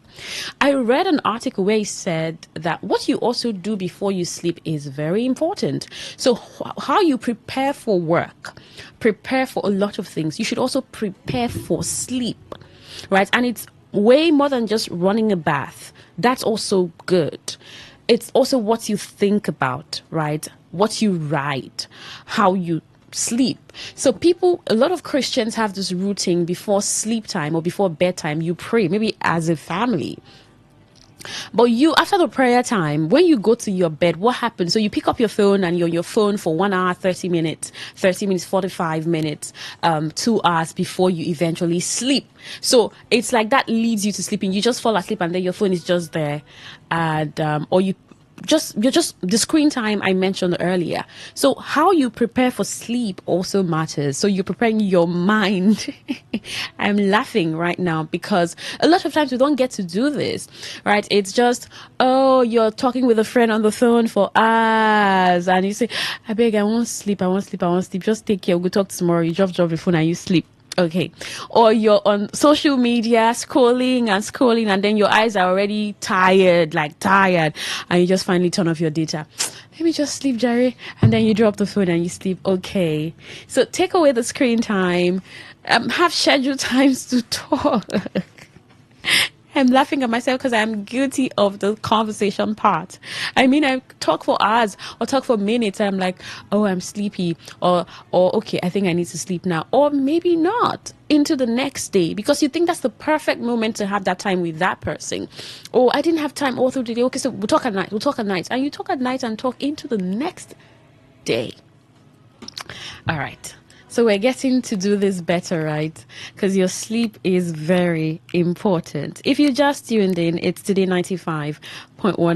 S6: I read an article where it said that what you also do before you sleep is very important. So how you prepare for work, prepare for a lot of things, you should also prepare for sleep, right? And it's way more than just running a bath. That's also good. It's also what you think about, right? What you write, how you sleep. So a lot of Christians have this routine before sleep time or before bedtime. You pray, maybe as a family. But after the prayer time, when you go to your bed, what happens? So you pick up your phone and you're on your phone for 1 hour, 30 minutes, 45 minutes, 2 hours before you eventually sleep. So it's like that leads you to sleeping. You just fall asleep and then your phone is just there. And, or you're just the screen time I mentioned earlier. So how you prepare for sleep also matters. So you're preparing your mind. I'm laughing right now because a lot of times we don't get to do this, right? It's just, you're talking with a friend on the phone for hours and you say, I beg, I won't sleep. Just take care. We'll talk tomorrow. You drop your phone and you sleep. Okay. Or you're on social media scrolling and then your eyes are already tired, and you just finally turn off your data. Let me just sleep, Jerry. And then you drop the phone and you sleep. Okay. So take away the screen time. Have scheduled times to talk. I'm laughing at myself because I'm guilty of the conversation part. I mean, I talk for hours or talk for minutes. And I'm like, oh, I'm sleepy. Or okay, I think I need to sleep now. Or maybe not into the next day because you think that's the perfect moment to have that time with that person. Or I didn't have time all through the day. Okay, so we'll talk at night. And you talk at night and talk into the next day. All right. So we're getting to do this better, right? Because your sleep is very important. If you just tuned in, it's Today 95.1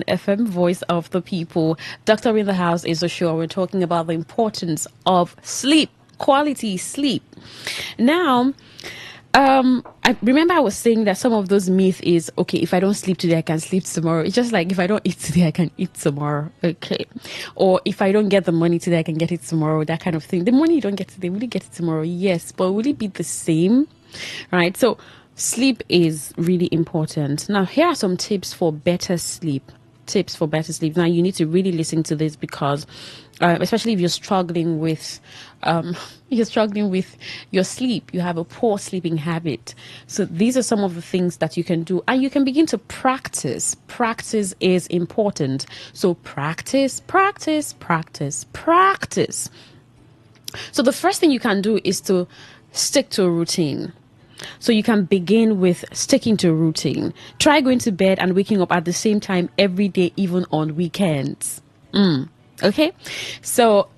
S6: FM, Voice of the People. Doctor in the House is the show. We're talking about the importance of sleep, quality sleep. Now, I remember I was saying that some of those myths is, okay, if I don't sleep today, I can sleep tomorrow. It's just like, if I don't eat today, I can eat tomorrow. Okay. Or if I don't get the money today, I can get it tomorrow. That kind of thing. The money you don't get today, will you get it tomorrow? Yes. But will it be the same? Right. So sleep is really important. Now, here are some tips for better sleep. Now, you need to really listen to this because especially if you're struggling with your sleep, you have a poor sleeping habit. So these are some of the things that you can do, and you can begin to practice. Practice is important. So practice. So the first thing you can do is to stick to a routine. So you can begin with sticking to a routine. Try going to bed and waking up at the same time every day, even on weekends. Okay? So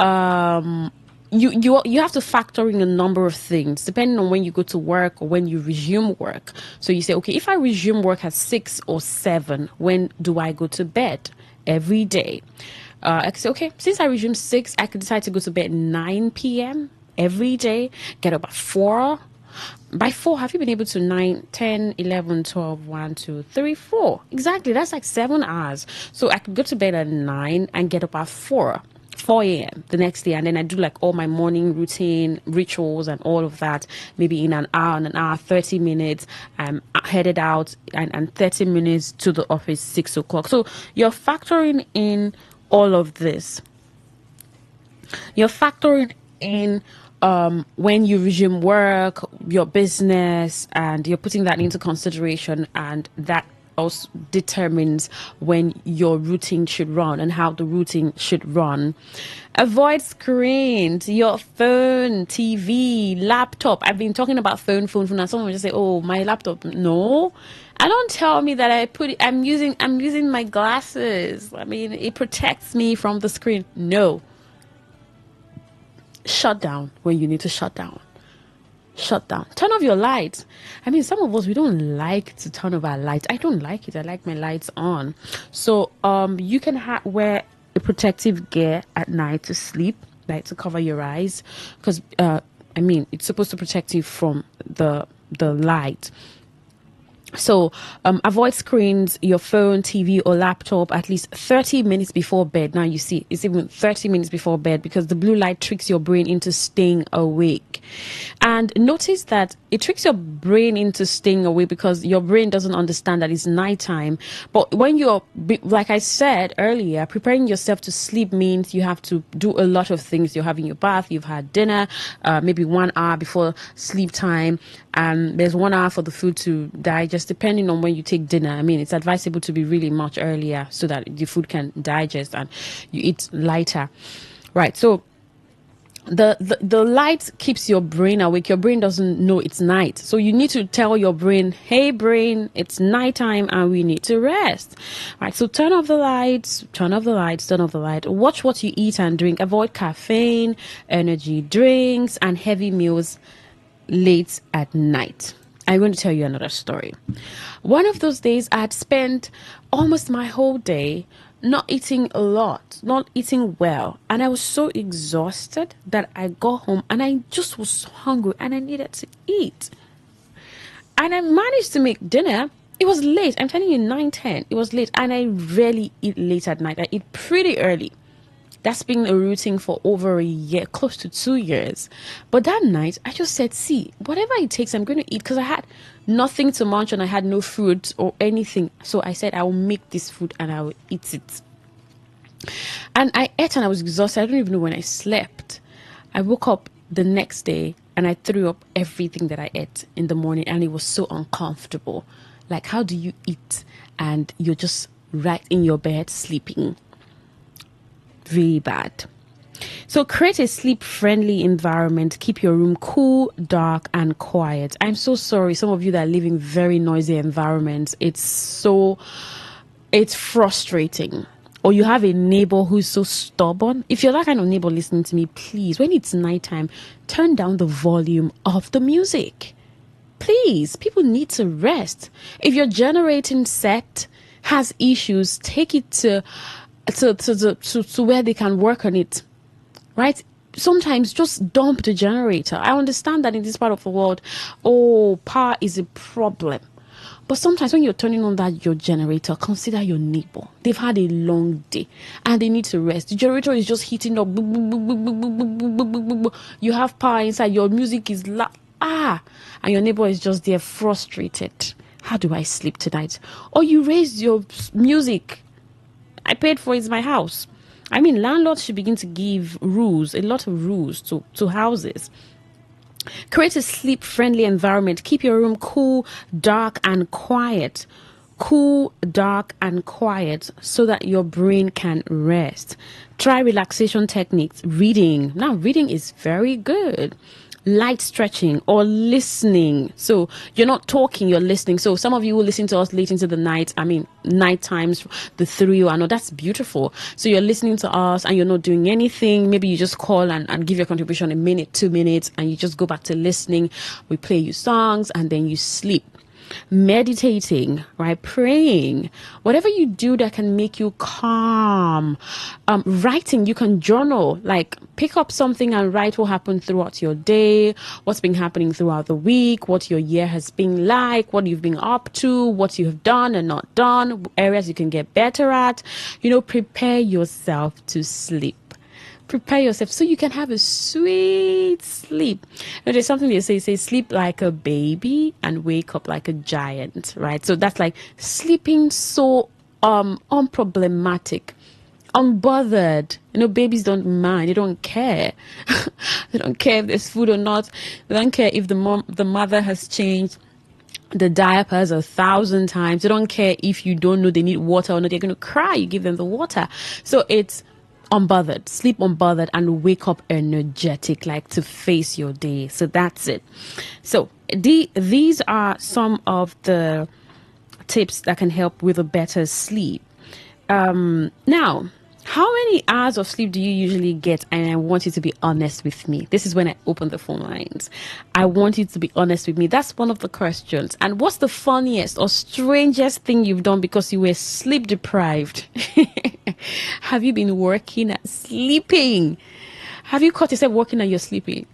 S6: you have to factor in a number of things depending on when you go to work or when you resume work. So you say, okay, if I resume work at 6 or 7, when do I go to bed? Every day. I can say, okay, since I resume 6, I could decide to go to bed 9 p.m. every day, get up at 4. By 4, have you been able to 9, 10, 11, 12, 1, 2, 3, 4? Exactly. That's like 7 hours. So I could go to bed at 9 and get up at 4 a.m. the next day. And then I do like all my morning routine, rituals and all of that. Maybe in an hour, 30 minutes, I'm headed out and 30 minutes to the office, 6 o'clock. So you're factoring in all of this. You're factoring in when you resume work, your business, and you're putting that into consideration, and that also determines when your routine should run and how the routine should run. Avoid screens, your phone, TV, laptop. I've been talking about phone, and someone will just say, oh, my laptop. No, I don't tell me that I'm using my glasses. I mean, it protects me from the screen. No. Shut down when you need to shut down. Turn off your lights. I mean, some of us, we don't like to turn off our lights. I don't like it. I like my lights on. So you can wear a protective gear at night to sleep, like to cover your eyes, because it's supposed to protect you from the light. So avoid screens, your phone, TV, or laptop at least 30 minutes before bed. Now you see, it's even 30 minutes before bed because the blue light tricks your brain into staying awake. And notice that it tricks your brain into staying awake because your brain doesn't understand that it's nighttime. But when you're, like I said earlier, preparing yourself to sleep means you have to do a lot of things. You're having your bath, you've had dinner, maybe 1 hour before sleep time. There's 1 hour for the food to digest, depending on when you take dinner. I mean, it's advisable to be really much earlier so that the food can digest and you eat lighter. Right. So the light keeps your brain awake. Your brain doesn't know it's night. So you need to tell your brain, hey brain, it's nighttime and we need to rest. Right. So turn off the lights, turn off the lights, turn off the light. Watch what you eat and drink. Avoid caffeine, energy drinks, and heavy meals late at night. I'm going to tell you another story. One of those days I had spent almost my whole day not eating a lot, not eating well. And I was so exhausted that I got home and I just was so hungry and I needed to eat. And I managed to make dinner. It was late. I'm telling you, 9:10. It was late. And I rarely eat late at night. I eat pretty early. That's been a routine for over a year, close to 2 years. But that night, I just said, see, whatever it takes, I'm going to eat because I had nothing to munch and I had no fruit or anything. So I said, I will make this food and I will eat it. And I ate and I was exhausted. I don't even know when I slept. I woke up the next day and I threw up everything that I ate in the morning and it was so uncomfortable. Like, how do you eat and you're just right in your bed sleeping? Really bad. So create a sleep-friendly environment. Keep your room cool, dark, and quiet. I'm so sorry. Some of you that live in very noisy environments, it's frustrating. Or you have a neighbor who's so stubborn. If you're that kind of neighbor listening to me, please, when it's nighttime, turn down the volume of the music. Please, people need to rest. If your generating set has issues, take it to where they can work on it, right? Sometimes just dump the generator. I understand that in this part of the world, power is a problem. But sometimes when you're turning on your generator, consider your neighbor. They've had a long day and they need to rest. The generator is just heating up. You have power inside. Your music is loud. And your neighbor is just there frustrated. How do I sleep tonight? Or you raise your music. I paid for it, it's my house. I mean, landlords should begin to give rules, a lot of rules to houses. Create a sleep-friendly environment. Keep your room cool, dark, and quiet. Cool, dark, and quiet so that your brain can rest. Try relaxation techniques. Reading. Now, reading is very good. Light stretching or listening. So you're not talking, you're listening. So some of you will listen to us late into the night. I mean, night times, the 3. I know that's beautiful. So you're listening to us and you're not doing anything. Maybe you just call and give your contribution a minute, 2 minutes, and you just go back to listening. We play you songs and then you sleep. Meditating, right? Praying, whatever you do that can make you calm. Writing, you can journal, like pick up something and write what happened throughout your day, what's been happening throughout the week, what your year has been like, what you've been up to, what you have done and not done, areas you can get better at. Prepare yourself to sleep. Prepare yourself so you can have a sweet sleep. There's something they say sleep like a baby and wake up like a giant, right? So that's like sleeping so unproblematic, unbothered. Babies don't mind. They don't care. They don't care if there's food or not. They don't care if the mother has changed the diapers 1,000 times. They don't care if you don't know they need water or not. They're going to cry. You give them the water. So it's unbothered, sleep unbothered, and wake up energetic, like to face your day. So that's it. So these are some of the tips that can help with a better sleep. Now, how many hours of sleep do you usually get? And I want you to be honest with me. This is when I open the phone lines. I want you to be honest with me. That's one of the questions. And what's the funniest or strangest thing you've done because you were sleep deprived? Have you been working at sleeping? Have you caught yourself working and you're sleeping?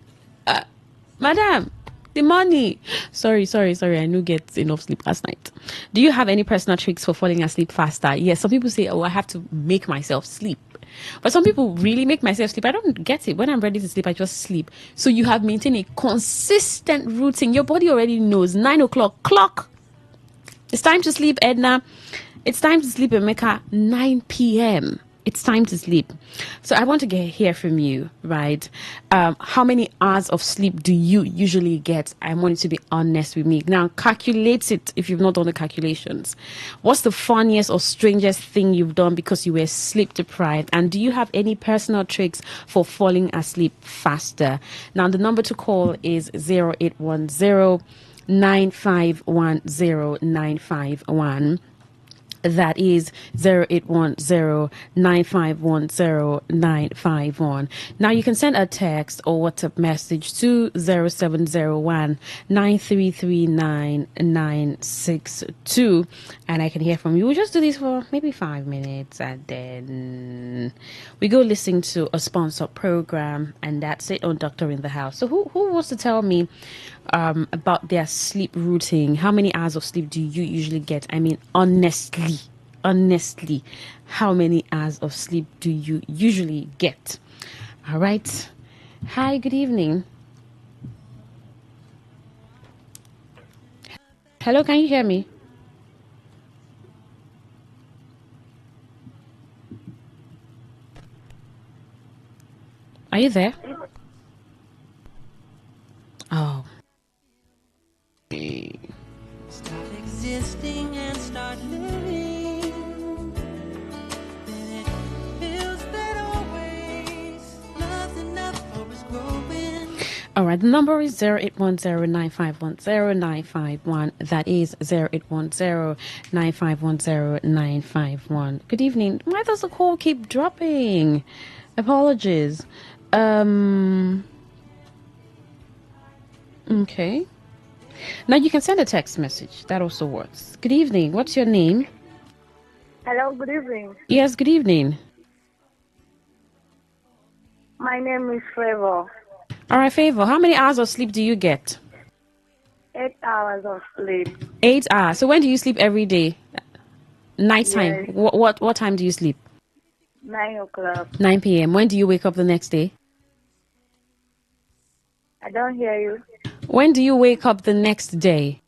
S6: Madam, the money. Sorry. I knew get enough sleep last night. Do you have any personal tricks for falling asleep faster? Yes, some people say, oh, I have to make myself sleep. But some people really make myself sleep. I don't get it. When I'm ready to sleep, I just sleep. So you have maintained a consistent routine. Your body already knows 9 o'clock clock. It's time to sleep, Edna. It's time to sleep, Emeka. 9 p.m. It's time to sleep. So I want to hear from you, right? How many hours of sleep do you usually get? I want you to be honest with me. Now, calculate it if you've not done the calculations. What's the funniest or strangest thing you've done because you were sleep deprived? And do you have any personal tricks for falling asleep faster? Now, the number to call is 0810 951 951. That is 0810-951-0951. Now you can send a text or WhatsApp message to 0701-9339-962, and I can hear from you. We'll just do this for maybe 5 minutes, and then we go listen to a sponsored program, and that's it on Doctor in the House. So who wants to tell me about their sleep routine? How many hours of sleep do you usually get? I mean, honestly, how many hours of sleep do you usually get? All right. Hi, good evening. Hello, can you hear me? Are you there? Oh.
S18: Stop existing and start living. Then it feels that always love's enough or is growing.
S6: All right, the number is 0810-951-0951. That is 0810-951-0951. Good evening. Why does the call keep dropping? Apologies. Okay. Now you can send a text message. That also works. Good evening. What's your name?
S19: Hello, good evening.
S6: Yes, good evening.
S19: My name is Favor.
S6: All right, Favor. How many hours of sleep do you get?
S19: 8 hours of sleep.
S6: 8 hours. So when do you sleep every day? Nighttime.
S19: Yes.
S6: What time do you sleep?
S19: 9 o'clock.
S6: 9 p.m. When do you wake up the next day?
S19: I don't hear you.
S6: When do you wake up the next day?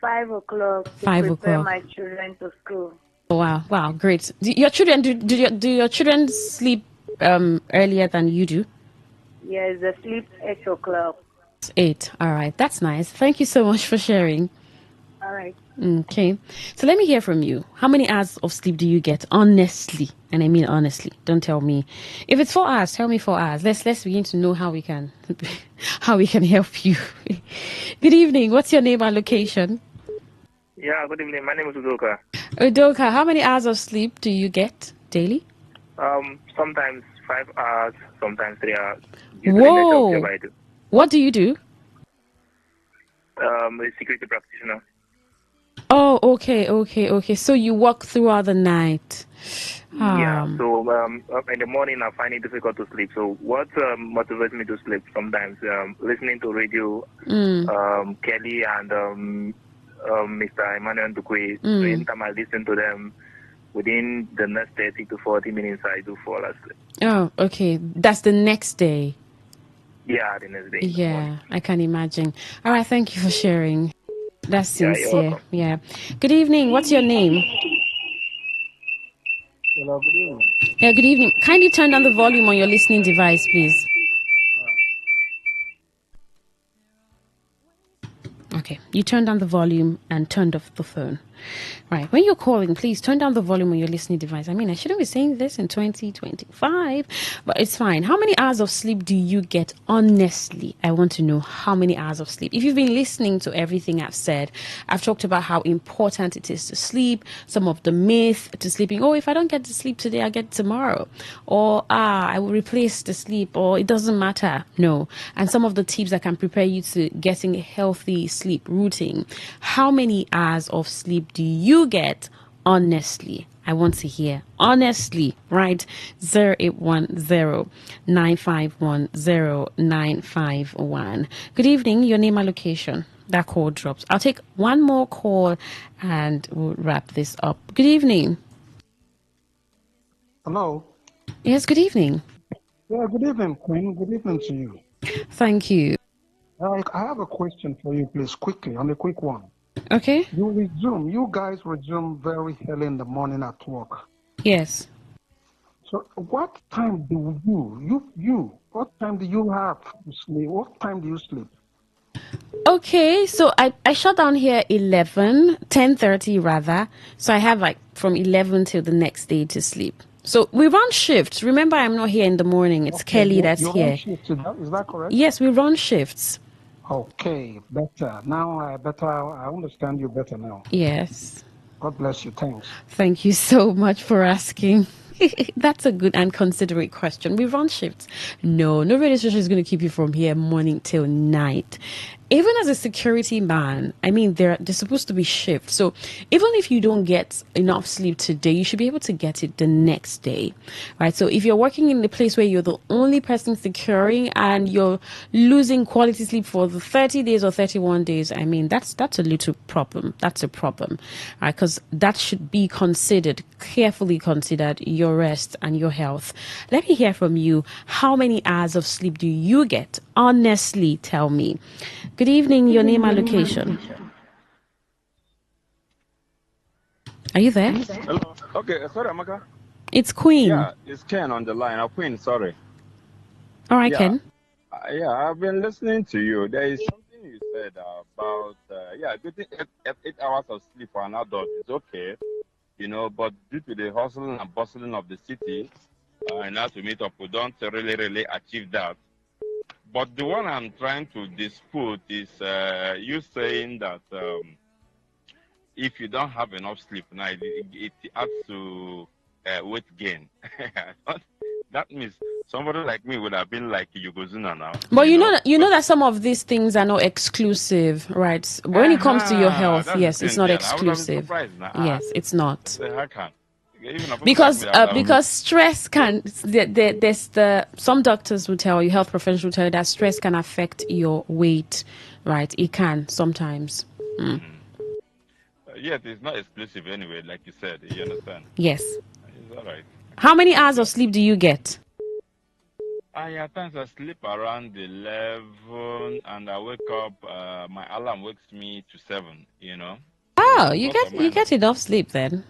S19: 5 o'clock. To
S6: 5
S19: prepare
S6: o'clock.
S19: my children to school.
S6: Oh, wow, great. Do your children do your children sleep earlier than you do?
S19: Yes, they sleep 8 o'clock.
S6: 8. All right, that's nice. Thank you so much for sharing.
S19: All right.
S6: Okay, so let me hear from you. How many hours of sleep do you get? Honestly, and I mean honestly. Don't tell me. If it's 4 hours, tell me 4 hours. Let's begin to know how we can help you. Good evening. What's your name and location?
S20: Yeah, good evening. My name is Udoka.
S6: Udoka, how many hours of sleep do you get daily?
S20: Sometimes 5 hours, sometimes 3 hours. Usually
S6: Whoa!
S20: that's what I do.
S6: What do you do?
S20: A security practitioner.
S6: Oh, okay. So you work throughout the night.
S20: Yeah, so in the morning I find it difficult to sleep. So what motivates me to sleep sometimes? Listening to radio, Kelly and Mr. Emmanuel Dukwe. So anytime I listen to them, within the next 30 to 40 minutes, I do fall asleep.
S6: Oh, okay. That's the next day.
S20: Yeah, the next day.
S6: Yeah, I can imagine. All right, thank you for sharing. That's
S20: Yeah, you're
S6: sincere.
S20: welcome.
S6: Yeah. Good evening. What's your name?
S21: Hello, good evening.
S6: Yeah, good evening. Kindly turn down the volume on your listening device, please. Okay, you turned down the volume and turned off the phone. Right, when you're calling, please turn down the volume on your listening device. I mean, I shouldn't be saying this in 2025, but it's fine. How many hours of sleep do you get? Honestly, I want to know how many hours of sleep. If you've been listening to everything I've said, I've talked about how important it is to sleep, some of the myth to sleeping. Oh, if I don't get to sleep today, I'll get tomorrow. Or, I will replace the sleep, or it doesn't matter. No. And some of the tips that can prepare you to getting a healthy sleep routine. How many hours of sleep do you get? Honestly, I want to hear. Honestly, right? 0810-951-0951. Good evening. Your name and location. That call drops. I'll take one more call and we'll wrap this up. Good evening.
S21: Hello.
S6: Yes, good evening.
S21: Yeah, good evening, Queen. Good evening to you.
S6: Thank you.
S21: I have a question for you, please, quickly, on a quick one.
S6: Okay.
S21: You guys resume very early in the morning at work.
S6: Yes.
S21: So what time do what time do you have to sleep? What time do you sleep?
S6: Okay, so I shut down here 10:30 rather. So I have like from 11 till the next day to sleep. So we run shifts. Remember, I'm not here in the morning. It's Kelly that's
S21: you
S6: here.
S21: run shifts, is that correct?
S6: Yes, we run shifts.
S21: Okay, better. Now I understand you better now.
S6: Yes.
S21: God bless you. Thanks.
S6: Thank you so much for asking. That's a good and considerate question. We run shifts. No radio station is going to keep you from here morning till night. Even as a security man, I mean, they're supposed to be shifts. So even if you don't get enough sleep today, you should be able to get it the next day, right? So if you're working in a place where you're the only person securing and you're losing quality sleep for the 30 days or 31 days, I mean, that's a little problem. That's a problem, right? Because that should be carefully considered, your rest and your health. Let me hear from you. How many hours of sleep do you get? Honestly, tell me. Good evening, your name and location. Are you there?
S22: Hello. Okay, sorry, Amaka.
S6: It's Queen.
S22: Yeah, it's Ken on the line. Queen, sorry.
S6: All right, Ken.
S22: Yeah, I've been listening to you. There is something you said about, getting 8 hours of sleep for an adult is okay, but due to the hustling and bustling of the city, and as we meet up, we don't really achieve that. But the one I'm trying to dispute is you saying that if you don't have enough sleep now, it adds to weight gain. That means somebody like me would have been like Yokozuna now.
S6: But you know that some of these things are not exclusive, right? When it comes to your health, yes, it's not exclusive. Yes, it's not.
S22: How can?
S6: Because stress can some doctors will tell you, health professionals will tell you that stress can affect your weight, right? It can sometimes.
S22: Yes, it's not exclusive anyway, like you said. You understand?
S6: Yes.
S22: It's all right.
S6: How many hours of sleep do you get?
S22: At times I sleep around 11 and I wake up. My alarm wakes me to 7.
S6: Oh, you get enough sleep then.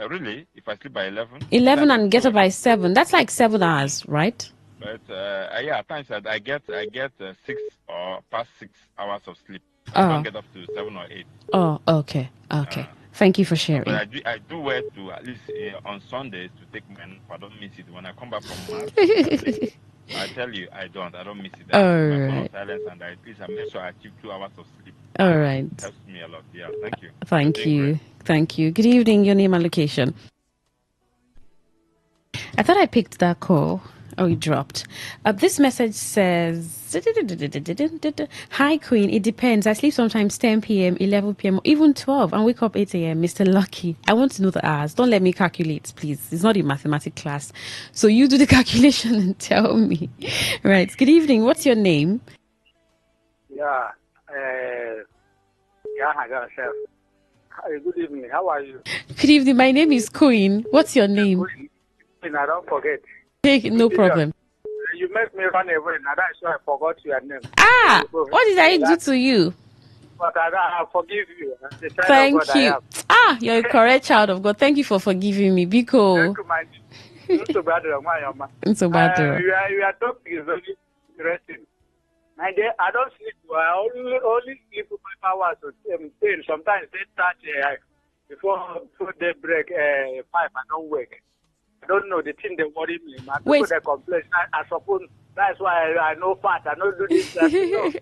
S22: Really? If I sleep by 11?
S6: 11 and get up by 7. That's like 7 hours, right?
S22: But at times I get 6 or past 6 hours of sleep.
S6: Oh.
S22: I don't get up to 7 or 8.
S6: Oh, okay. Thank you for sharing.
S22: But I do wear to at least on Sundays to take my nap. I don't miss it when I come back from mass. I tell you, I don't miss it. I put my phone on silence and at least I make sure I achieve 2 hours of sleep.
S6: All right.
S22: It helps me a lot. Yeah, thank you.
S6: Thank you. Good evening, your name and location. I thought I picked that call. Oh, it dropped. This message says, hi, Queen. It depends. I sleep sometimes 10 p.m., 11 p.m., even 12, and wake up 8 a.m. Mr. Lucky. I want to know the hours. Don't let me calculate, please. It's not a mathematics class. So you do the calculation and tell me. Right. Good evening. What's your name?
S23: Yeah. I got a chef. Hi, good evening. How are you?
S6: Good evening. My name is Queen. What's your name?
S23: Queen, I don't forget.
S6: No problem.
S23: You make me run away, and that's why I forgot your name.
S6: What did I do to you?
S23: But I forgive you.
S6: Thank you. You're a correct child of God. Thank you for forgiving me, Biko.
S23: Your topic is very interesting. I don't sleep. I only sleep 5 hours or 10. Sometimes 10:30 before daybreak. 5 I don't wake. I don't know, the thing they worry me. My people they complain. I suppose that's why I know fat. I don't do this. You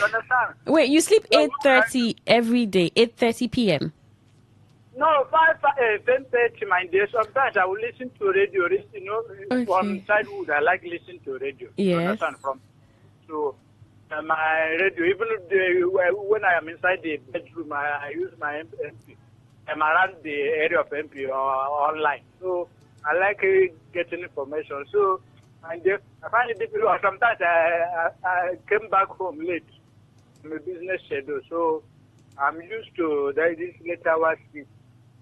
S23: understand?
S6: Wait, you sleep 8:30 every day, 8:30 p.m.
S23: No, 10:30 my day. Sometimes I will listen to radio. From childhood I like listening to radio.
S6: Yes.
S23: You understand? My radio. Even when I am inside the bedroom, I use my MP. I'm around the area of MP or online. So I like getting information. So I find it difficult. Sometimes I came back home late. I'm a business schedule, so I'm used to this late hours sleep.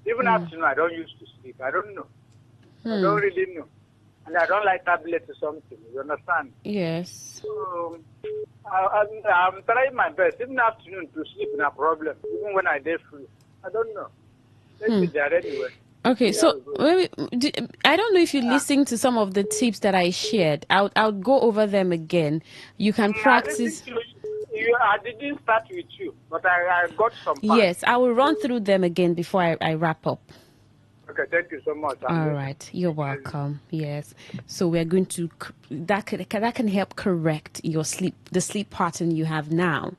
S23: Even afternoon, I don't used to sleep. I don't know. I don't really know. And I don't like tablets or something. You understand?
S6: Yes.
S23: So I'm trying my best. Even afternoon to sleep is a problem. Even when I get free. I don't know. Let's be there anyway.
S6: Okay, so I don't know if you listen to some of the tips that I shared. I'll go over them again. You can practice.
S23: I didn't start with you, but I got some parts.
S6: Yes, I will run through them again before I wrap up.
S23: Okay, thank you so much.
S6: All right, you're welcome. Yes, so we're going to that can help correct your the sleep pattern you have now.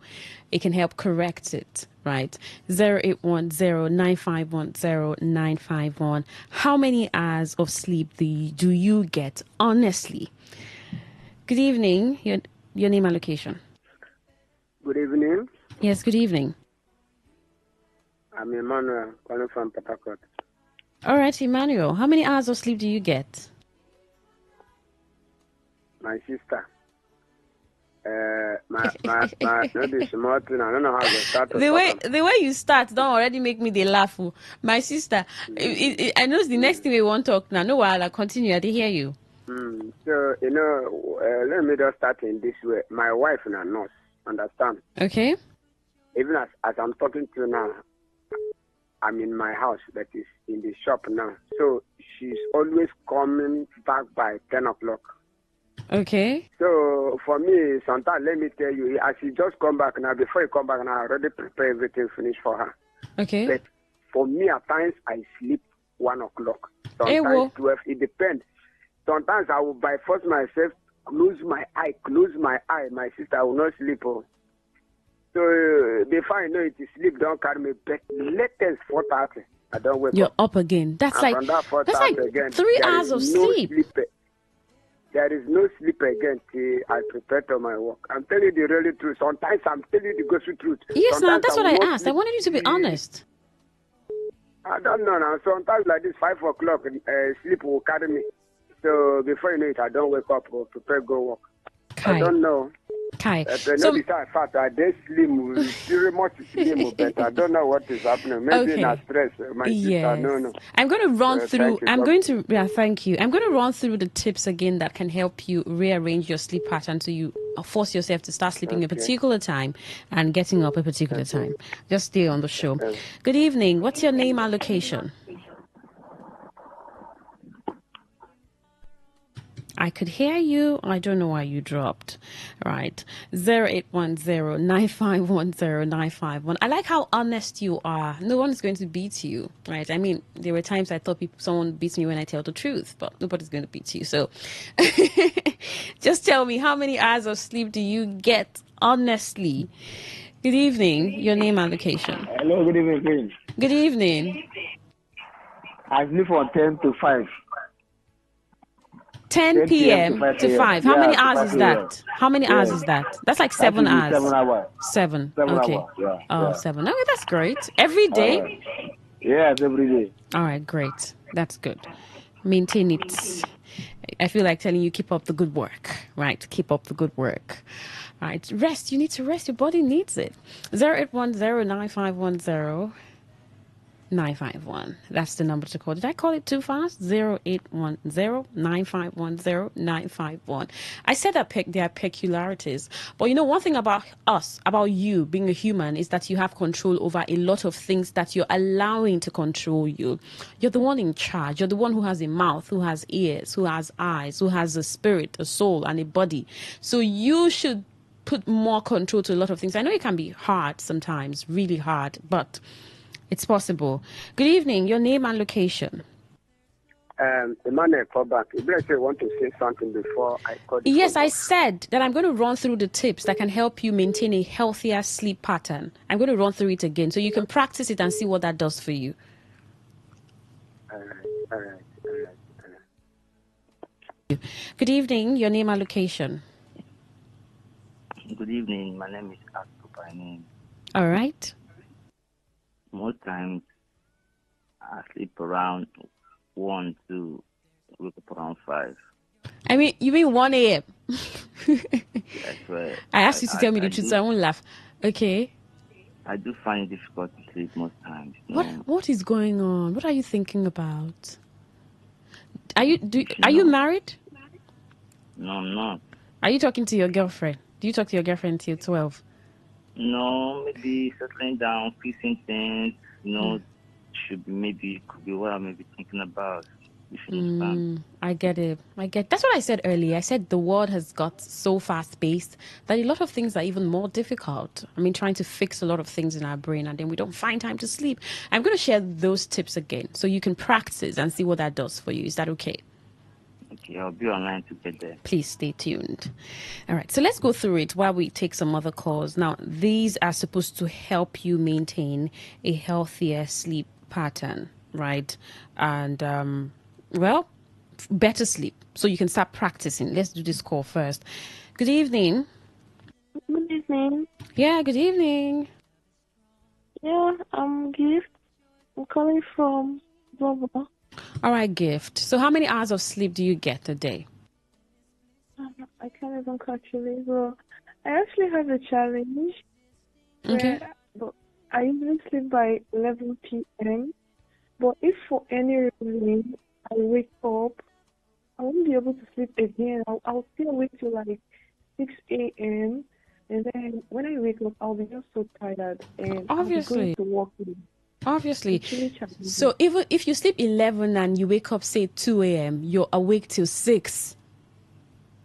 S6: It can help correct it, right? 0810-951-0951. How many hours of sleep do you get honestly? Good evening. Your name and location.
S1: Good evening.
S6: Yes, good evening.
S1: I'm Emmanuel, calling from Port Harcourt.
S6: All right, Emmanuel. How many hours of sleep do you get?
S1: My sister. Maybe small thing. I don't know how to start.
S6: The way you start don't already make me the laugh. My sister, I know it's the next thing we want to talk now. No, I'll continue. I didn't hear you.
S1: So let me just start in this way. My wife is a nurse. Understand?
S6: Okay.
S1: Even as I'm talking to you now, I'm in my house, that is in the shop now. So she's always coming back by 10 o'clock.
S6: Okay.
S1: So for me, sometimes, let me tell you, as she just come back now, before you come back now, I already prepare everything finished for her.
S6: Okay.
S1: But for me, at times, I sleep 1 o'clock. Sometimes 12. It depends. Sometimes I will by force myself, close my eye. My sister will not sleep. So before I know it, sleep don't carry me back. Latest 4:30. I don't wake up.
S6: You're up again. That's like
S1: again,
S6: 3 hours of sleep.
S1: There is no sleep again till I prepare to my work. I'm telling you the real truth. Sometimes I'm telling you the gospel truth.
S6: Yes, now that's what I asked.
S1: Sleep.
S6: I wanted you to be honest.
S1: I don't know now. Sometimes like this, 5 o'clock, sleep will carry me. So before you know it, I don't wake up or prepare go work. I don't know. So fact, I did slim, very much slim, but I don't know what is happening. Maybe not stress. My sister, no.
S6: I'm going to run through.
S1: Thank you.
S6: I'm going to run through the tips again that can help you rearrange your sleep pattern so you force yourself to start sleeping a particular time and getting up a particular time. Just stay on the show. Good evening. What's your name and location? I could hear you. I don't know why you dropped. Right. 0810-951-0951. I like how honest you are. No one is going to beat you. Right. I mean, there were times I thought someone beats me when I tell the truth, but nobody's going to beat you. So just tell me, how many hours of sleep do you get honestly? Good evening. Your name and location.
S4: Hello, good evening, Queen.
S6: Good evening.
S4: I sleep from 10 to 5.
S6: 10 p.m. to 5. How many hours is that? How many hours is that? That's like 7 hours.
S4: 7 hours.
S6: 7.
S4: 7
S6: okay.
S4: Hours.
S6: 7. Okay, that's great. Every day?
S4: Yes, every day.
S6: All right, great. That's good. Maintain it. I feel like telling you, keep up the good work, right? Keep up the good work. All right, rest. You need to rest. Your body needs it. 0810-951-0951. That's the number to call. Did I call it too fast? 0810-951-0951. I said that there are peculiarities. But you know, one thing about us, about you being a human, is that you have control over a lot of things that you're allowing to control you. You're the one in charge. You're the one who has a mouth, who has ears, who has eyes, who has a spirit, a soul, and a body. So you should put more control to a lot of things. I know it can be hard sometimes, really hard, but it's possible. Good evening. Your name and location.
S1: Emmanuel, call back. If you want to say something before I call you.
S6: Yes, I said that I'm going to run through the tips that can help you maintain a healthier sleep pattern. I'm going to run through it again so you can practice it and see what that does for you.
S1: All right.
S6: Good evening. Your name and location.
S5: Good evening. My name is Atupa.
S6: All right.
S5: Most times, I sleep around 1 to wake up around 5.
S6: I mean, you mean 1 a.m.?
S5: That's right.
S6: I asked you to tell me the truth, so I won't laugh. Okay.
S5: I do find it difficult to sleep most times.
S6: What is going on? What are you thinking about? Are you married?
S5: No, I'm not.
S6: Are you talking to your girlfriend? Do you talk to your girlfriend till 12?
S5: No, maybe settling down, fixing things, could be what I may be thinking about.
S6: I get it. That's what I said earlier. I said the world has got so fast-paced that a lot of things are even more difficult. I mean, trying to fix a lot of things in our brain, and then we don't find time to sleep. I'm going to share those tips again so you can practice and see what that does for you. Is that okay?
S5: Okay, I'll be online to get there.
S6: Please stay tuned. All right, so let's go through it while we take some other calls. Now, these are supposed to help you maintain a healthier sleep pattern, right? And, better sleep so you can start practicing. Let's do this call first. Good evening.
S7: Good evening.
S6: Yeah, good evening.
S7: Yeah, I'm Gift. I'm calling from Bobo.
S6: All right, Gift. So how many hours of sleep do you get a day?
S7: I can't even calculate. Well, I actually have a challenge.
S6: Okay.
S7: But I usually sleep by 11 p.m. But if for any reason I wake up, I won't be able to sleep again. I'll still awake till like 6 a.m. And then when I wake up, I'll be just so tired. And
S6: Obviously.
S7: I'll be going to work.
S6: Obviously. So even if you sleep 11 and you wake up, say, 2 a.m., you're awake till 6.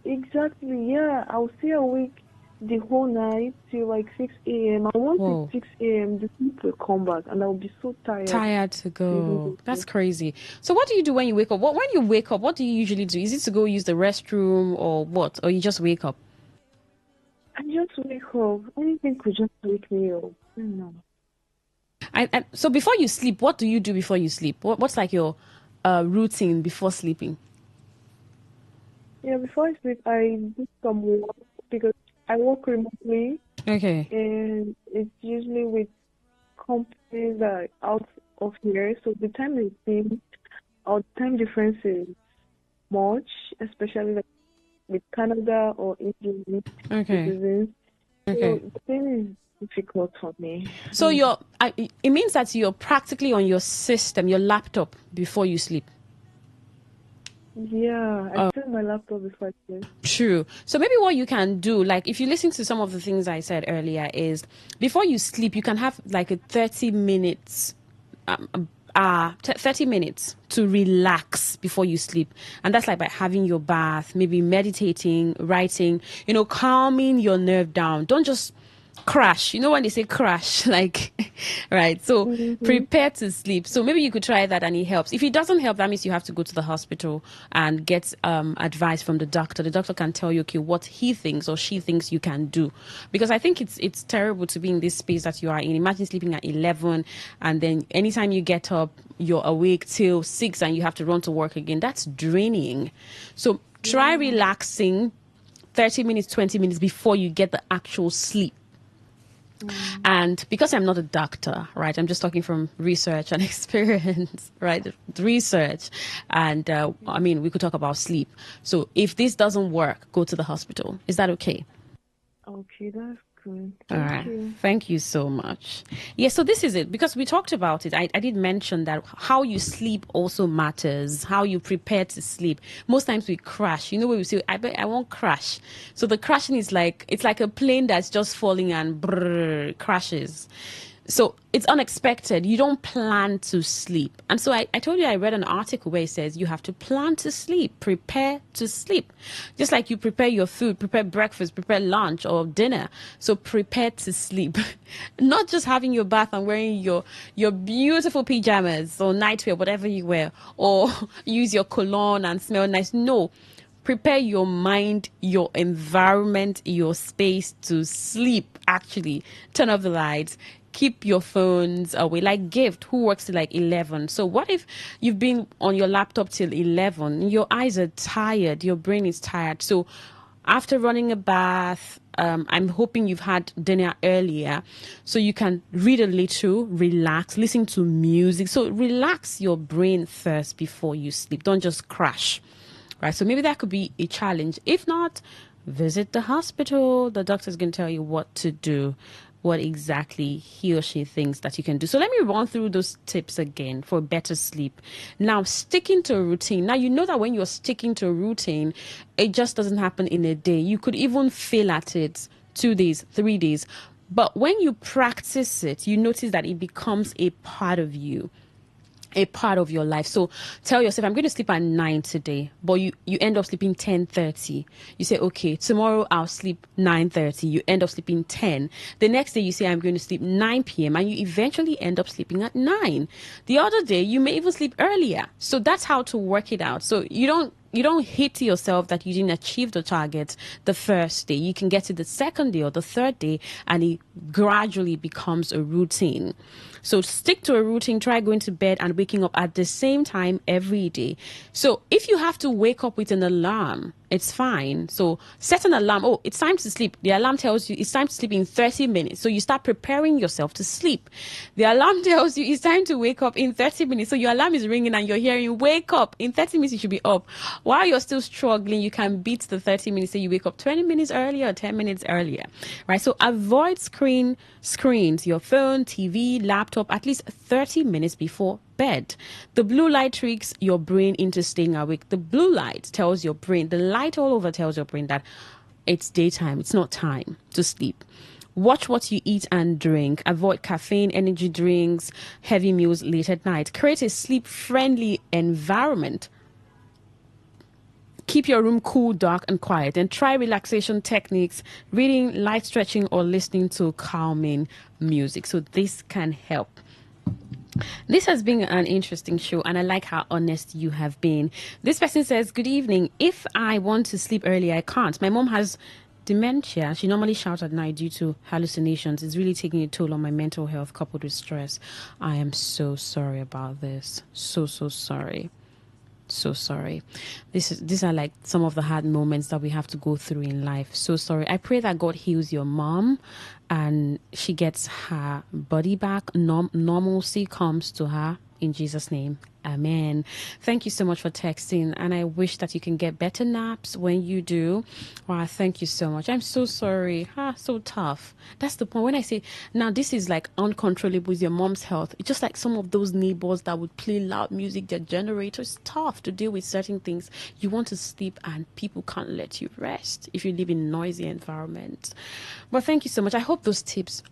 S7: Exactly, yeah. I'll stay awake the whole night till like 6 a.m. I want 6 a.m. the sleep will come back and I'll be so tired.
S6: Tired to go. That's crazy. So what do you do when you wake up? When you wake up, what do you usually do? Is it to go use the restroom or what? Or you just wake up?
S7: I just wake up. Anything could just wake me up. No.
S6: So before you sleep, what do you do before you sleep? What's like your routine before sleeping?
S7: Yeah, before I sleep, I do some work because I work remotely.
S6: Okay.
S7: And it's usually with companies that are out of here. So the time they sleep, our time difference is much, especially like with Canada or Indian citizens.
S6: Okay.
S7: So the thing is difficult for me.
S6: So it means that you're practically on your system, your laptop, before you sleep.
S7: Yeah, I turn my laptop before I sleep.
S6: True. So maybe what you can do, like if you listen to some of the things I said earlier, is before you sleep, you can have like a 30 minutes 30 minutes to relax before you sleep. And that's like by having your bath, maybe meditating, writing, calming your nerve down. Don't just crash. You know when they say crash, like, right? So prepare to sleep. So maybe you could try that and it helps. If it doesn't help, that means you have to go to the hospital and get advice from the doctor. The doctor can tell you, okay, what he thinks or she thinks you can do. Because I think it's terrible to be in this space that you are in. Imagine sleeping at 11 and then anytime you get up, you're awake till 6 and you have to run to work again. That's draining. So try relaxing 30 minutes, 20 minutes before you get the actual sleep. And because I'm not a doctor, right, I'm just talking from research and experience, right, research. And we could talk about sleep. So if this doesn't work, go to the hospital. Is that okay?
S7: Okay, that's good.
S6: All right. Thank you so much. Yeah, so this is it. Because we talked about it. I did mention that how you sleep also matters, how you prepare to sleep. Most times we crash. When we say, I won't crash. So the crashing is it's like a plane that's just falling and crashes. So it's unexpected. You don't plan to sleep. And so I told you I read an article where it says you have to plan to sleep, prepare to sleep. Just like you prepare your food, prepare breakfast, prepare lunch or dinner. So prepare to sleep. Not just having your bath and wearing your beautiful pajamas or nightwear, whatever you wear, or use your cologne and smell nice. No. Prepare your mind, your environment, your space to sleep, actually. Turn off the lights. Keep your phones away. Like Gift, who works till like 11. So what if you've been on your laptop till 11? Your eyes are tired. Your brain is tired. So after running a bath, I'm hoping you've had dinner earlier, so you can read a little, relax, listen to music. So relax your brain first before you sleep. Don't just crash, right? So maybe that could be a challenge. If not, visit the hospital. The doctor's going to tell you what to do, what exactly he or she thinks that you can do. So let me run through those tips again for better sleep. Now, sticking to a routine. Now, you know that when you're sticking to a routine, it just doesn't happen in a day. You could even fail at it 2 days, 3 days. But when you practice it, you notice that it becomes a part of you, a part of your life. So tell yourself, I'm going to sleep at 9 today, but you end up sleeping 10:30. You say, okay, tomorrow I'll sleep 9:30. You end up sleeping 10. The next day you say, I'm going to sleep 9 p.m. and you eventually end up sleeping at 9. The other day you may even sleep earlier. So that's how to work it out. So you don't hate yourself that you didn't achieve the target the first day. You can get to the second day or the third day, and it gradually becomes a routine. So stick to a routine. Try going to bed and waking up at the same time every day. So if you have to wake up with an alarm, it's fine. So set an alarm. Oh, it's time to sleep. The alarm tells you it's time to sleep in 30 minutes. So you start preparing yourself to sleep. The alarm tells you it's time to wake up in 30 minutes. So your alarm is ringing and you're hearing, wake up. In 30 minutes, you should be up. While you're still struggling, you can beat the 30 minutes. So you wake up 20 minutes earlier or 10 minutes earlier, right? So avoid screens, your phone, TV, laptop, at least 30 minutes before bed. The blue light tricks your brain into staying awake. The blue light tells your brain, the light all over tells your brain that it's daytime. It's not time to sleep. Watch what you eat and drink. Avoid caffeine, energy drinks, heavy meals late at night. Create a sleep-friendly environment. Keep your room cool, dark, and quiet. And try relaxation techniques, reading, light stretching, or listening to calming music. So this can help. This has been an interesting show, and I like how honest you have been. This person says, good evening. If I want to sleep early, I can't. My mom has dementia. She normally shouts at night due to hallucinations. It's really taking a toll on my mental health coupled with stress. I am so sorry about this. So sorry. So sorry. These are like some of the hard moments that we have to go through in life. So sorry. I pray that God heals your mom and she gets her body back. Normalcy comes to her in Jesus' name. Amen. Thank you so much for texting, and I wish that you can get better naps when you do. Wow, thank you so much. I'm so sorry. So tough. That's the point. When I say, now this is like uncontrollable with your mom's health. It's just like some of those neighbors that would play loud music, their generator. It's tough to deal with certain things. You want to sleep and people can't let you rest if you live in a noisy environment. But thank you so much. I hope those tips,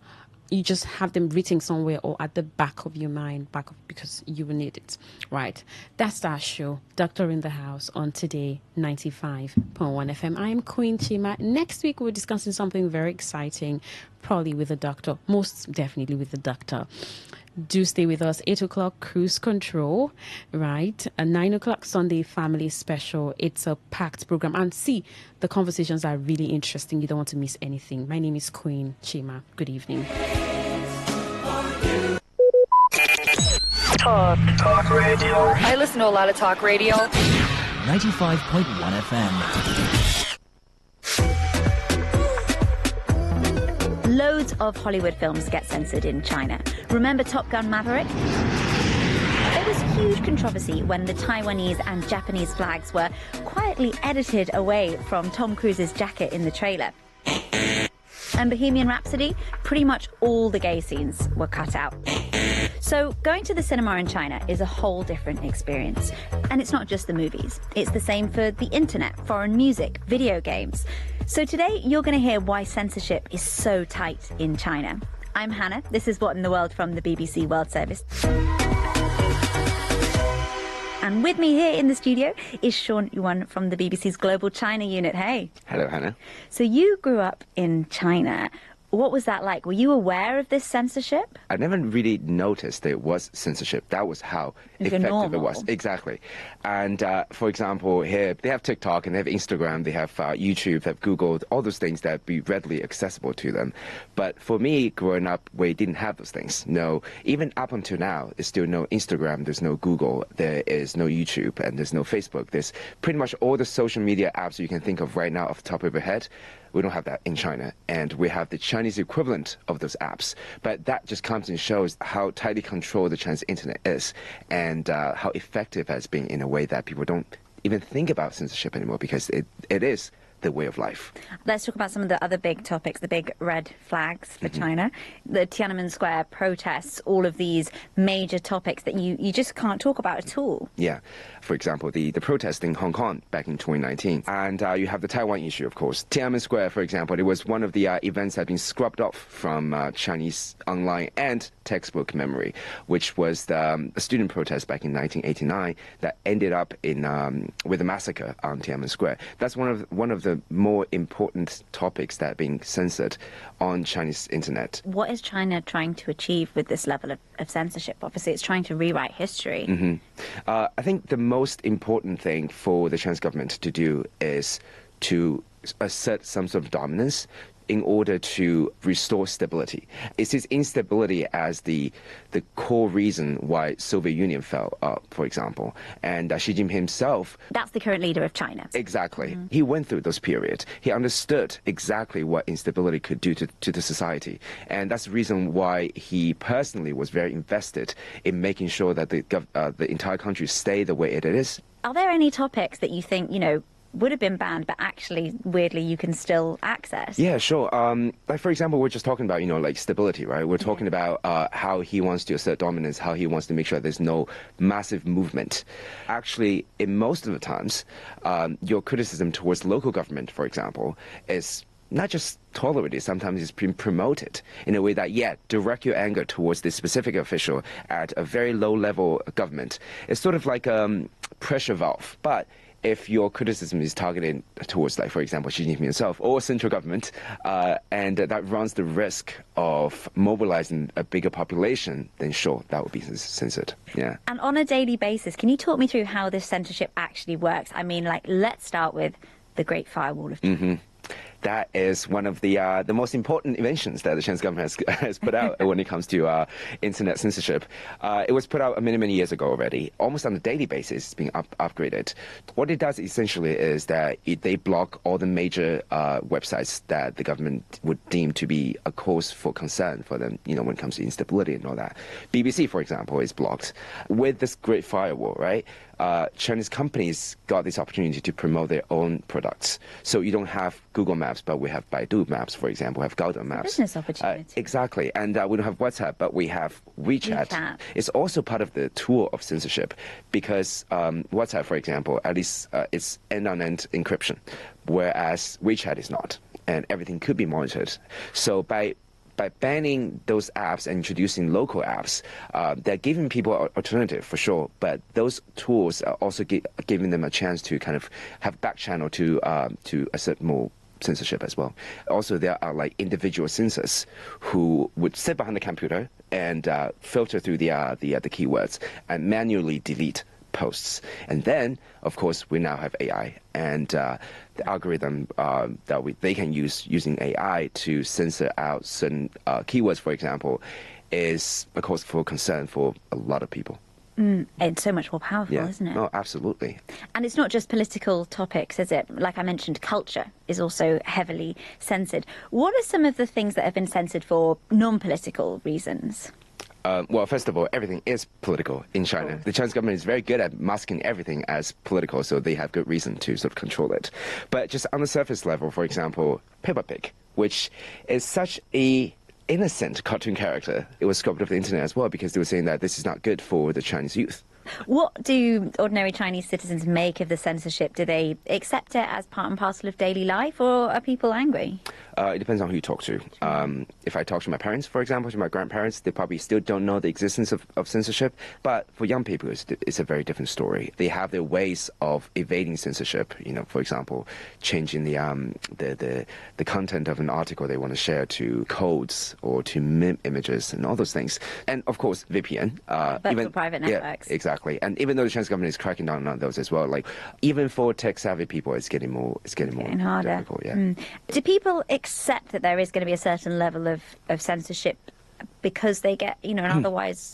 S6: you just have them written somewhere or at the back of your mind, because you will need it, right? That's our show, Doctor in the House, on Today 95.1 FM. I am Queen Chima. Next week, we're discussing something very exciting, probably with the doctor, most definitely with the doctor. Do stay with us. 8 o'clock, Cruise Control, right? A 9 o'clock Sunday Family Special. It's a packed program. And see, the conversations are really interesting. You don't want to miss anything. My name is Queen Chima. Good evening.
S2: Talk radio. I listen to a lot of talk radio.
S3: 95.1 FM.
S10: Loads of Hollywood films get censored in China. Remember Top Gun Maverick? There was huge controversy when the Taiwanese and Japanese flags were quietly edited away from Tom Cruise's jacket in the trailer. And Bohemian Rhapsody, pretty much all the gay scenes were cut out. So going to the cinema in China is a whole different experience. And it's not just the movies. It's the same for the internet, foreign music, video games. So today you're going to hear why censorship is so tight in China. I'm Hannah. This is What in the World from the BBC World Service. And with me here in the studio is Sean Yuan from the BBC's Global China Unit. Hey.
S11: Hello, Hannah.
S10: So you grew up in China. What was that like? Were you aware of this censorship?
S11: I never really noticed there was censorship. That was how effective it was. Exactly. And for example, here they have TikTok and they have Instagram, they have YouTube, they have Google, all those things that be readily accessible to them. But for me, growing up, we didn't have those things. No, even up until now, there's still no Instagram, there's no Google, there is no YouTube, and there's no Facebook. There's pretty much all the social media apps you can think of right now off the top of your head. We don't have that in China, and we have the Chinese equivalent of those apps. But that just comes and shows how tightly controlled the Chinese internet is, and how effective it has been in a way that people don't even think about censorship anymore, because it is the way of life.
S10: Let's talk about some of the other big topics, the big red flags for China, the Tiananmen Square protests, all of these major topics that you just can't talk about at all.
S11: Yeah. For example, the protest in Hong Kong back in 2019. And you have the Taiwan issue, of course. Tiananmen Square, for example, it was one of the events that had been scrubbed off from Chinese online and textbook memory, which was the student protest back in 1989 that ended up in with a massacre on Tiananmen Square. That's one of the more important topics that are being censored on Chinese internet.
S10: What is China trying to achieve with this level of censorship? Obviously, it's trying to rewrite history.
S11: I think the most important thing for the Chinese government to do is to assert some sort of dominance in order to restore stability. It sees instability as the core reason why Soviet Union fell up, for example. And Xi Jinping himself...
S10: That's the current leader of China.
S11: Exactly. He went through those periods. He understood exactly what instability could do to the society. And that's the reason why he personally was very invested in making sure that the entire country stay the way it is.
S10: Are there any topics that you think, would have been banned, but actually, weirdly, you can still access?
S11: Yeah, sure. Like, for example, we're just talking about, like stability, right? We're talking about how he wants to assert dominance, how he wants to make sure there's no massive movement. Actually, in most of the times, your criticism towards local government, for example, is not just tolerated, sometimes it's been promoted in a way that, direct your anger towards this specific official at a very low-level government. It's sort of like a pressure valve, but if your criticism is targeted towards, like, for example, Xi Jinping himself or central government, and that runs the risk of mobilizing a bigger population, then sure, that would be censored. Yeah.
S10: And on a daily basis, can you talk me through how this censorship actually works? I mean, let's start with the Great Firewall of China.
S11: That is one of the most important inventions that the Chinese government has put out when it comes to internet censorship. It was put out many years ago already. Almost on a daily basis, it's being upgraded. What it does essentially is that they block all the major websites that the government would deem to be a cause for concern for them, when it comes to instability and all that. BBC, for example, is blocked. With this Great Firewall, right? Chinese companies got this opportunity to promote their own products. So you don't have Google Maps, but we have Baidu Maps, for example. We have Gaode Maps.
S10: Business opportunity.
S11: Exactly. And we don't have WhatsApp, but we have WeChat. It's also part of the tool of censorship because WhatsApp, for example, at least it's end-on-end encryption, whereas WeChat is not. And everything could be monitored. So by banning those apps and introducing local apps, they're giving people an alternative for sure, but those tools are also giving them a chance to kind of have back channel to assert more censorship as well. Also, there are like individual censors who would sit behind the computer and filter through the keywords and manually delete posts. And then, of course, we now have AI and the algorithm that they can use using AI to censor out certain keywords, for example, is a cause for concern for a lot of people.
S10: It's so much more powerful, isn't it?
S11: Oh, absolutely.
S10: And it's not just political topics, is it? Like I mentioned, culture is also heavily censored. What are some of the things that have been censored for non-political reasons?
S11: Well, first of all, everything is political in China. The Chinese government is very good at masking everything as political, so they have good reason to sort of control it. But just on the surface level, for example, Peppa Pig, which is such a innocent cartoon character, it was scrubbed off the internet as well because they were saying that this is not good for the Chinese youth.
S10: What do ordinary Chinese citizens make of the censorship? Do they accept it as part and parcel of daily life, or are people angry?
S11: It depends on who you talk to. If I talk to my parents, for example, to my grandparents, they probably still don't know the existence of censorship. But for young people, it's a very different story. They have their ways of evading censorship. For example, changing the content of an article they want to share to codes or to meme images and all those things. And of course, VPN.
S10: But for private networks.
S11: Yeah, exactly. And even though the Chinese government is cracking down on those as well, like even for tech-savvy people, it's getting harder. Difficult. Yeah.
S10: Do people accept that there is going to be a certain level of censorship because they get, an otherwise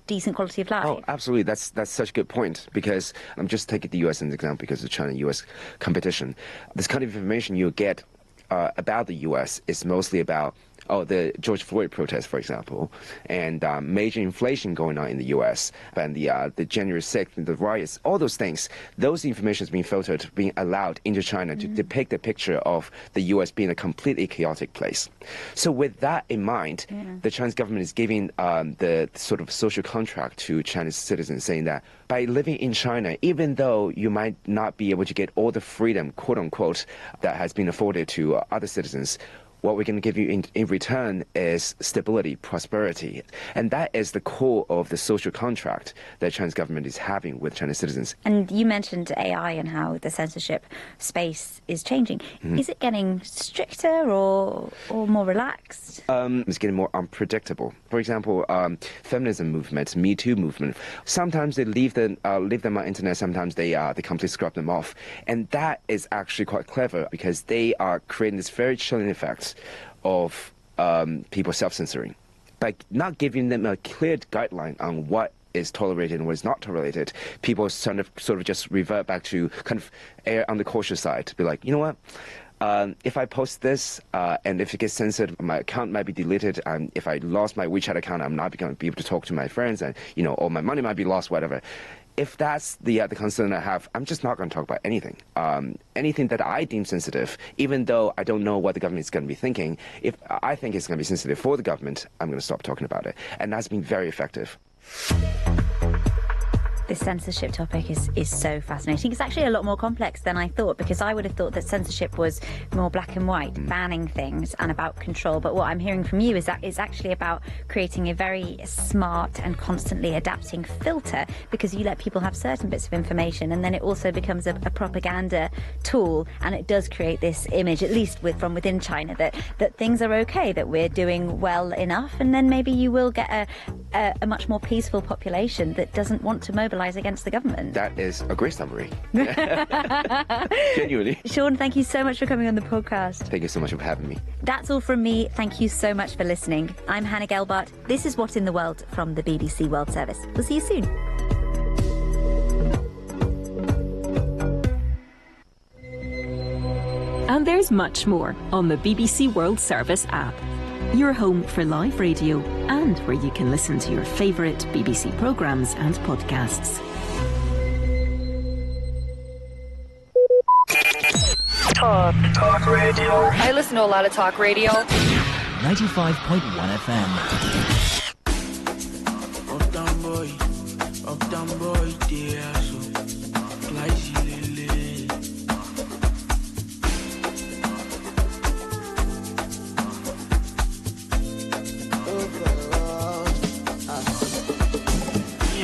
S10: decent quality of life?
S11: Oh, absolutely. That's such a good point because I'm just taking the US as an example because of the China-US competition. This kind of information you get about the U.S. is mostly about the George Floyd protest, for example, and major inflation going on in the U.S. and the January 6th and the riots, all those things, those information is being filtered, being allowed into China to depict a picture of the U.S. being a completely chaotic place. So with that in mind, the Chinese government is giving the sort of social contract to Chinese citizens, saying that by living in China, even though you might not be able to get all the freedom, quote unquote, that has been afforded to other citizens, what we're going to give you in return is stability, prosperity. And that is the core of the social contract that the Chinese government is having with Chinese citizens.
S10: And you mentioned AI and how the censorship space is changing. Is it getting stricter or more relaxed?
S11: It's getting more unpredictable. For example, feminism movement, Me Too movement, sometimes they leave them on internet, sometimes they completely scrub them off. And that is actually quite clever because they are creating this very chilling effect of people self-censoring by not giving them a clear guideline on what is tolerated and what is not tolerated. People sort of just revert back to kind of err on the cautious side to be like, you know what? If I post this and if it gets censored, my account might be deleted. And if I lost my WeChat account, I'm not going to be able to talk to my friends, and all my money might be lost, whatever. If that's the concern I have, I'm just not going to talk about anything. Anything that I deem sensitive, even though I don't know what the government is going to be thinking, if I think it's going to be sensitive for the government, I'm going to stop talking about it. And that's been very effective.
S10: This censorship topic is so fascinating. It's actually a lot more complex than I thought, because I would have thought that censorship was more black and white, banning things and about control. But what I'm hearing from you is that it's actually about creating a very smart and constantly adapting filter, because you let people have certain bits of information and then it also becomes a propaganda tool, and it does create this image, at least from within China, that things are okay, that we're doing well enough, and then maybe you will get a much more peaceful population that doesn't want to mobilize against the government.
S11: That is a great summary. Genuinely.
S10: Sean, thank you so much for coming on the podcast.
S11: Thank you so much for having me.
S10: That's all from me. Thank you so much for listening. I'm Hannah Gelbart. This is What in the World from the BBC World Service. We'll see you soon.
S12: And there's much more on the BBC World Service app. Your home for live radio and where you can listen to your favourite BBC programmes and podcasts.
S2: Talk radio. I listen to a lot of talk radio.
S3: 95.1 FM.
S13: Uptown boy, dear, so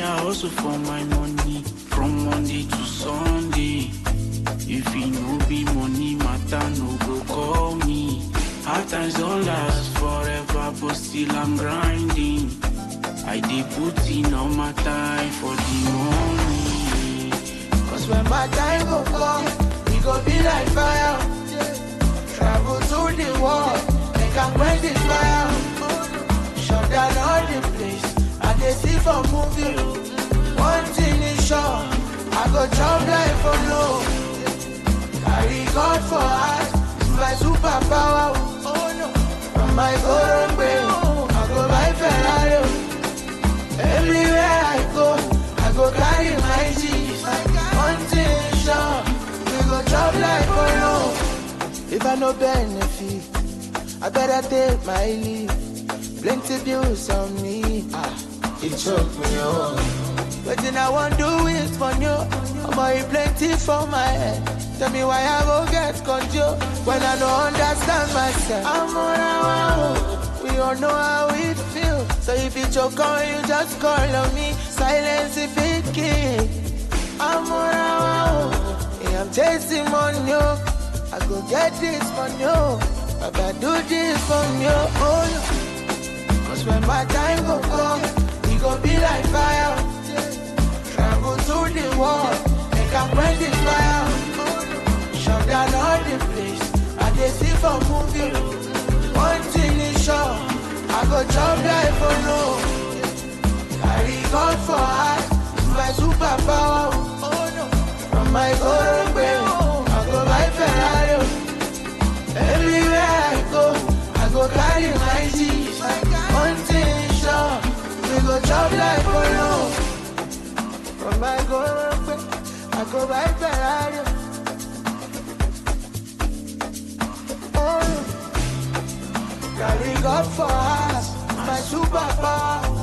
S13: I hustle for my money from Monday to Sunday. If it no be money matter, no go call me. Hard times don't last forever, but still I'm grinding. I did put in all my time for the money. Cause when my time go come, we go be like fire. Travel to the world, make a quench this fire. Shut down all the place. They see for movie, one thing is sure, I go jump like for low. Carry God for heart, my superpower. Oh no, from my golden brain, I go buy Ferrari. Everywhere I go carry my G's. One thing is sure, we go jump like for low. If I no benefit, I better take my leave. Plenty views on me. It took me on. But then I won't do it for you. I'm already plenty for my head. Tell me why I go get control when I don't understand myself. I'm on our own. We all know how it feels. So if you choke on, you just call on me. Silence if it kills. I'm on our own. Yeah, I'm chasing on you. I go get this for you. Baba do this for you. Oh, yeah. Cause when my time go come, go be like fire. Travel to the world, make a quench this fire. Shut down all the place, I dey see for movie. One thing is sure, I go jump like for low. Carry God for heart, my superpower. Oh no, from my golden brain, I go buy Ferrari. Every
S9: my go, I go buy Ferrari. Oh, carry God for us, my superpower.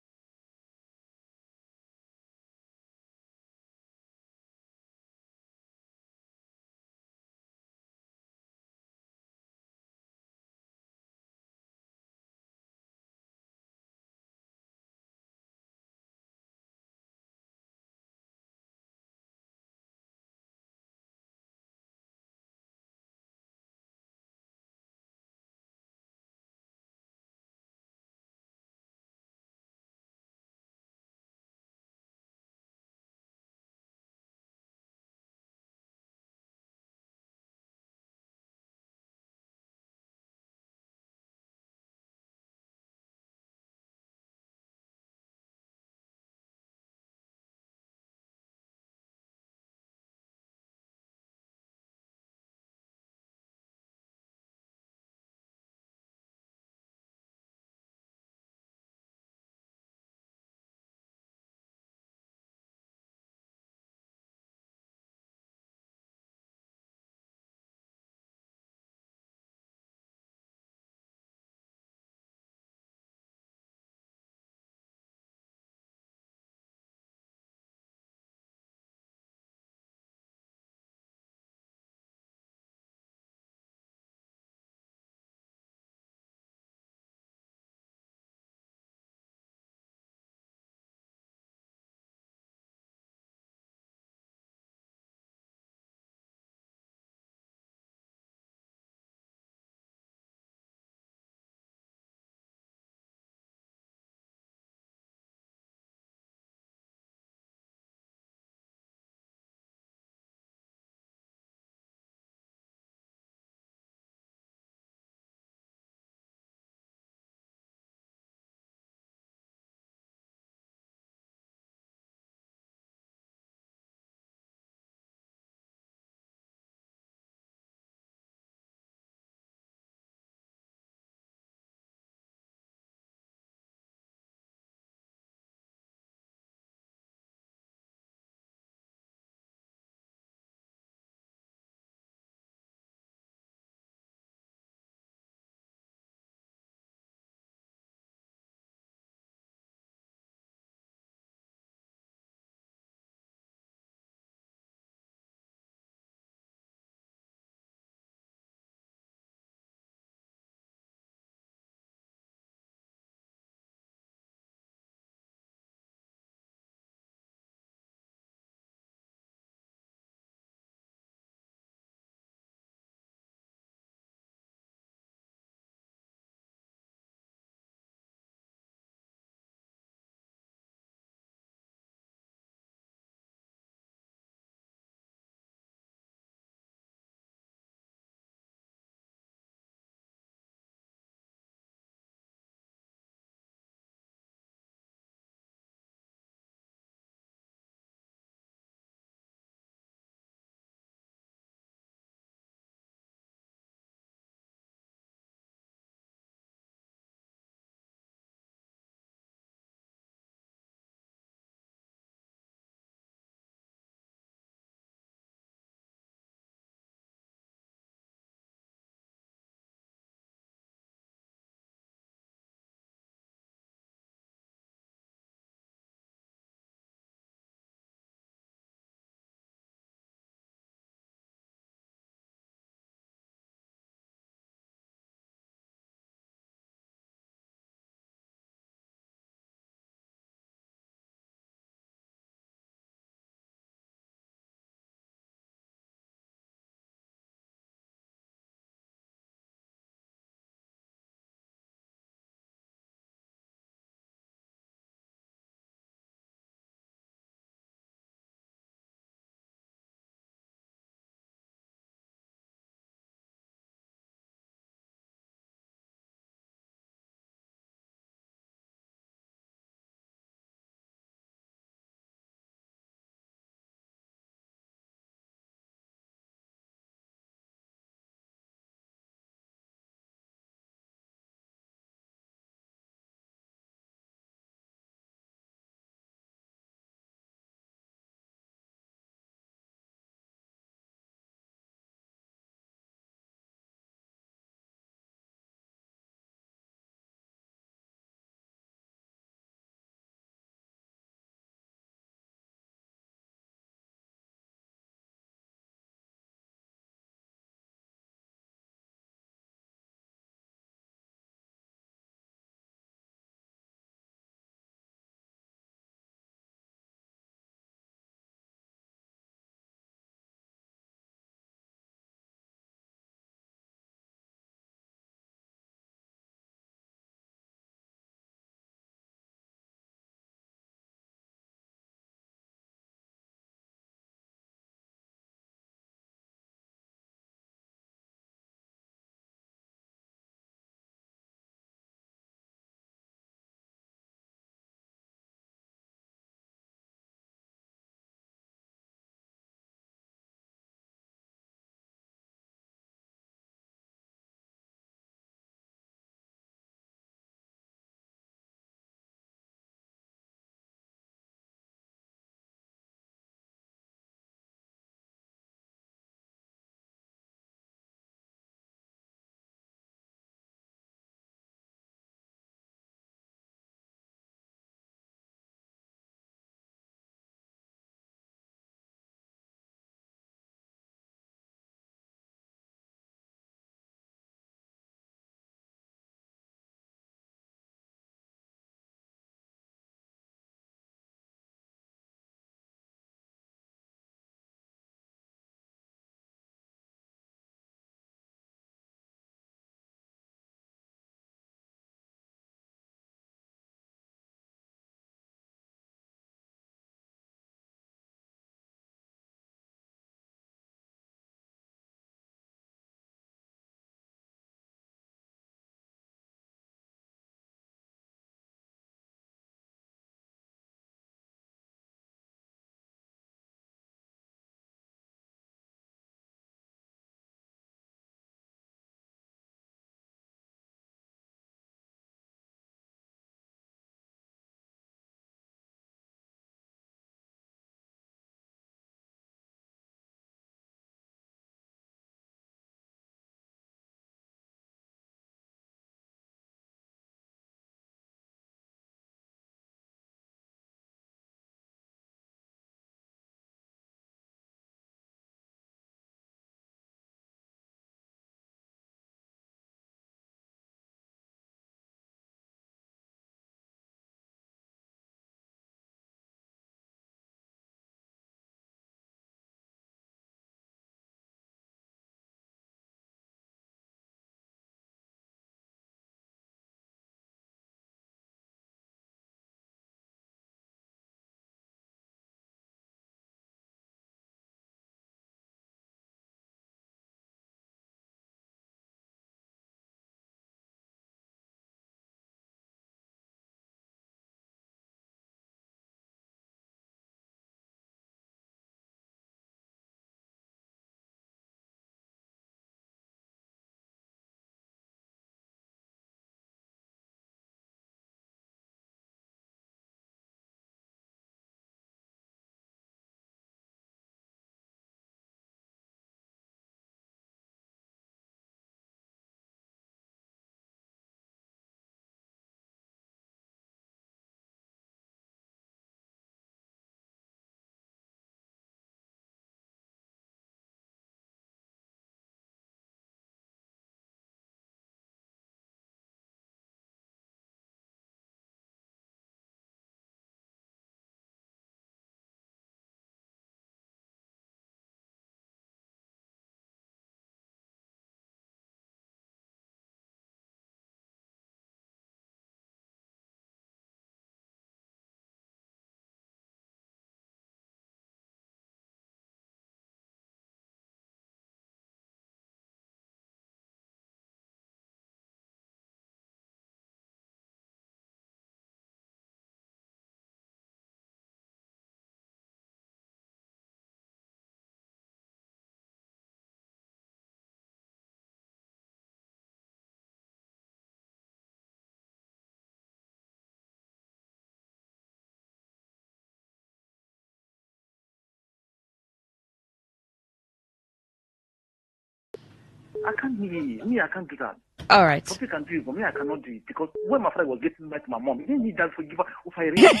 S14: I can't me, I can't do that.
S6: All right.
S14: Sophie can do it, but me, I cannot do it. Because when my father was getting back to my mom, he didn't need that forgive her if I really.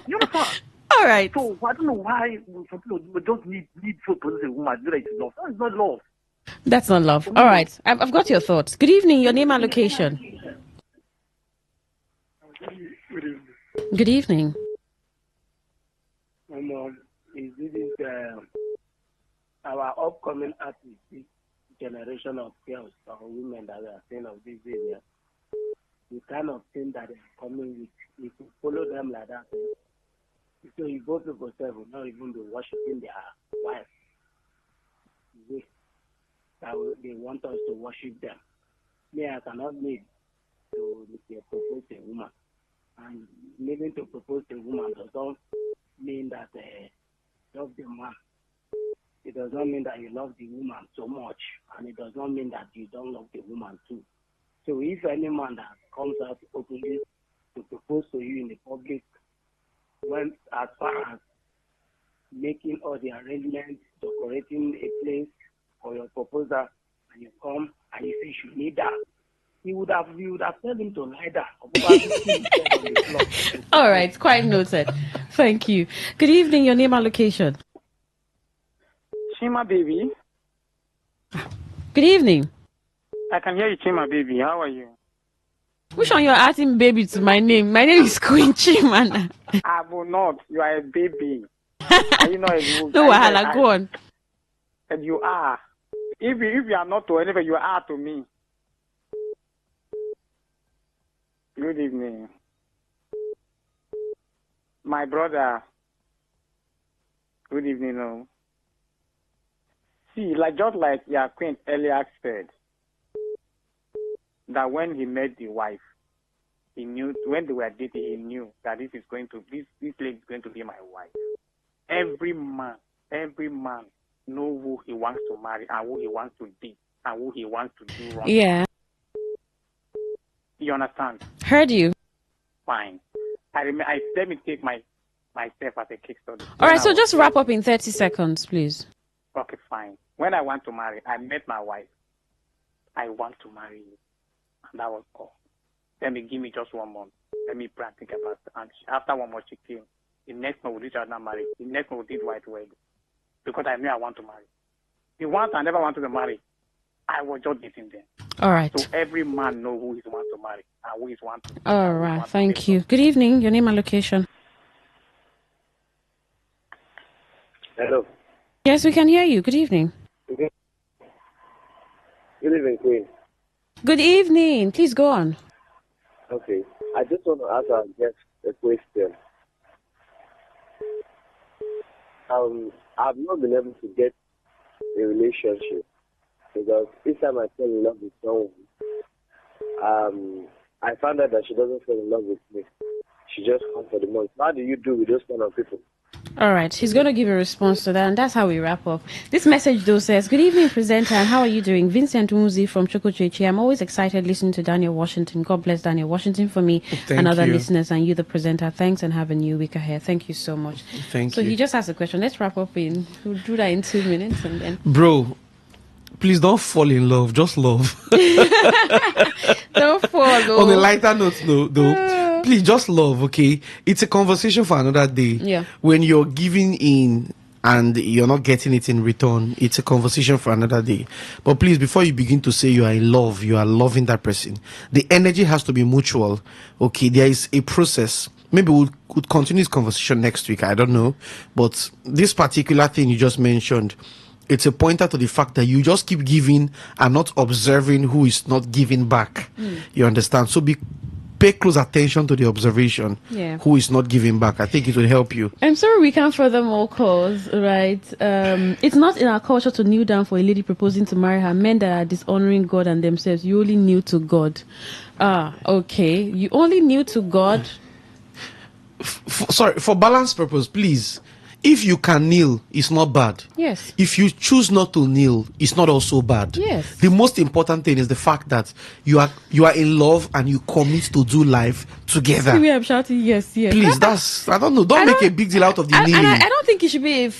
S14: You understand?
S6: All right.
S14: So I don't know why some people don't need to possess a woman. Do that it's love. That is not love.
S6: That's not love. All right. I've got your thoughts. Good evening. Your name and location. Good evening.
S15: This is our upcoming artist, this generation of girls or women that are saying of this area. The kind of thing that they're coming with, if you follow them like that, so you go to yourself, will not even be worshiping their wife. They want us to worship them. Me, I cannot need to propose a woman. And needing to propose a woman does not mean that love the man. It does not mean that you love the woman so much, and it does not mean that you don't love the woman too. So if any man that comes out openly to propose to you in the public, when as far as making all the arrangements, decorating a place for your proposal, and you come and you say you need that, you would have told him to lie down.
S6: All right, quite noted. Thank you. Good evening. Your name and location.
S16: Chima baby.
S6: Good evening.
S16: I can hear you, Chima baby. How are you?
S6: Which one you're asking baby to my name? My name is Queen Chima.
S16: I will not. You are a baby. Are you not a woman?
S6: No, Wahala, go on.
S16: And you are. If you are not to anything, you are to me. Good evening. My brother. Good evening. No. See, just like your queen earlier said, that when he met the wife, he knew, when they were dating, he knew that this lady is going to be my wife. Every man know who he wants to marry and who he wants to date and who he wants to do wrong.
S6: Yeah.
S16: You understand?
S6: Heard you.
S16: Fine. Let me take myself as a case study.
S6: All right, so just wrap up in 30 seconds, please.
S16: Okay, fine. When I want to marry, I met my wife. I want to marry you. And that was all. Let me give me just 1 month. Let me pray and think about it. And after 1 month, she came. The next month, we did not marry. The next month, we did white wedding. Because I knew I want to marry. The ones I never wanted to marry, I was just dating them.
S6: All right.
S16: So every man knows who he wants to marry and who he wants to.
S6: All right. Thank you. Good evening. Your name and location.
S24: Hello.
S6: Yes, we can hear you. Good evening.
S24: Good evening, Queen.
S6: Good evening. Please go on.
S24: Okay. I just want to ask our guest a question. I've not been able to get a relationship because each time I fall in love with someone, I found out that she doesn't fall in love with me. She just comes for the money. How do you do with those kind of people?
S6: All right, he's going to give a response to that, and that's how we wrap up. This message, though, says, good evening, presenter, and how are you doing? Vincent Muzi from Chokochechi. I'm always excited listening to Daniel Washington. God bless Daniel Washington for me and other listeners, and you, the presenter. Thanks, and have a new week ahead. Thank you so much.
S25: Thank you.
S6: So he just asked a question. Let's wrap up we'll do that in 2 minutes, and then...
S25: Bro, please don't fall in love, just love.
S6: Don't fall.
S25: On a lighter note, though. Please just love, okay? It's a conversation for another day.
S6: Yeah.
S25: When you're giving in and you're not getting it in return, it's a conversation for another day. But please, before you begin to say you are in love, you are loving that person, the energy has to be mutual, okay? There is a process. Maybe we'll continue this conversation next week, I don't know. But this particular thing you just mentioned, it's a pointer to the fact that you just keep giving and not observing who is not giving back. You understand? So pay close attention to the observation.
S6: Yeah.
S25: Who is not giving back. I think it will help you.
S6: I'm sorry we can't further more calls, right? It's not in our culture to kneel down for a lady proposing to marry her. Men that are dishonoring God and themselves, you only kneel to God. Okay. You only kneel to God.
S25: For balance purpose, please. If you can kneel, it's not bad.
S6: Yes.
S25: If you choose not to kneel, it's not also bad.
S6: Yes.
S25: The most important thing is the fact that you are in love and you commit to do life together.
S6: See me, I'm shouting yes.
S25: Please, I don't know. Don't make a big deal out of the kneeling.
S6: And I don't think it should be a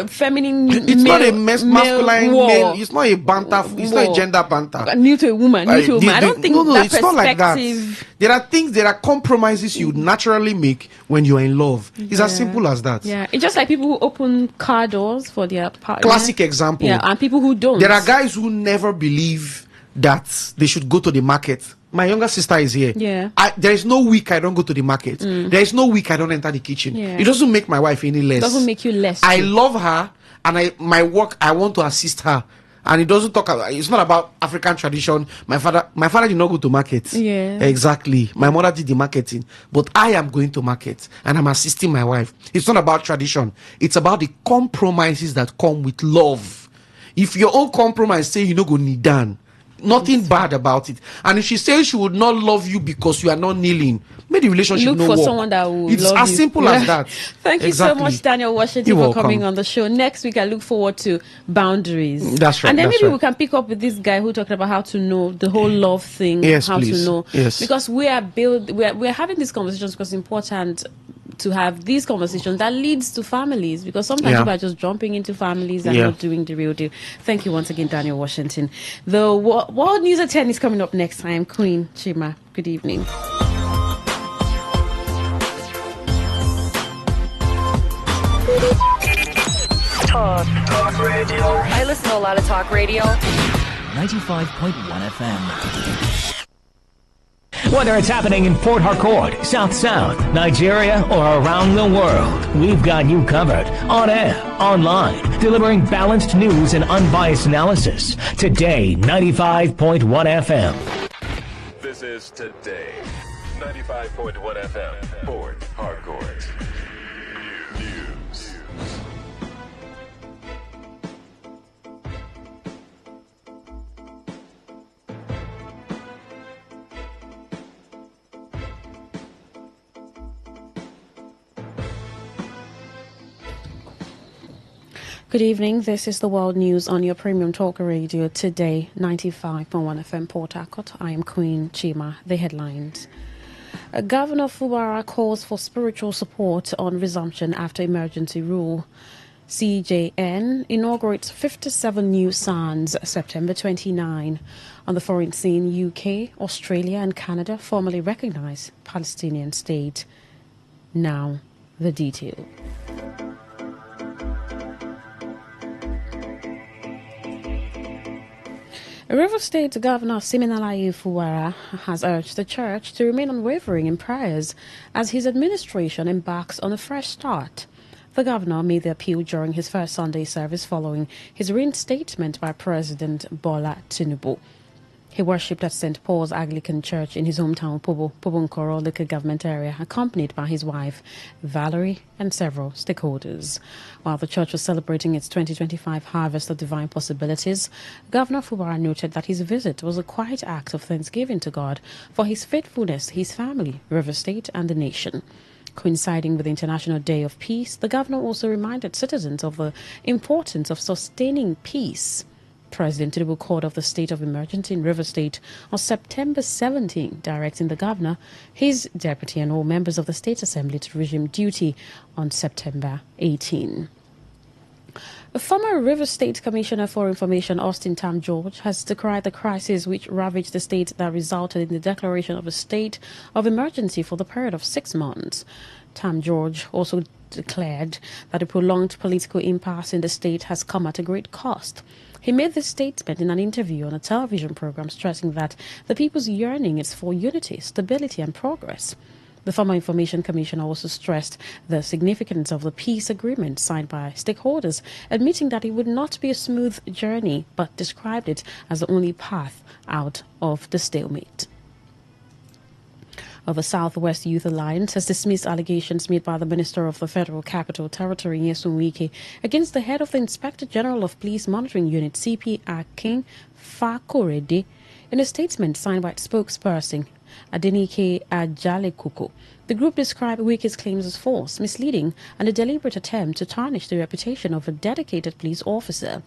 S6: feminine.
S25: It's not a masculine male. It's not a banter. It's not a gender banter.
S6: New to a woman. New to a woman. I don't think
S25: it's not like that. There are things, there are compromises you naturally make when you're in love. It's as simple as that.
S6: Yeah, it's just like people who open car doors for their partner.
S25: Classic example.
S6: Yeah, and people who don't.
S25: There are guys who never believe that they should go to the market. My younger sister is here.
S6: Yeah.
S25: There is no week I don't go to the market. There is no week I don't enter the kitchen.
S6: Yeah.
S25: It doesn't make my wife any less.
S6: It doesn't make you less.
S25: I love her, and my work, I want to assist her. And it doesn't talk about, it's not about African tradition. My father did not go to market.
S6: Yeah.
S25: Exactly. My mother did the marketing. But I am going to market and I'm assisting my wife. It's not about tradition. It's about the compromises that come with love. If your own compromise say you no go kneel down, nothing bad about it. And if she says she would not love you because you are not kneeling, may the relationship
S6: look
S25: no
S6: for
S25: work.
S6: Someone that will
S25: it's
S6: love
S25: as
S6: you.
S25: simple as that.
S6: Thank you so much, Daniel Washington,
S25: You're
S6: for
S25: welcome.
S6: coming on the show. Next week, I look forward to boundaries.
S25: That's right.
S6: And then
S25: that's
S6: maybe
S25: right.
S6: we can pick up with this guy who talked about how to know the whole love thing.
S25: Yes,
S6: how
S25: please.
S6: to know.
S25: Yes.
S6: Because we're having these conversations because it's important to have these conversations that leads to families, because sometimes people are just jumping into families and not doing the real deal. Thank you once again, Daniel Washington. The World News at 10 is coming up next time. Queen Chima, good evening.
S2: Talk radio. I listen to a lot of talk radio.
S3: 95.1 FM.
S8: Whether it's happening in Port Harcourt, South South, Nigeria, or around the world, we've got you covered. On air, online, delivering balanced news and unbiased analysis. Today, 95.1 FM.
S17: This is Today, 95.1 FM, Port Harcourt. News.
S6: Good evening. This is the World News on your premium talk radio. Today, 95.1 FM Port Harcourt. I am Queen Chima. The headlines. Governor Fubara calls for spiritual support on resumption after emergency rule. CJN inaugurates 57 new SANs September 29. On the foreign scene, UK, Australia and Canada formally recognize Palestinian state. Now, the detail. River State Governor Siminalayi Fuwara has urged the church to remain unwavering in prayers as his administration embarks on a fresh start. The governor made the appeal during his first Sunday service following his reinstatement by President Bola Tinubu. He worshipped at St. Paul's Anglican Church in his hometown Pobonkoro local government area, accompanied by his wife, Valerie, and several stakeholders. While the church was celebrating its 2025 Harvest of Divine Possibilities, Governor Fubara noted that his visit was a quiet act of thanksgiving to God for his faithfulness to his family, River State, and the nation. Coinciding with the International Day of Peace, the governor also reminded citizens of the importance of sustaining peace. President Tinubu called off the state of emergency in River State on September 17, directing the governor, his deputy and all members of the State Assembly to resume duty on September 18. The former River State Commissioner for Information, Austin Tam George, has decried the crisis which ravaged the state that resulted in the declaration of a state of emergency for the period of 6 months. Tam George also declared that a prolonged political impasse in the state has come at a great cost. He made this statement in an interview on a television program, stressing that the people's yearning is for unity, stability, and progress. The former Information Commissioner also stressed the significance of the peace agreement signed by stakeholders, admitting that it would not be a smooth journey, but described it as the only path out of the stalemate. The Southwest Youth Alliance has dismissed allegations made by the Minister of the Federal Capital Territory, Nyesom Wike, against the head of the Inspector General of Police Monitoring Unit, CP Akin Fakorede. In a statement signed by its spokesperson, Adenike Ajalekuko, The group described Wike's claims as false, misleading, and a deliberate attempt to tarnish the reputation of a dedicated police officer.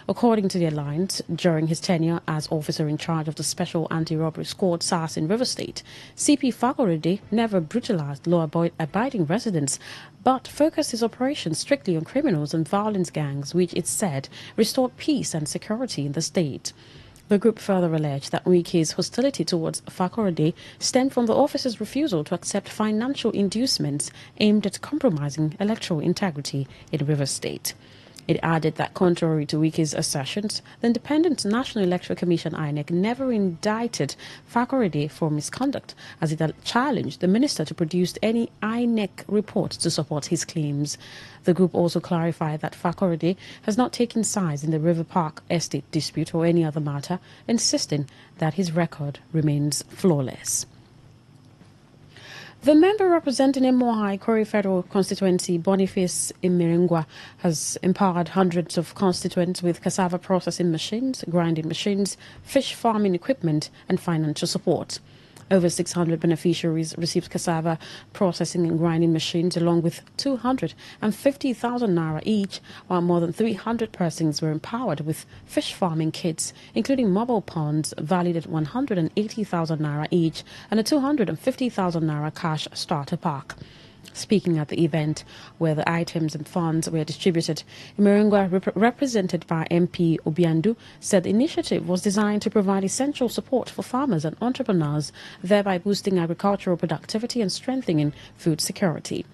S6: According to the alliance, during his tenure as officer in charge of the Special Anti-Robbery Squad SARS in River State, CP Fakorede never brutalized law-abiding residents, but focused his operations strictly on criminals and violence gangs, which it said restored peace and security in the state. The group further alleged that Wike's hostility towards Fakorede stemmed from the officer's refusal to accept financial inducements aimed at compromising electoral integrity in River State. It added that contrary to Wike's assertions, the Independent National Electoral Commission INEC never indicted Fakorede for misconduct, as it had challenged the minister to produce any INEC report to support his claims. The group also clarified that Fakorede has not taken sides in the River Park estate dispute or any other matter, insisting that his record remains flawless. The member representing Emohai Kori Federal Constituency, Boniface Imirengwa, has empowered hundreds of constituents with cassava processing machines, grinding machines, fish farming equipment, and financial support. Over 600 beneficiaries received cassava processing and grinding machines along with 250,000 naira each, while more than 300 persons were empowered with fish farming kits, including mobile ponds valued at 180,000 naira each and a 250,000 naira cash starter pack. Speaking at the event where the items and funds were distributed, Imirengwa, represented by MP Obiandu, said the initiative was designed to provide essential support for farmers and entrepreneurs, thereby boosting agricultural productivity and strengthening food security.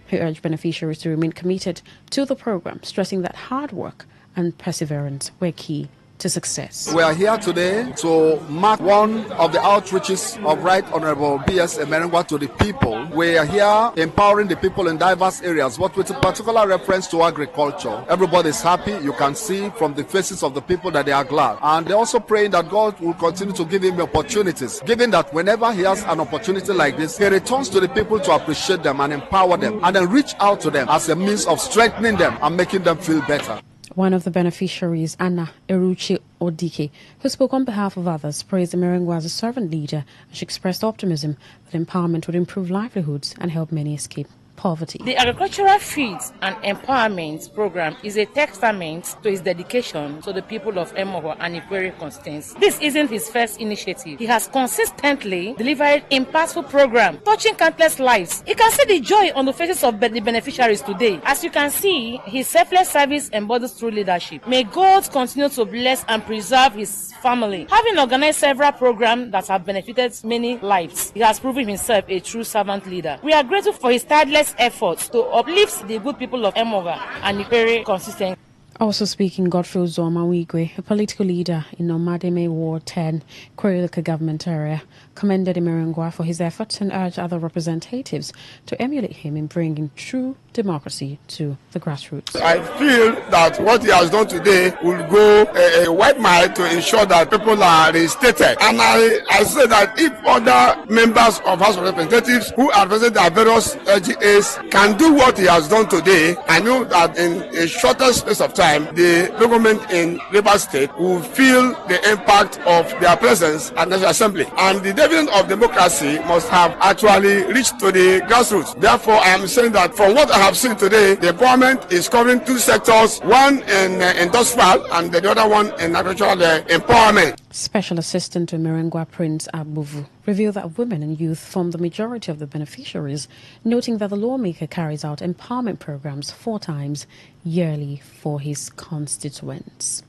S6: He urged beneficiaries to remain committed to the program, stressing that hard work and perseverance were key to success.
S18: We are here today to mark one of the outreaches of Right Honorable B.S. Imirengwa to the people. We are here empowering the people in diverse areas, but with a particular reference to agriculture. Everybody is happy. You can see from the faces of the people that they are glad. And they're also praying that God will continue to give him opportunities, given that whenever he has an opportunity like this, he returns to the people to appreciate them and empower them, and then reach out to them as a means of strengthening them and making them feel better.
S6: One of the beneficiaries, Anna Eruchi Odike, who spoke on behalf of others, praised Imirengwa as a servant leader, and she expressed optimism that empowerment would improve livelihoods and help many escape poverty.
S19: The Agricultural Feeds and Empowerment Program is a testament to his dedication to the people of Emohua and Ikwere constituency. This isn't his first initiative. He has consistently delivered impactful programs touching countless lives. You can see the joy on the faces of the beneficiaries today. As you can see, his selfless service embodies true leadership. May God continue to bless and preserve his family. Having organized several programs that have benefited many lives, he has proven himself a true servant leader. We are grateful for his tireless efforts to uplift the good people of Emohua and Ikwere constituency.
S6: Also speaking, Godfrey Uzoma Wigwe, a political leader in Omademe Ward 10, Kwerulika government area, commended Imirengwa for his efforts and urged other representatives to emulate him in bringing true democracy to the grassroots.
S20: I feel that what he has done today will go a wide mile to ensure that people are reinstated. And I say that if other members of House of Representatives who are representing their various LGAs can do what he has done today, I know that in a shorter space of time, the government in Rivers State will feel the impact of their presence at the National Assembly. And the dividend of democracy must have actually reached to the grassroots. Therefore, I am saying that from what I have seen today, the government is covering two sectors, one in industrial and the other one in agricultural empowerment.
S6: Special Assistant to Imirengwa Prince Abuvu revealed that women and youth form the majority of the beneficiaries, noting that the lawmaker carries out empowerment programs 4 times yearly for his constituents.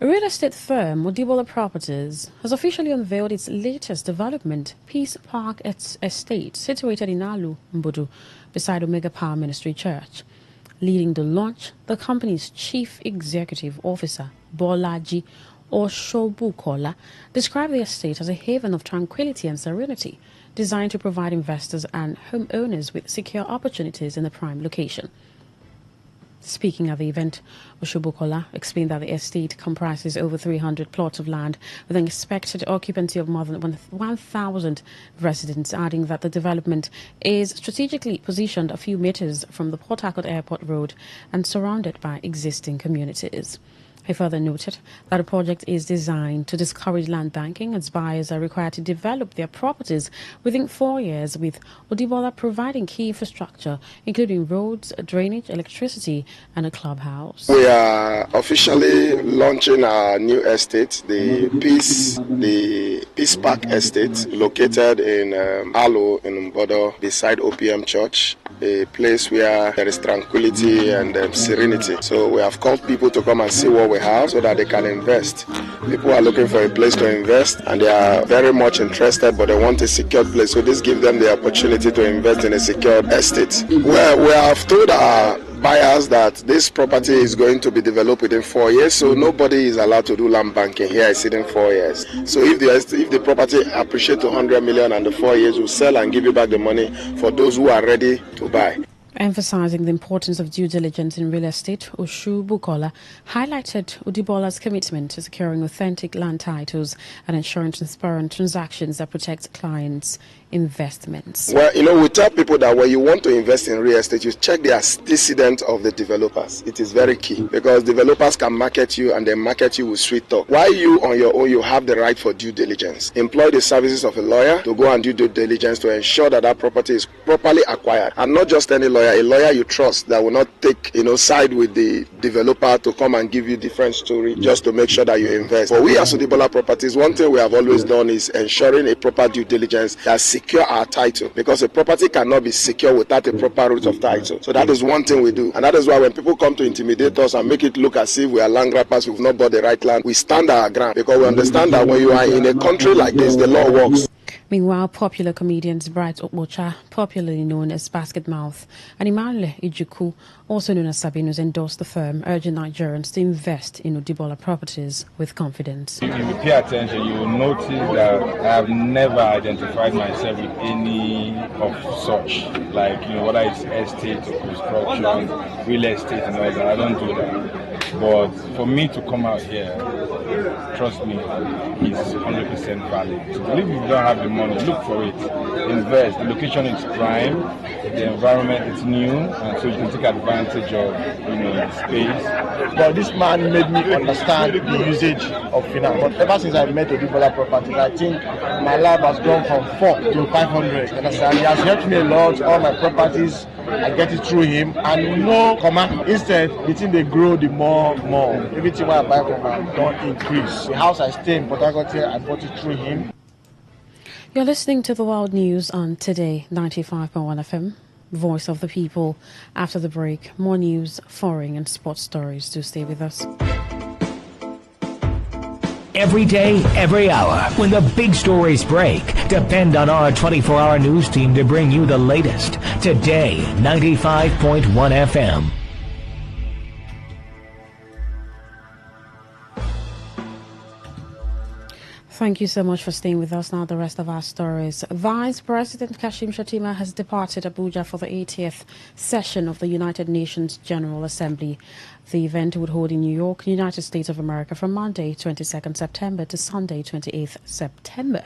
S6: A real estate firm, Modibola Properties, has officially unveiled its latest development, Peace Park Estate, situated in Alu, Mbudu, beside Omega Power Ministry Church. Leading the launch, the company's Chief Executive Officer, Bolaji Oshobukola, described the estate as a haven of tranquility and serenity, designed to provide investors and homeowners with secure opportunities in a prime location. Speaking at the event, Oshobukola explained that the estate comprises over 300 plots of land with an expected occupancy of more than 1,000 residents, adding that the development is strategically positioned a few meters from the Port Harcourt Airport Road and surrounded by existing communities. He further noted that the project is designed to discourage land banking as buyers are required to develop their properties within 4 years, with Odibola providing key infrastructure, including roads, drainage, electricity, and a clubhouse.
S20: We are officially launching our new estate, the Peace Park Estate, located in Alo in Mbodo, beside OPM Church, a place where there is tranquility and serenity. So we have called people to come and see what we have so that they can invest. People are looking for a place to invest and they are very much interested, but they want a secured place. So this gives them the opportunity to invest in a secured estate. Well, we have told our buyers that this property is going to be developed within 4 years, so nobody is allowed to do land banking here exceeding 4 years. So if the property appreciates to 100 million and the 4 years, we'll sell and give you back the money for those who are ready to buy.
S6: Emphasizing the importance of due diligence in real estate, Oshu Bukola highlighted Odibola's commitment to securing authentic land titles and ensuring transparent transactions that protect clients' investments.
S20: Well, we tell people that when you want to invest in real estate, you check the antecedent of the developers. It is very key because developers can market you and they market you with sweet talk. While you on your own, you have the right for due diligence. Employ the services of a lawyer to go and do due diligence to ensure that that property is properly acquired, and not just any lawyer, a lawyer you trust that will not take, side with the developer to come and give you different story just to make sure that you invest. But we as Odibola Properties, one thing we have always done is ensuring a proper due diligence that secure our title, because a property cannot be secure without a proper root of title. So that is one thing we do, and that is why when people come to intimidate us and make it look as if we are land grabbers, we've not bought the right land, we stand our ground, because we understand that when you are in a country like this, the law works.
S6: Meanwhile, popular comedians Bright Okbocha, popularly known as Basket Mouth, and Imale Ijuku, also known as Sabinus, endorsed the firm, urging Nigerians to invest in Odibola Properties with confidence.
S1: If you pay attention, you will notice that I have never identified myself with any of such, like, whether it's estate or construction, real estate and all that. I don't do that. But for me to come out here, trust me, it's 100% valid. So if you don't have the money, look for it, invest. The location is prime, the environment is new, and so you can take advantage of the space.
S4: But this man made me understand the usage of finance. But ever since I met Odibola Properties, I think my life has gone from 4 to 500. Understand? He has helped me a lot. All my properties, I get it through him, and no comma. Instead, the thing they grow, the more. Everything I buy from him don't increase. The house I stay in Port Harcourt here, I bought it through him.
S6: You're listening to the World News on Today 95.1 FM, Voice of the People. After the break, more news, foreign and sports stories. Do stay with us.
S8: Every day, every hour, when the big stories break, depend on our 24-hour news team to bring you the latest. Today 95.1 FM.
S6: Thank you so much for staying with us. Now the rest of our stories. Vice President Kashim Shettima has departed Abuja for the 80th session of the United Nations General Assembly. The event would hold in New York, United States of America, from Monday, 22nd September to Sunday, 28th September.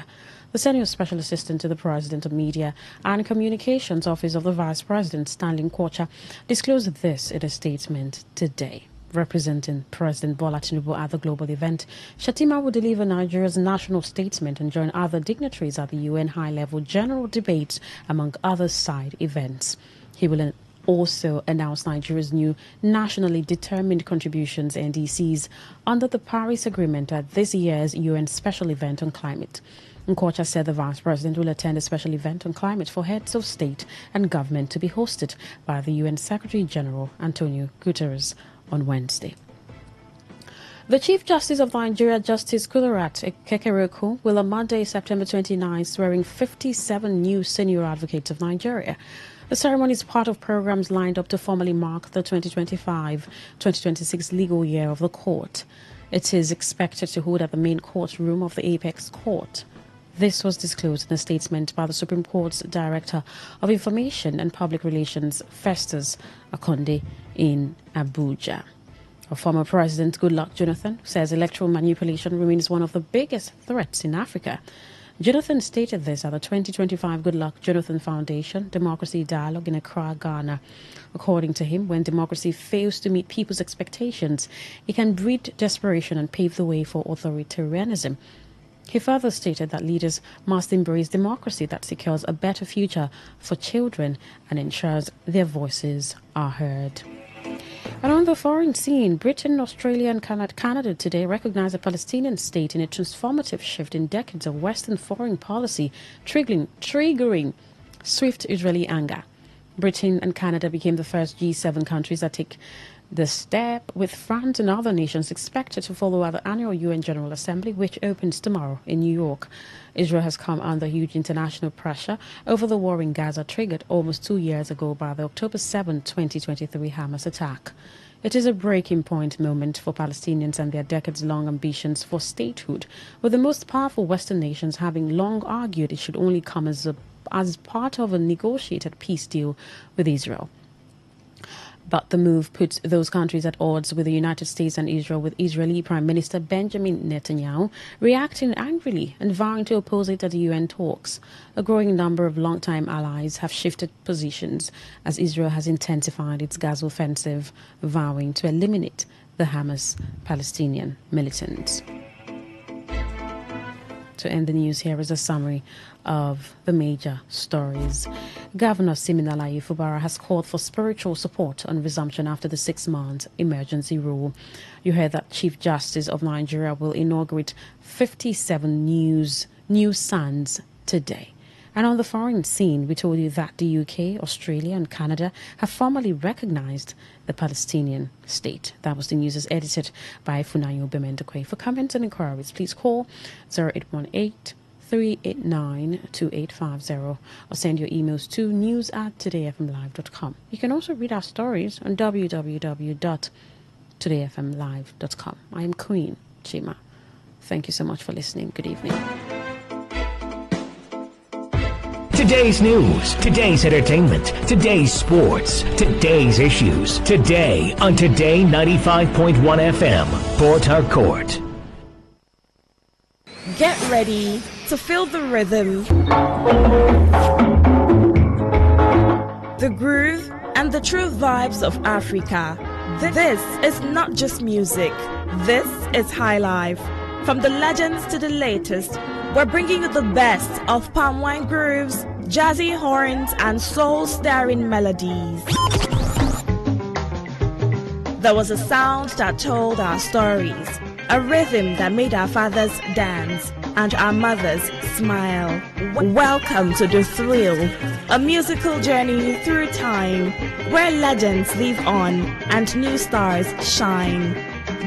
S6: The Senior Special Assistant to the President of Media and Communications Office of the Vice President, Stanley Nkwocha, disclosed this in a statement today. Representing President Bola Tinubu at the global event, Shettima will deliver Nigeria's national statement and join other dignitaries at the UN high-level general debate, among other side events. He will also announce Nigeria's new nationally determined contributions, NDCs, under the Paris Agreement at this year's UN special event on climate. Nkwocha said the Vice President will attend a special event on climate for heads of state and government to be hosted by the UN Secretary General Antonio Guterres on Wednesday. The Chief Justice of Nigeria, Justice Kudirat Kekereekun, will on Monday, September 29, swearing 57 new senior advocates of Nigeria. The ceremony is part of programs lined up to formally mark the 2025-2026 legal year of the court. It is expected to hold at the main courtroom of the Apex Court. This was disclosed in a statement by the Supreme Court's Director of Information and Public Relations, Festus Akonde, in Abuja. Our former President Goodluck Jonathan says electoral manipulation remains one of the biggest threats in Africa. Jonathan stated this at the 2025 Good Luck Jonathan Foundation Democracy Dialogue in Accra, Ghana. According to him, when democracy fails to meet people's expectations, it can breed desperation and pave the way for authoritarianism. He further stated that leaders must embrace democracy that secures a better future for children and ensures their voices are heard. And on the foreign scene, Britain, Australia and Canada today recognize a Palestinian state in a transformative shift in decades of Western foreign policy, triggering swift Israeli anger. Britain and Canada became the first G7 countries that take the step, with France and other nations expected to follow at the annual UN General Assembly, which opens tomorrow in New York. Israel has come under huge international pressure over the war in Gaza, triggered almost 2 years ago by the October 7, 2023 Hamas attack. It is a breaking point moment for Palestinians and their decades-long ambitions for statehood, with the most powerful Western nations having long argued it should only come as part of a negotiated peace deal with Israel. But the move puts those countries at odds with the United States and Israel, with Israeli Prime Minister Benjamin Netanyahu reacting angrily and vowing to oppose it at the UN talks. A growing number of longtime allies have shifted positions as Israel has intensified its Gaza offensive, vowing to eliminate the Hamas Palestinian militants. To end the news, here is a summary of the major stories. Governor Siminalayi Fubara has called for spiritual support on resumption after the 6-month emergency rule. You heard that Chief Justice of Nigeria will inaugurate 57 new sons today. And on the foreign scene, we told you that the UK, Australia and Canada have formally recognized the Palestinian state. That was the news as edited by Funayo Bemendekwe. For comments and inquiries, please call 0818-389-2850 or send your emails to news@todayfmlive.com. You can also read our stories on www.todayfmlive.com. I am Queen Chima. Thank you so much for listening. Good evening.
S8: Today's news, today's entertainment, today's sports, today's issues. Today on Today 95.1 FM, Port Harcourt.
S5: Get ready to feel the rhythm, the groove, and the true vibes of Africa. This is not just music. This is high life. From the legends to the latest, we're bringing you the best of palm wine grooves, jazzy horns, and soul-stirring melodies. There was a sound that told our stories, a rhythm that made our fathers dance and our mothers smile. Welcome to The Thrill, a musical journey through time where legends live on and new stars shine.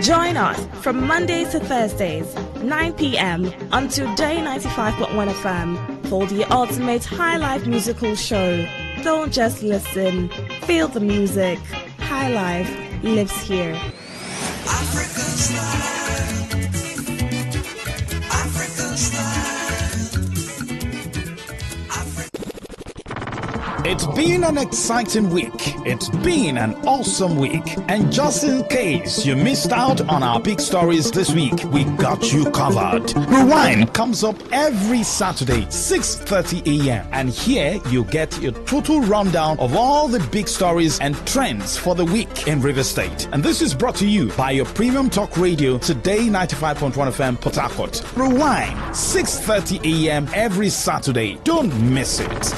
S5: Join us from Mondays to Thursdays, 9 p.m. on Today 95.1 FM for the ultimate high life musical show. Don't just listen, feel the music. High life lives here.
S9: African style. African style.
S7: It's been an exciting week. It's been an awesome week. And just in case you missed out on our big stories this week, we got you covered. Rewind comes up every Saturday, 6:30 a.m. And here you get your total rundown of all the big stories and trends for the week in River State. And this is brought to you by your premium talk radio, Today 95.1 FM, Port Harcourt. Rewind, 6:30 a.m. every Saturday. Don't miss it.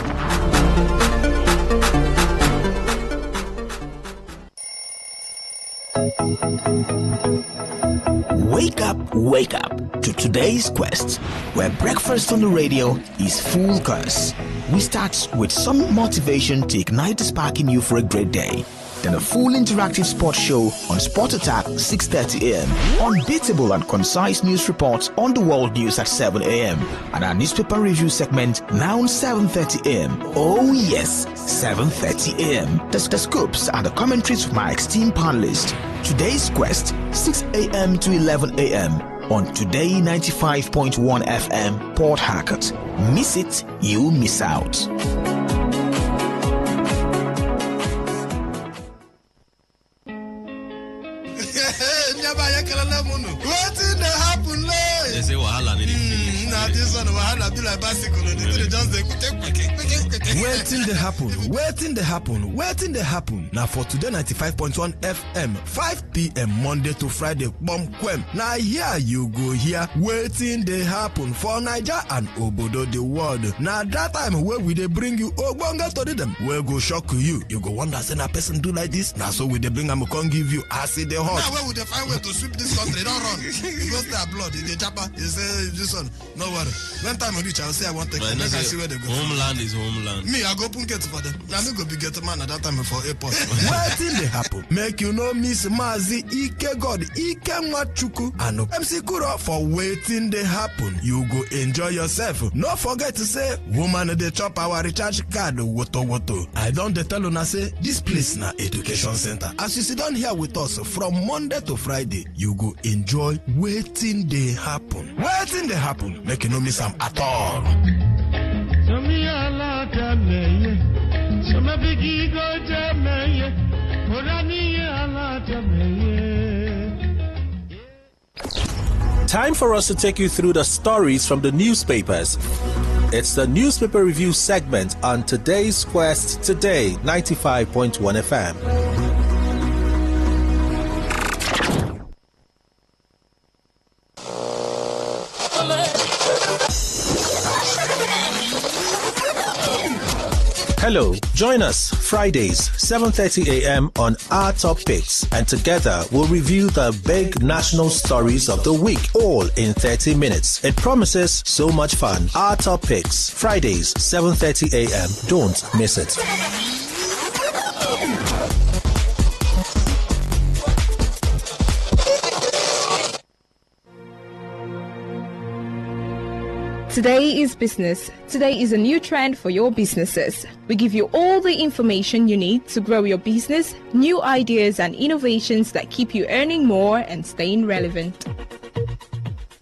S21: Wake up to today's quest, where breakfast on the radio is full course. We start with some motivation to ignite the spark in you for a great day. Then a full interactive sports show on Sport Attack 6:30 a.m. Unbeatable and concise news reports on the world news at 7 a.m. And our newspaper review segment now 7:30 a.m. Oh yes, 7:30 a.m. The scoops and the commentaries from my esteemed panelists. Today's quest, 6 a.m. to 11 a.m. on Today 95.1 FM, Port Harcourt. Miss it, you miss out.
S10: they say wahala need finish.
S11: Nah, this one wahala be like bicycle. They just
S12: Waiting they happen. Now for today 95.1 FM, 5 p.m. Monday to Friday, bomb quem. Now here you go here. Waiting they happen for Niger and Obodo the world. Now that time where we they bring you Ogbonga to them, where go shock you. You go wonder say a person do like this. Now so we they bring them can give you acid the hot.
S11: Now where would they find way to sweep this country? Don't run. Because their blood in the chopper. You say this one. No worry. When time I reach, I'll say I want to. Make I see where they go.
S10: Homeland is homeland.
S11: Me, I go open gate for them. Now me go be get man at that time for airport.
S12: Waiting they happen. Make you know Miss Mazi Ike God Ike Machuku and MC Kuro for waiting they happen. You go enjoy yourself. No forget to say woman they chop our recharge card woto. I don't tell you say this place na education center. As you sit down here with us from Monday to Friday, you go enjoy waiting they happen. Waiting they happen. Make you no miss them at all.
S22: Time for us to take you through the stories from the newspapers. It's the newspaper review segment on Today's Quest, Today 95.1 FM. Hello, join us Fridays 7:30 a.m. on Our Top Picks, and together we'll review the big national stories of the week, all in 30 minutes. It promises so much fun. Our Top Picks, Fridays 7:30 a.m. Don't miss it.
S23: Today is business. Today is a new trend for your businesses. We give you all the information you need to grow your business, new ideas and innovations that keep you earning more and staying relevant.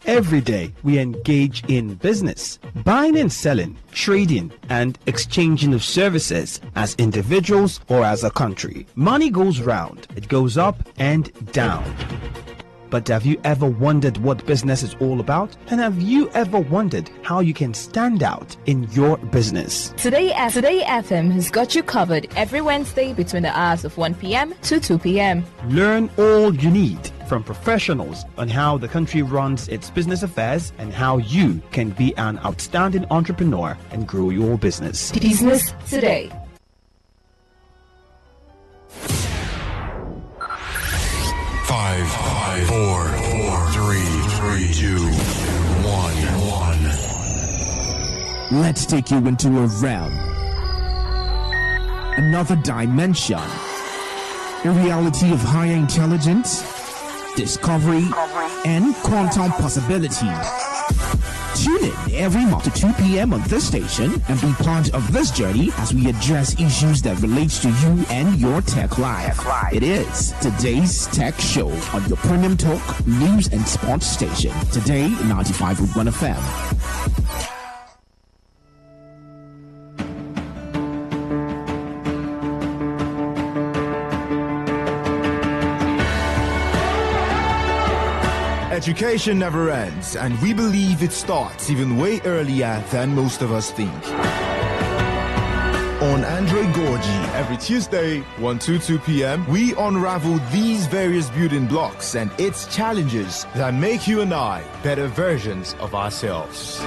S26: Every day, we engage in business, buying and selling, trading, and exchanging of services as individuals or as a country. Money goes round, it goes up and down. But have you ever wondered what business is all about? And have you ever wondered how you can stand out in your business?
S23: Today FM has got you covered every Wednesday between the hours of 1 p.m. to 2 p.m.
S26: Learn all you need from professionals on how the country runs its business affairs and how you can be an outstanding entrepreneur and grow your business.
S23: Business Today.
S27: 5, 4, 3, 2, 1.
S28: Let's take you into a realm, another dimension, a reality of higher intelligence, discovery, and quantum possibility. Tune in every month to 2 p.m. on this station and be part of this journey as we address issues that relate to you and your tech life. It is Today's Tech Show on your premium talk, news and sports station. Today, 95.1 FM.
S29: Education never ends, and we believe it starts even way earlier than most of us think. On Android Gorgie, every Tuesday, 1 to 2 p.m., we unravel these various building blocks and its challenges that make you and I better versions of ourselves.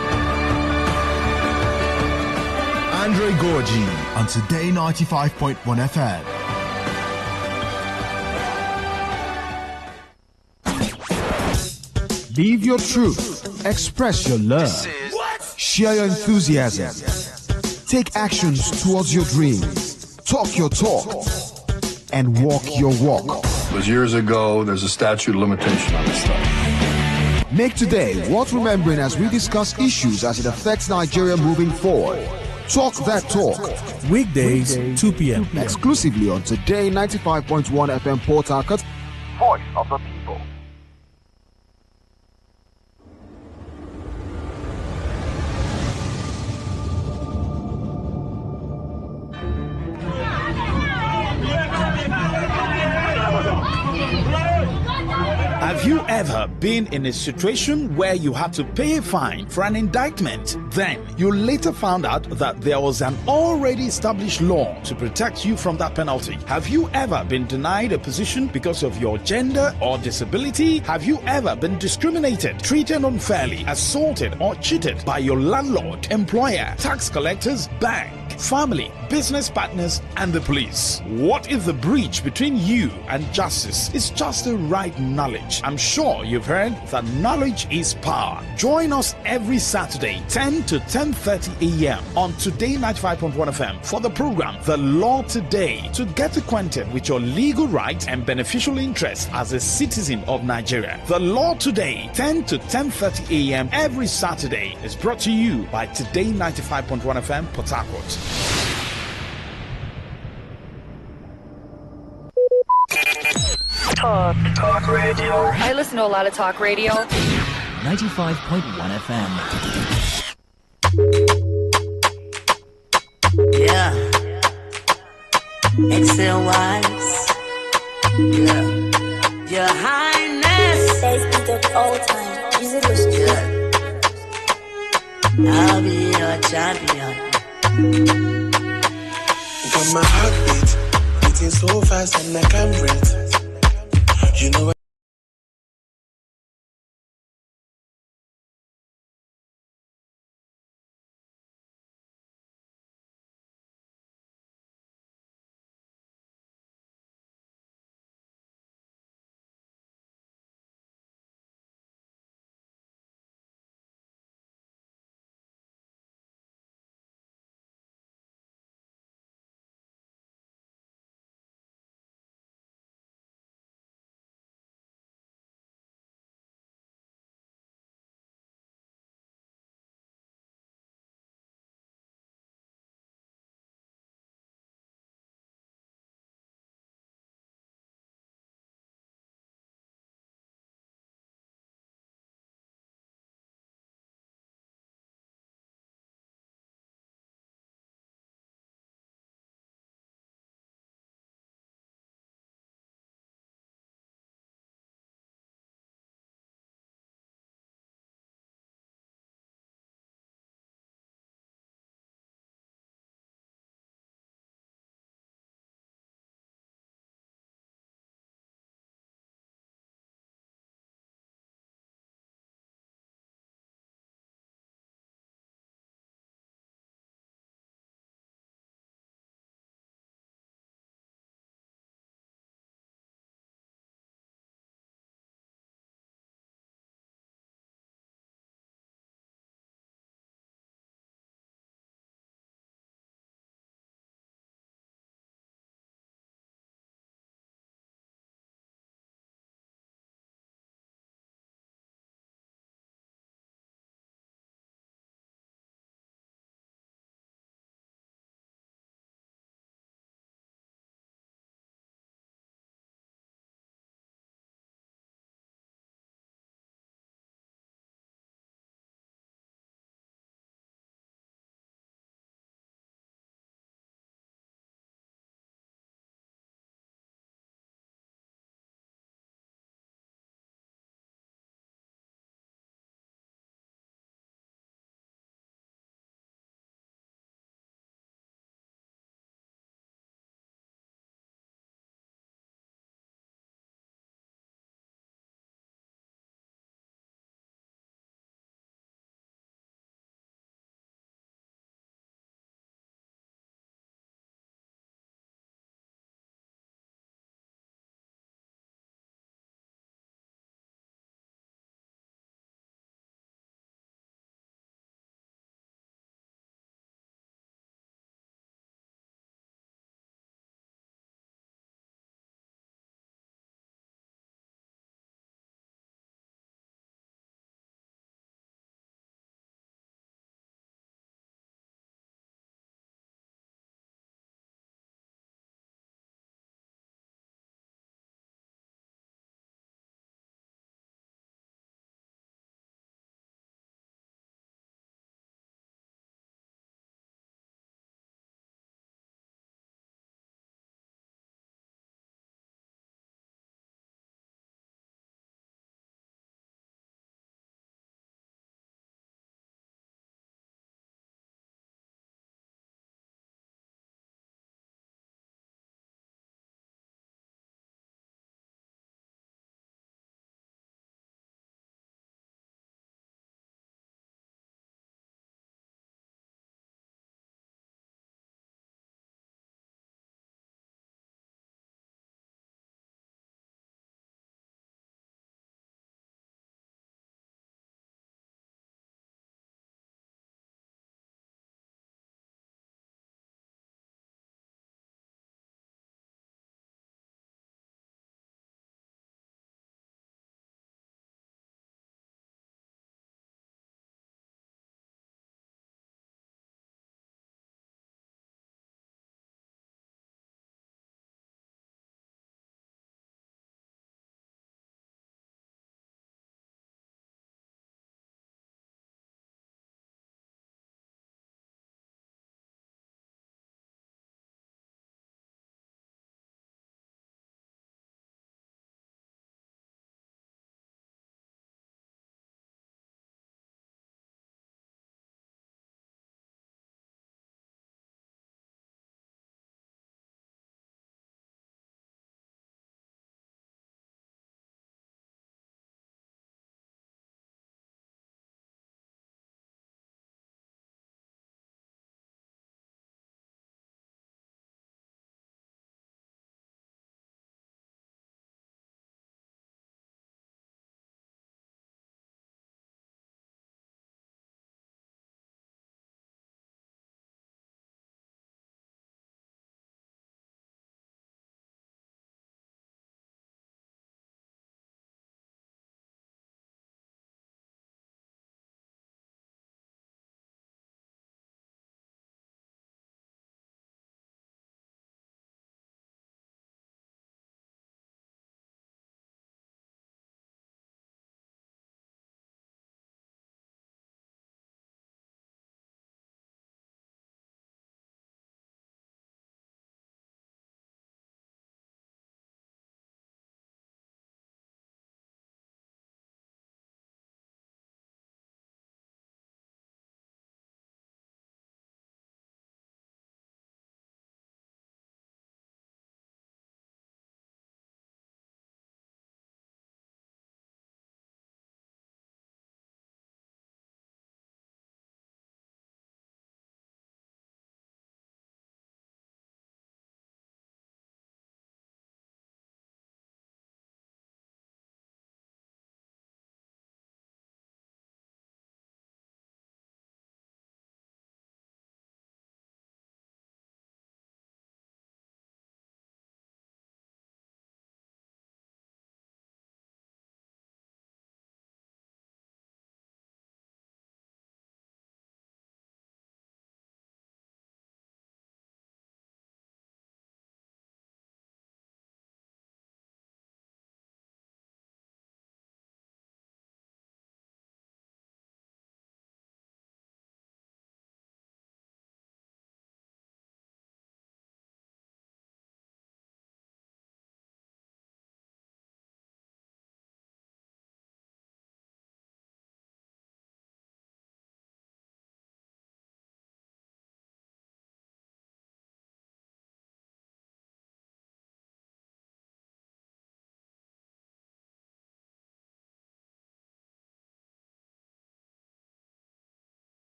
S29: Android Gorgie on Today 95.1 FM. Live your truth. Express your love. Share your enthusiasm. Take actions towards your dreams. Talk your talk. And walk your walk.
S30: It was years ago. There's a statute of limitation on this stuff.
S29: Make today worth remembering as we discuss issues as it affects Nigeria moving forward. Talk that talk.
S12: Weekdays, 2 p.m.
S29: Exclusively on Today 95.1 FM Port Harcourt. Voice of the people.
S12: Have
S7: Have you ever been in a situation where you had to pay a fine for an indictment? Then you later found out that there was an already established law to protect you from that penalty. Have you ever been denied a position because of your gender or disability? Have you ever been discriminated, treated unfairly, assaulted or cheated by your landlord, employer, tax collectors, bank, family, business partners, and the police? What if the breach between you and justice is just the right knowledge? I'm sure you've heard that knowledge is power. Join us every Saturday, 10 to 10:30 a.m. on Today95.1 FM for the program The Law Today, to get acquainted with your legal rights and beneficial interests as a citizen of Nigeria. The Law Today, 10 to 10:30 a.m. every Saturday, is brought to you by Today95.1 FM, Port Harcourt.
S2: Talk radio.
S3: I listen to a lot of talk radio.
S2: 95.1 FM. Yeah. Excel wise. Yeah. Your Highness.
S13: They speak up all the time. Music listen.
S2: Yeah. I'll be your champion.
S14: Got my heartbeat beating so fast and I can't breathe. You know